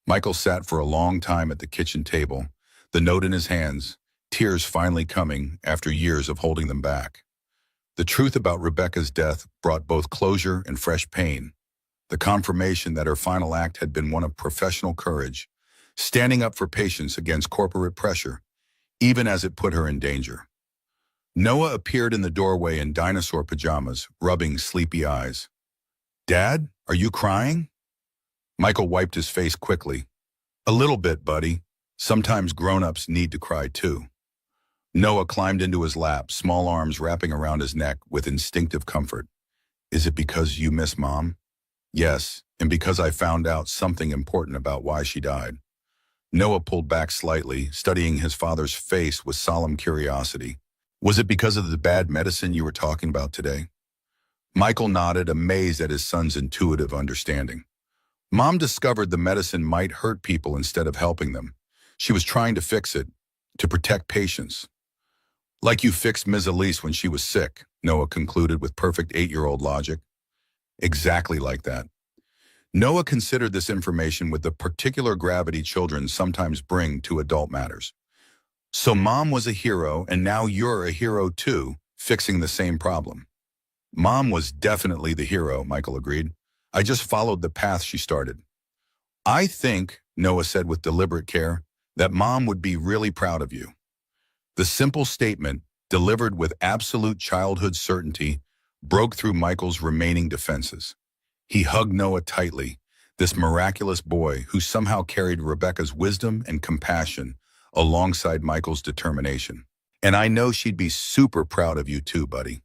Michael sat for a long time at the kitchen table, the note in his hands, tears finally coming after years of holding them back. The truth about Rebecca's death brought both closure and fresh pain. The confirmation that her final act had been one of professional courage, standing up for patients against corporate pressure, even as it put her in danger. Noah appeared in the doorway in dinosaur pajamas, rubbing sleepy eyes. Dad, are you crying? Michael wiped his face quickly. A little bit, buddy. Sometimes grown-ups need to cry too. Noah climbed into his lap, small arms wrapping around his neck with instinctive comfort. Is it because you miss Mom? Yes, and because I found out something important about why she died. Noah pulled back slightly, studying his father's face with solemn curiosity. Was it because of the bad medicine you were talking about today? Michael nodded, amazed at his son's intuitive understanding. Mom discovered the medicine might hurt people instead of helping them. She was trying to fix it, to protect patients. Like you fixed Ms. Elise when she was sick, Noah concluded with perfect 8-year-old logic. Exactly like that. Noah considered this information with the particular gravity children sometimes bring to adult matters. So Mom was a hero, and now you're a hero too, fixing the same problem. Mom was definitely the hero, Michael agreed. I just followed the path she started. I think, Noah said with deliberate care, that Mom would be really proud of you. The simple statement, delivered with absolute childhood certainty, broke through Michael's remaining defenses. He hugged Noah tightly, this miraculous boy who somehow carried Rebecca's wisdom and compassion alongside Michael's determination. And I know she'd be super proud of you too, buddy.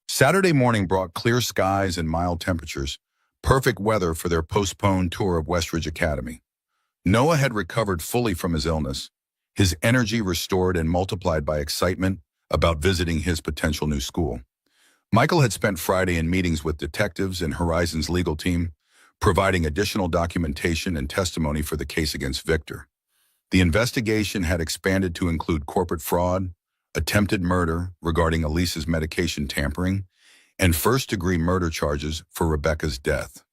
Saturday morning brought clear skies and mild temperatures, perfect weather for their postponed tour of Westridge Academy. Noah had recovered fully from his illness, his energy restored and multiplied by excitement about visiting his potential new school. Michael had spent Friday in meetings with detectives and Horizon's legal team, providing additional documentation and testimony for the case against Victor. The investigation had expanded to include corporate fraud, attempted murder regarding Elise's medication tampering, and first-degree murder charges for Rebecca's death.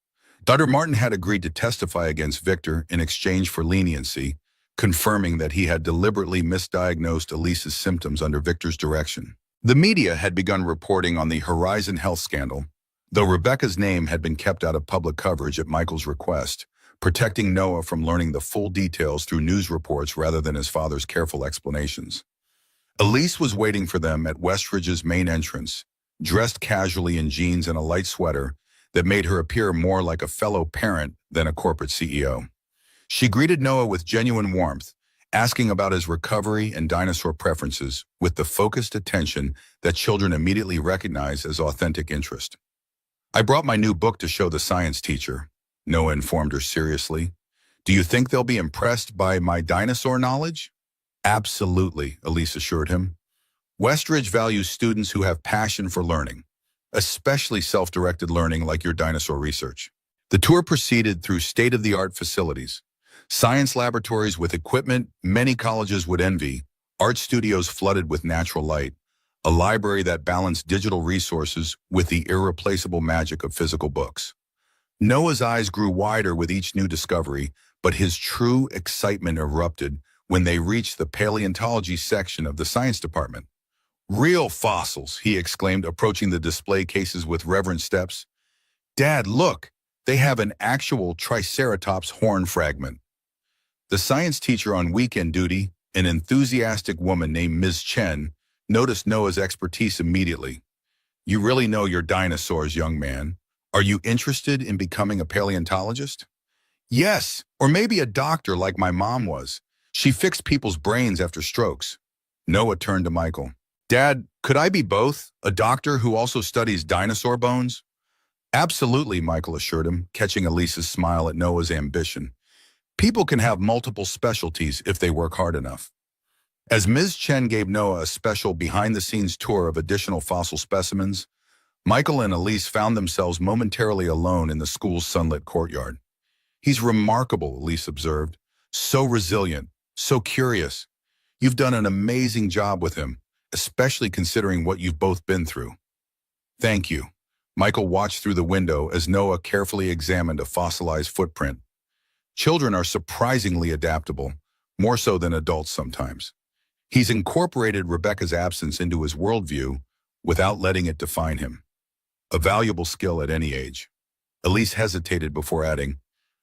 Dr. Martin had agreed to testify against Victor in exchange for leniency, confirming that he had deliberately misdiagnosed Elise's symptoms under Victor's direction. The media had begun reporting on the Horizon Health scandal, though Rebecca's name had been kept out of public coverage at Michael's request, protecting Noah from learning the full details through news reports rather than his father's careful explanations. Elise was waiting for them at Westridge's main entrance, dressed casually in jeans and a light sweater that made her appear more like a fellow parent than a corporate CEO. She greeted Noah with genuine warmth, asking about his recovery and dinosaur preferences with the focused attention that children immediately recognize as authentic interest. I brought my new book to show the science teacher, Noah informed her seriously. Do you think they'll be impressed by my dinosaur knowledge? Absolutely, Elise assured him. Westridge values students who have passion for learning, especially self-directed learning like your dinosaur research. The tour proceeded through state-of-the-art facilities, science laboratories with equipment many colleges would envy, art studios flooded with natural light, a library that balanced digital resources with the irreplaceable magic of physical books. Noah's eyes grew wider with each new discovery, but his true excitement erupted when they reached the paleontology section of the science department. Real fossils, he exclaimed, approaching the display cases with reverent steps. Dad, look, they have an actual Triceratops horn fragment. The science teacher on weekend duty, an enthusiastic woman named Ms. Chen, noticed Noah's expertise immediately. You really know your dinosaurs, young man. Are you interested in becoming a paleontologist? Yes, or maybe a doctor like my mom was. She fixed people's brains after strokes. Noah turned to Michael. Dad, could I be both? A doctor who also studies dinosaur bones? Absolutely, Michael assured him, catching Elise's smile at Noah's ambition. People can have multiple specialties if they work hard enough. As Ms. Chen gave Noah a special behind-the-scenes tour of additional fossil specimens, Michael and Elise found themselves momentarily alone in the school's sunlit courtyard. He's remarkable, Elise observed. So resilient, so curious. You've done an amazing job with him, especially considering what you've both been through. Thank you. Michael watched through the window as Noah carefully examined a fossilized footprint. Children are surprisingly adaptable, more so than adults sometimes. He's incorporated Rebecca's absence into his worldview without letting it define him. A valuable skill at any age. Elise hesitated before adding,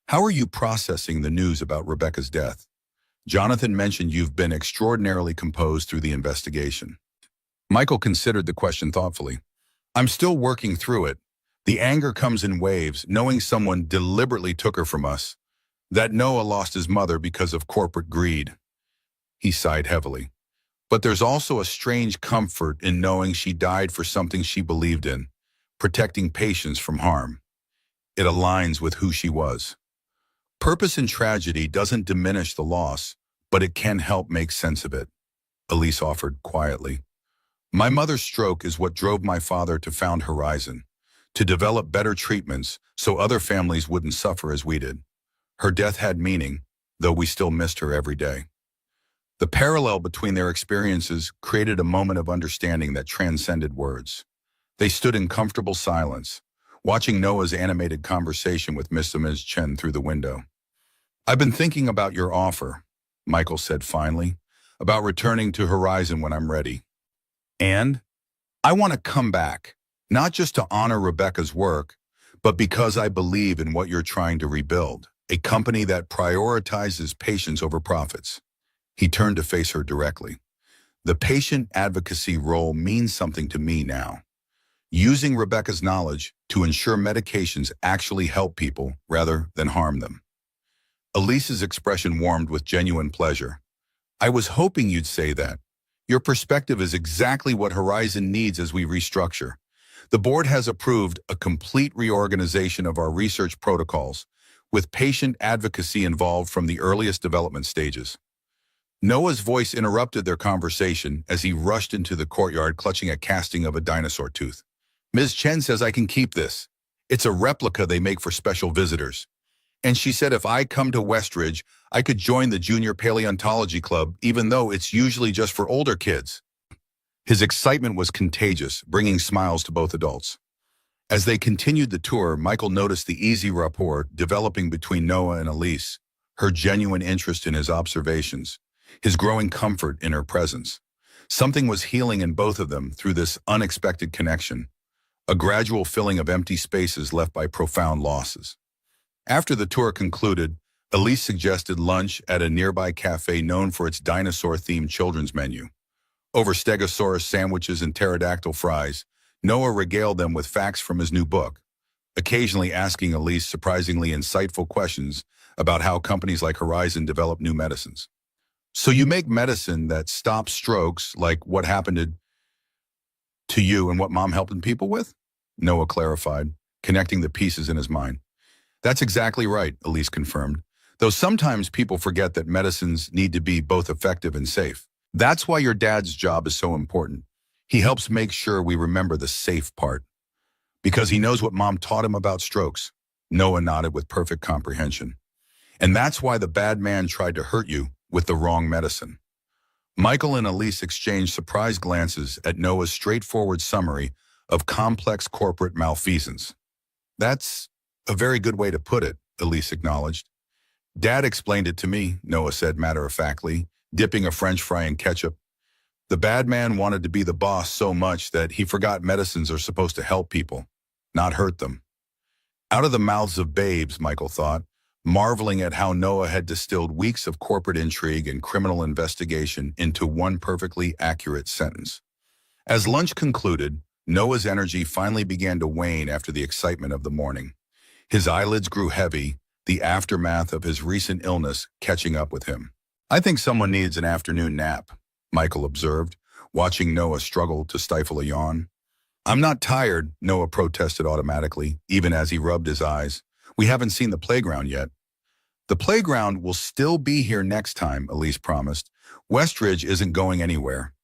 how are you processing the news about Rebecca's death? Jonathan mentioned you've been extraordinarily composed through the investigation. Michael considered the question thoughtfully. I'm still working through it. The anger comes in waves, knowing someone deliberately took her from us. That Noah lost his mother because of corporate greed. He sighed heavily. But there's also a strange comfort in knowing she died for something she believed in, protecting patients from harm. It aligns with who she was. Purpose in tragedy doesn't diminish the loss, but it can help make sense of it, Elise offered quietly. My mother's stroke is what drove my father to found Horizon, to develop better treatments so other families wouldn't suffer as we did. Her death had meaning, though we still missed her every day. The parallel between their experiences created a moment of understanding that transcended words. They stood in comfortable silence, watching Noah's animated conversation with Miss and Ms. Chen through the window. I've been thinking about your offer, Michael said finally. about returning to Horizon when I'm ready. And I want to come back, not just to honor Rebecca's work, but because I believe in what you're trying to rebuild, a company that prioritizes patients over profits. He turned to face her directly. The patient advocacy role means something to me now. Using Rebecca's knowledge to ensure medications actually help people rather than harm them. Elise's expression warmed with genuine pleasure. I was hoping you'd say that. Your perspective is exactly what Horizon needs as we restructure. The board has approved a complete reorganization of our research protocols, with patient advocacy involved from the earliest development stages. Noah's voice interrupted their conversation as he rushed into the courtyard clutching a casting of a dinosaur tooth. Ms. Chen says I can keep this. It's a replica they make for special visitors. And she said if I come to Westridge, I could join the Junior Paleontology Club, even though it's usually just for older kids. His excitement was contagious, bringing smiles to both adults. As they continued the tour, Michael noticed the easy rapport developing between Noah and Elise, her genuine interest in his observations, his growing comfort in her presence. Something was healing in both of them through this unexpected connection, a gradual filling of empty spaces left by profound losses. After the tour concluded, Elise suggested lunch at a nearby cafe known for its dinosaur-themed children's menu. Over stegosaurus sandwiches and pterodactyl fries, Noah regaled them with facts from his new book, occasionally asking Elise surprisingly insightful questions about how companies like Horizon develop new medicines. So you make medicine that stops strokes, like what happened to you and what Mom helping people with? Noah clarified, connecting the pieces in his mind. That's exactly right, Elise confirmed, though sometimes people forget that medicines need to be both effective and safe. That's why your dad's job is so important. He helps make sure we remember the safe part. Because he knows what Mom taught him about strokes. Noah nodded with perfect comprehension. And that's why the bad man tried to hurt you with the wrong medicine. Michael and Elise exchanged surprised glances at Noah's straightforward summary of complex corporate malfeasance. That's a very good way to put it, Elise acknowledged. Dad explained it to me, Noah said matter-of-factly, dipping a French fry in ketchup. The bad man wanted to be the boss so much that he forgot medicines are supposed to help people, not hurt them. Out of the mouths of babes, Michael thought, marveling at how Noah had distilled weeks of corporate intrigue and criminal investigation into one perfectly accurate sentence. As lunch concluded, Noah's energy finally began to wane after the excitement of the morning. His eyelids grew heavy, the aftermath of his recent illness catching up with him. I think someone needs an afternoon nap, Michael observed, watching Noah struggle to stifle a yawn. I'm not tired, Noah protested automatically, even as he rubbed his eyes. We haven't seen the playground yet. The playground will still be here next time, Elise promised. Westridge isn't going anywhere.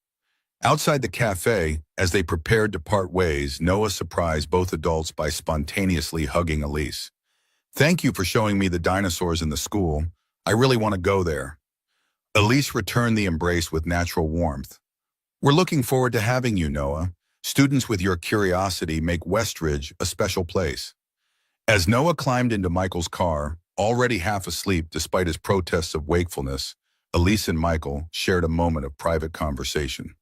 Outside the cafe, as they prepared to part ways, Noah surprised both adults by spontaneously hugging Elise. Thank you for showing me the dinosaurs in the school. I really want to go there. Elise returned the embrace with natural warmth. We're looking forward to having you, Noah. Students with your curiosity make Westridge a special place. As Noah climbed into Michael's car, already half asleep despite his protests of wakefulness, Elise and Michael shared a moment of private conversation.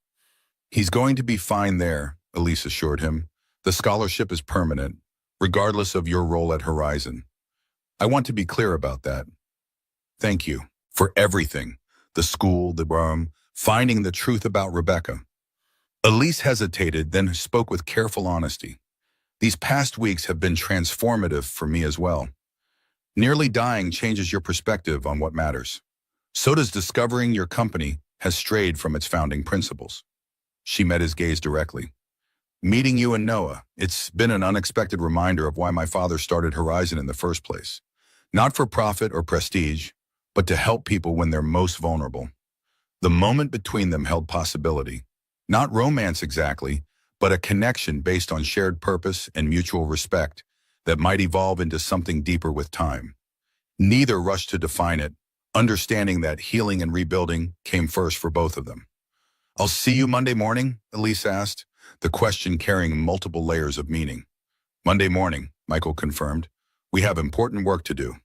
He's going to be fine there, Elise assured him. The scholarship is permanent, regardless of your role at Horizon. I want to be clear about that. Thank you for everything. The school, the room, finding the truth about Rebecca. Elise hesitated, then spoke with careful honesty. These past weeks have been transformative for me as well. Nearly dying changes your perspective on what matters. So does discovering your company has strayed from its founding principles. She met his gaze directly. Meeting you and Noah, it's been an unexpected reminder of why my father started Horizon in the first place. Not for profit or prestige, but to help people when they're most vulnerable. The moment between them held possibility. Not romance exactly, but a connection based on shared purpose and mutual respect that might evolve into something deeper with time. Neither rushed to define it, understanding that healing and rebuilding came first for both of them. I'll see you Monday morning, Elise asked, the question carrying multiple layers of meaning. Monday morning, Michael confirmed. We have important work to do.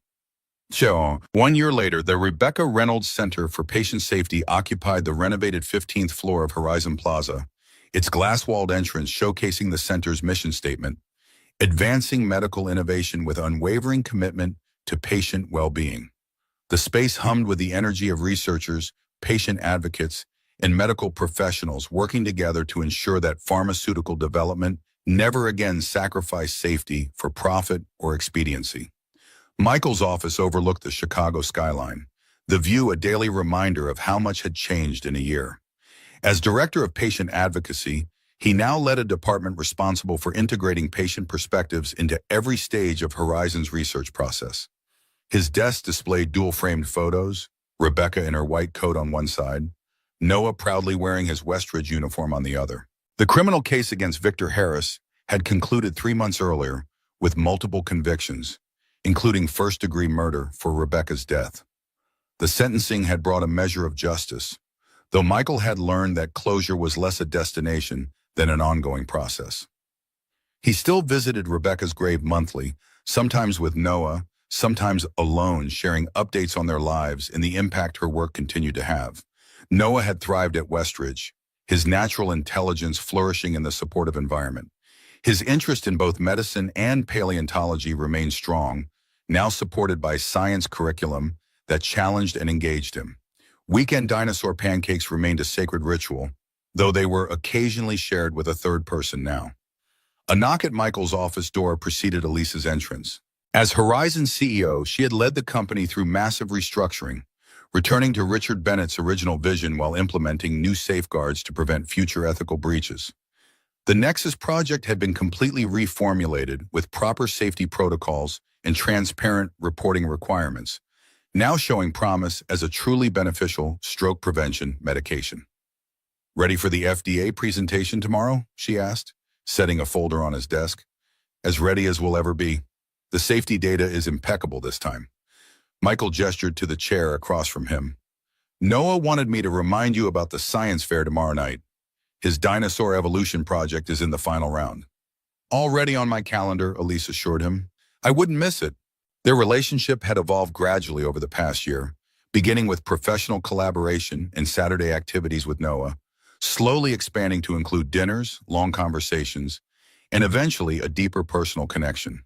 So, 1 year later, the Rebecca Reynolds Center for Patient Safety occupied the renovated 15th floor of Horizon Plaza, its glass-walled entrance showcasing the center's mission statement, advancing medical innovation with unwavering commitment to patient well-being. The space hummed with the energy of researchers, patient advocates, and medical professionals working together to ensure that pharmaceutical development never again sacrificed safety for profit or expediency. Michael's office overlooked the Chicago skyline, the view a daily reminder of how much had changed in a year. As Director of Patient Advocacy, he now led a department responsible for integrating patient perspectives into every stage of Horizon's research process. His desk displayed dual-framed photos, Rebecca in her white coat on one side, Noah proudly wearing his Westridge uniform on the other. The criminal case against Victor Harris had concluded 3 months earlier with multiple convictions, including first-degree murder for Rebecca's death. The sentencing had brought a measure of justice, though Michael had learned that closure was less a destination than an ongoing process. He still visited Rebecca's grave monthly, sometimes with Noah, sometimes alone, sharing updates on their lives and the impact her work continued to have. Noah had thrived at Westridge, his natural intelligence flourishing in the supportive environment. His interest in both medicine and paleontology remained strong, now supported by science curriculum that challenged and engaged him. Weekend dinosaur pancakes remained a sacred ritual, though they were occasionally shared with a third person now. A knock at Michael's office door preceded Elise's entrance. As Horizon's CEO, she had led the company through massive restructuring, returning to Richard Bennett's original vision while implementing new safeguards to prevent future ethical breaches. The Nexus project had been completely reformulated with proper safety protocols and transparent reporting requirements, now showing promise as a truly beneficial stroke prevention medication. "Ready for the FDA presentation tomorrow?" she asked, setting a folder on his desk. "As ready as we'll ever be. The safety data is impeccable this time." Michael gestured to the chair across from him. "Noah wanted me to remind you about the science fair tomorrow night. His dinosaur evolution project is in the final round." "Already on my calendar," Elise assured him. "I wouldn't miss it." Their relationship had evolved gradually over the past year, beginning with professional collaboration and Saturday activities with Noah, slowly expanding to include dinners, long conversations, and eventually a deeper personal connection.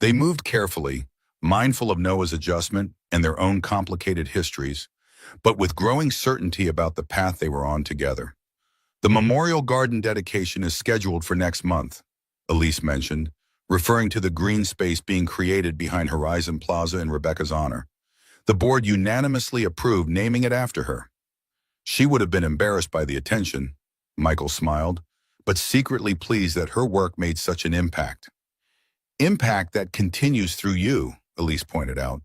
They moved carefully, mindful of Noah's adjustment and their own complicated histories, but with growing certainty about the path they were on together. "The Memorial Garden dedication is scheduled for next month," Elise mentioned, referring to the green space being created behind Horizon Plaza in Rebecca's honor. The board unanimously approved naming it after her. She would have been embarrassed by the attention, Michael smiled, but secretly pleased that her work made such an impact. "Impact that continues through you," Elise pointed out.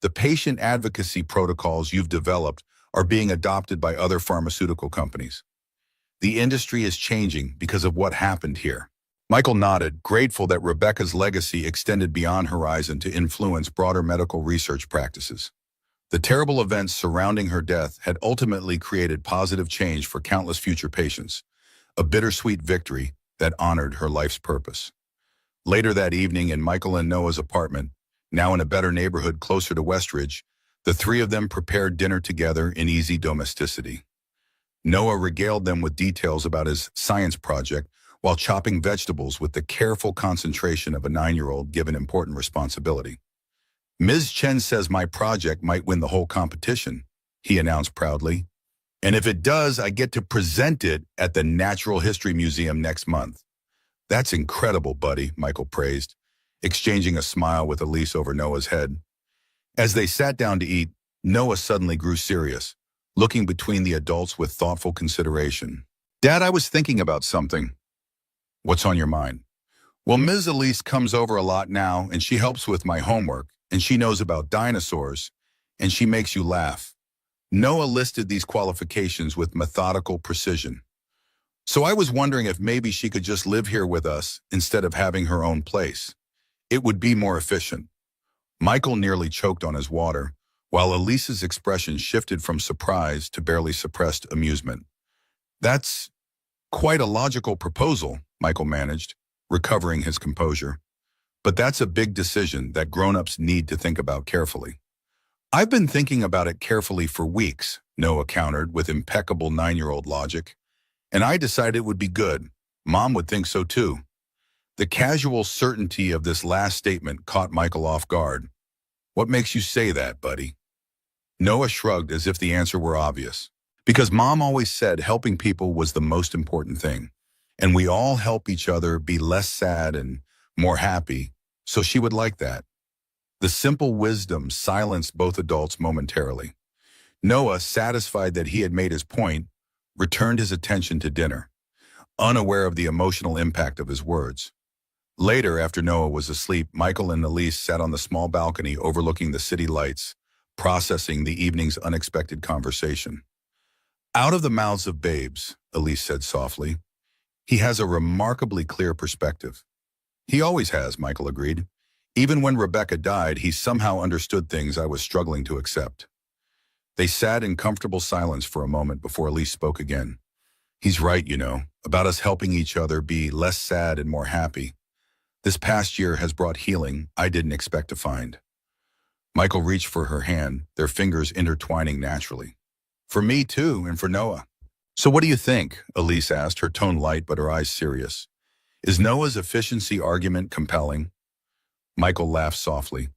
"The patient advocacy protocols you've developed are being adopted by other pharmaceutical companies. The industry is changing because of what happened here." Michael nodded, grateful that Rebecca's legacy extended beyond Horizon to influence broader medical research practices. The terrible events surrounding her death had ultimately created positive change for countless future patients, a bittersweet victory that honored her life's purpose. Later that evening in Michael and Noah's apartment, now in a better neighborhood closer to Westridge, the three of them prepared dinner together in easy domesticity. Noah regaled them with details about his science project while chopping vegetables with the careful concentration of a 9-year-old given important responsibility. "Ms. Chen says my project might win the whole competition," he announced proudly. "And if it does, I get to present it at the Natural History Museum next month." "That's incredible, buddy," Michael praised, exchanging a smile with Elise over Noah's head. As they sat down to eat, Noah suddenly grew serious, looking between the adults with thoughtful consideration. "Dad, I was thinking about something." "What's on your mind?" "Well, Ms. Elise comes over a lot now, and she helps with my homework, and she knows about dinosaurs, and she makes you laugh." Noah listed these qualifications with methodical precision. "So I was wondering if maybe she could just live here with us instead of having her own place. It would be more efficient." Michael nearly choked on his water, while Elise's expression shifted from surprise to barely suppressed amusement. "That's quite a logical proposal," Michael managed, recovering his composure. But that's a big decision that grown-ups need to think about carefully. I've been thinking about it carefully for weeks, Noah countered with impeccable 9-year-old logic. And I decided it would be good. Mom would think so too. The casual certainty of this last statement caught Michael off guard. What makes you say that, buddy? Noah shrugged as if the answer were obvious. Because Mom always said helping people was the most important thing. And we all help each other be less sad and more happy, so she would like that. The simple wisdom silenced both adults momentarily. Noah, satisfied that he had made his point, returned his attention to dinner, unaware of the emotional impact of his words. Later, after Noah was asleep, Michael and Elise sat on the small balcony overlooking the city lights, processing the evening's unexpected conversation. Out of the mouths of babes, Elise said softly. He has a remarkably clear perspective. He always has, Michael agreed. Even when Rebecca died, he somehow understood things I was struggling to accept. They sat in comfortable silence for a moment before Elise spoke again. He's right, about us helping each other be less sad and more happy. This past year has brought healing I didn't expect to find. Michael reached for her hand, their fingers intertwining naturally. For me too, and for Noah. So what do you think? Elise asked, her tone light but her eyes serious. Is Noah's efficiency argument compelling? Michael laughed softly.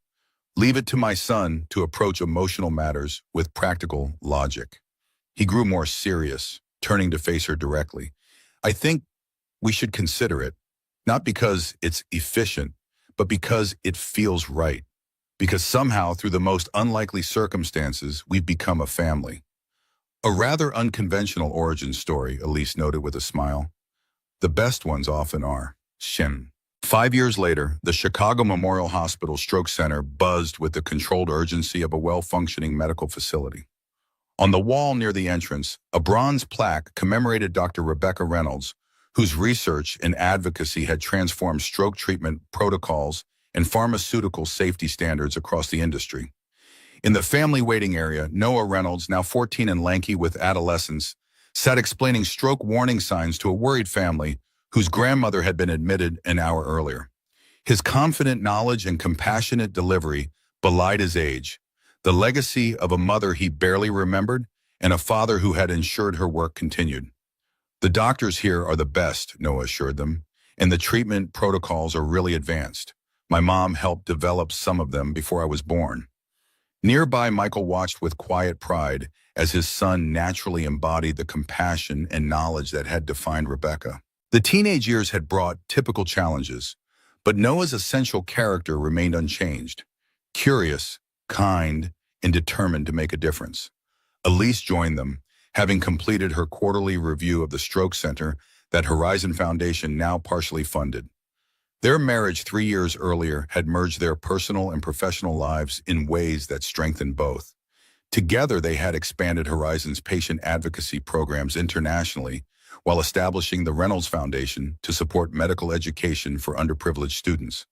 Leave it to my son to approach emotional matters with practical logic. He grew more serious, turning to face her directly. I think we should consider it, not because it's efficient, but because it feels right. Because somehow, through the most unlikely circumstances, we've become a family. A rather unconventional origin story, Elise noted with a smile. The best ones often are. Shin. 5 years later, the Chicago Memorial Hospital Stroke Center buzzed with the controlled urgency of a well-functioning medical facility. On the wall near the entrance, a bronze plaque commemorated Dr. Rebecca Reynolds, whose research and advocacy had transformed stroke treatment protocols and pharmaceutical safety standards across the industry. In the family waiting area, Noah Reynolds, now 14 and lanky with adolescence, sat explaining stroke warning signs to a worried family whose grandmother had been admitted an hour earlier. His confident knowledge and compassionate delivery belied his age, the legacy of a mother he barely remembered and a father who had ensured her work continued. The doctors here are the best, Noah assured them, and the treatment protocols are really advanced. My mom helped develop some of them before I was born. Nearby, Michael watched with quiet pride as his son naturally embodied the compassion and knowledge that had defined Rebecca. The teenage years had brought typical challenges, but Noah's essential character remained unchanged, curious, kind, and determined to make a difference. Elise joined them, having completed her quarterly review of the Stroke Center that Horizon Foundation now partially funded. Their marriage 3 years earlier had merged their personal and professional lives in ways that strengthened both. Together, they had expanded Horizon's patient advocacy programs internationally, while establishing the Reynolds Foundation to support medical education for underprivileged students.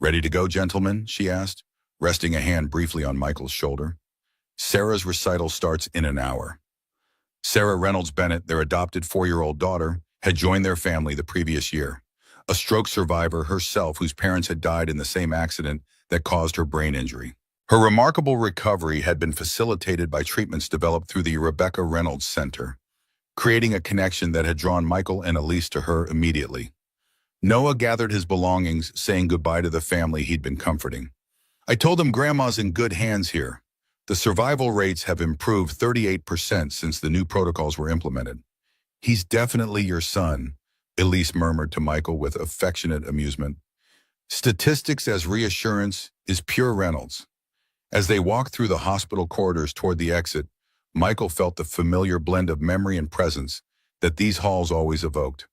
Ready to go, gentlemen? She asked, resting a hand briefly on Michael's shoulder. Sarah's recital starts in an hour. Sarah Reynolds Bennett, their adopted 4-year-old daughter, had joined their family the previous year. A stroke survivor herself whose parents had died in the same accident that caused her brain injury. Her remarkable recovery had been facilitated by treatments developed through the Rebecca Reynolds Center, creating a connection that had drawn Michael and Elise to her immediately. Noah gathered his belongings, saying goodbye to the family he'd been comforting. I told him Grandma's in good hands here. The survival rates have improved 38% since the new protocols were implemented. He's definitely your son, Elise murmured to Michael with affectionate amusement. Statistics as reassurance is pure Reynolds. As they walked through the hospital corridors toward the exit, Michael felt the familiar blend of memory and presence that these halls always evoked.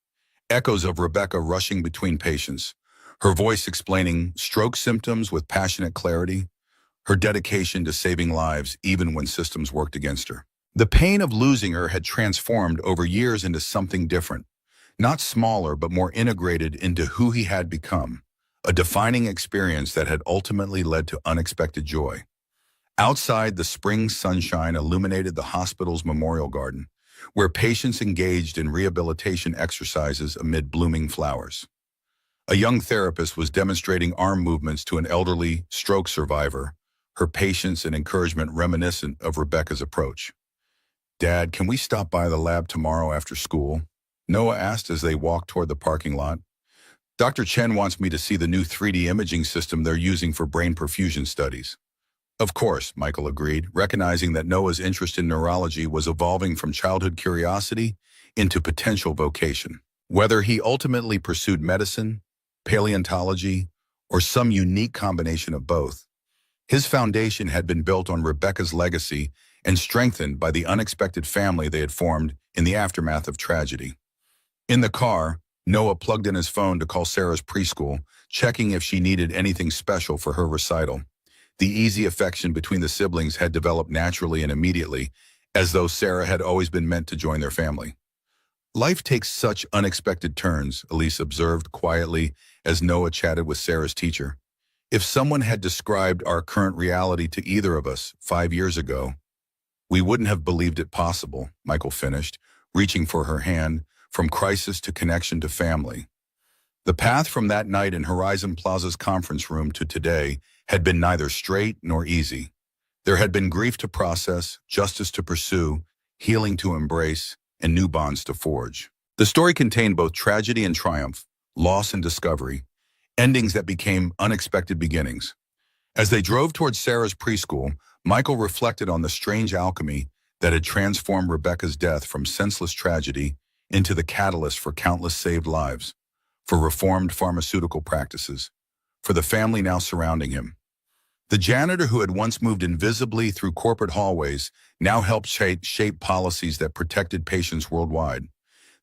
Echoes of Rebecca rushing between patients, her voice explaining stroke symptoms with passionate clarity, her dedication to saving lives even when systems worked against her. The pain of losing her had transformed over years into something different, not smaller but more integrated into who he had become, a defining experience that had ultimately led to unexpected joy. Outside, the spring sunshine illuminated the hospital's memorial garden, where patients engaged in rehabilitation exercises amid blooming flowers. A young therapist was demonstrating arm movements to an elderly stroke survivor, her patience and encouragement reminiscent of Rebecca's approach. "Dad, can we stop by the lab tomorrow after school?" Noah asked as they walked toward the parking lot. "Dr. Chen wants me to see the new 3D imaging system they're using for brain perfusion studies." "Of course," Michael agreed, recognizing that Noah's interest in neurology was evolving from childhood curiosity into potential vocation. Whether he ultimately pursued medicine, paleontology, or some unique combination of both, his foundation had been built on Rebecca's legacy and strengthened by the unexpected family they had formed in the aftermath of tragedy. In the car, Noah plugged in his phone to call Sarah's preschool, checking if she needed anything special for her recital. The easy affection between the siblings had developed naturally and immediately, as though Sarah had always been meant to join their family. "Life takes such unexpected turns," Elise observed quietly as Noah chatted with Sarah's teacher. "If someone had described our current reality to either of us 5 years ago, we wouldn't have believed it possible," Michael finished, reaching for her hand, from crisis to connection to family. The path from that night in Horizon Plaza's conference room to today had been neither straight nor easy. There had been grief to process, justice to pursue, healing to embrace, and new bonds to forge. The story contained both tragedy and triumph, loss and discovery, endings that became unexpected beginnings. As they drove towards Sarah's preschool, Michael reflected on the strange alchemy that had transformed Rebecca's death from senseless tragedy into the catalyst for countless saved lives, for reformed pharmaceutical practices, for the family now surrounding him. The janitor who had once moved invisibly through corporate hallways now helped shape policies that protected patients worldwide.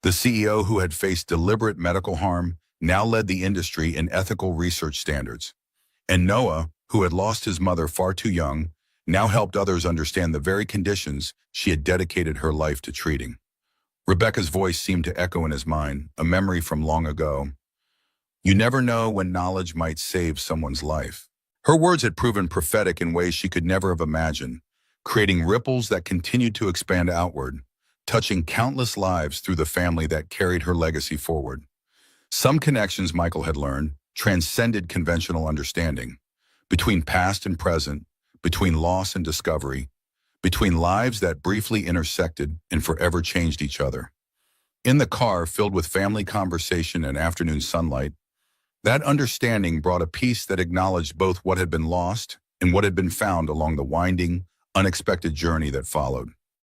The CEO who had faced deliberate medical harm now led the industry in ethical research standards. And Noah, who had lost his mother far too young, now helped others understand the very conditions she had dedicated her life to treating. Rebecca's voice seemed to echo in his mind, a memory from long ago. "You never know when knowledge might save someone's life." Her words had proven prophetic in ways she could never have imagined, creating ripples that continued to expand outward, touching countless lives through the family that carried her legacy forward. Some connections, Michael had learned, transcended conventional understanding, between past and present, between loss and discovery, between lives that briefly intersected and forever changed each other. In the car, filled with family conversation and afternoon sunlight, that understanding brought a peace that acknowledged both what had been lost and what had been found along the winding, unexpected journey that followed.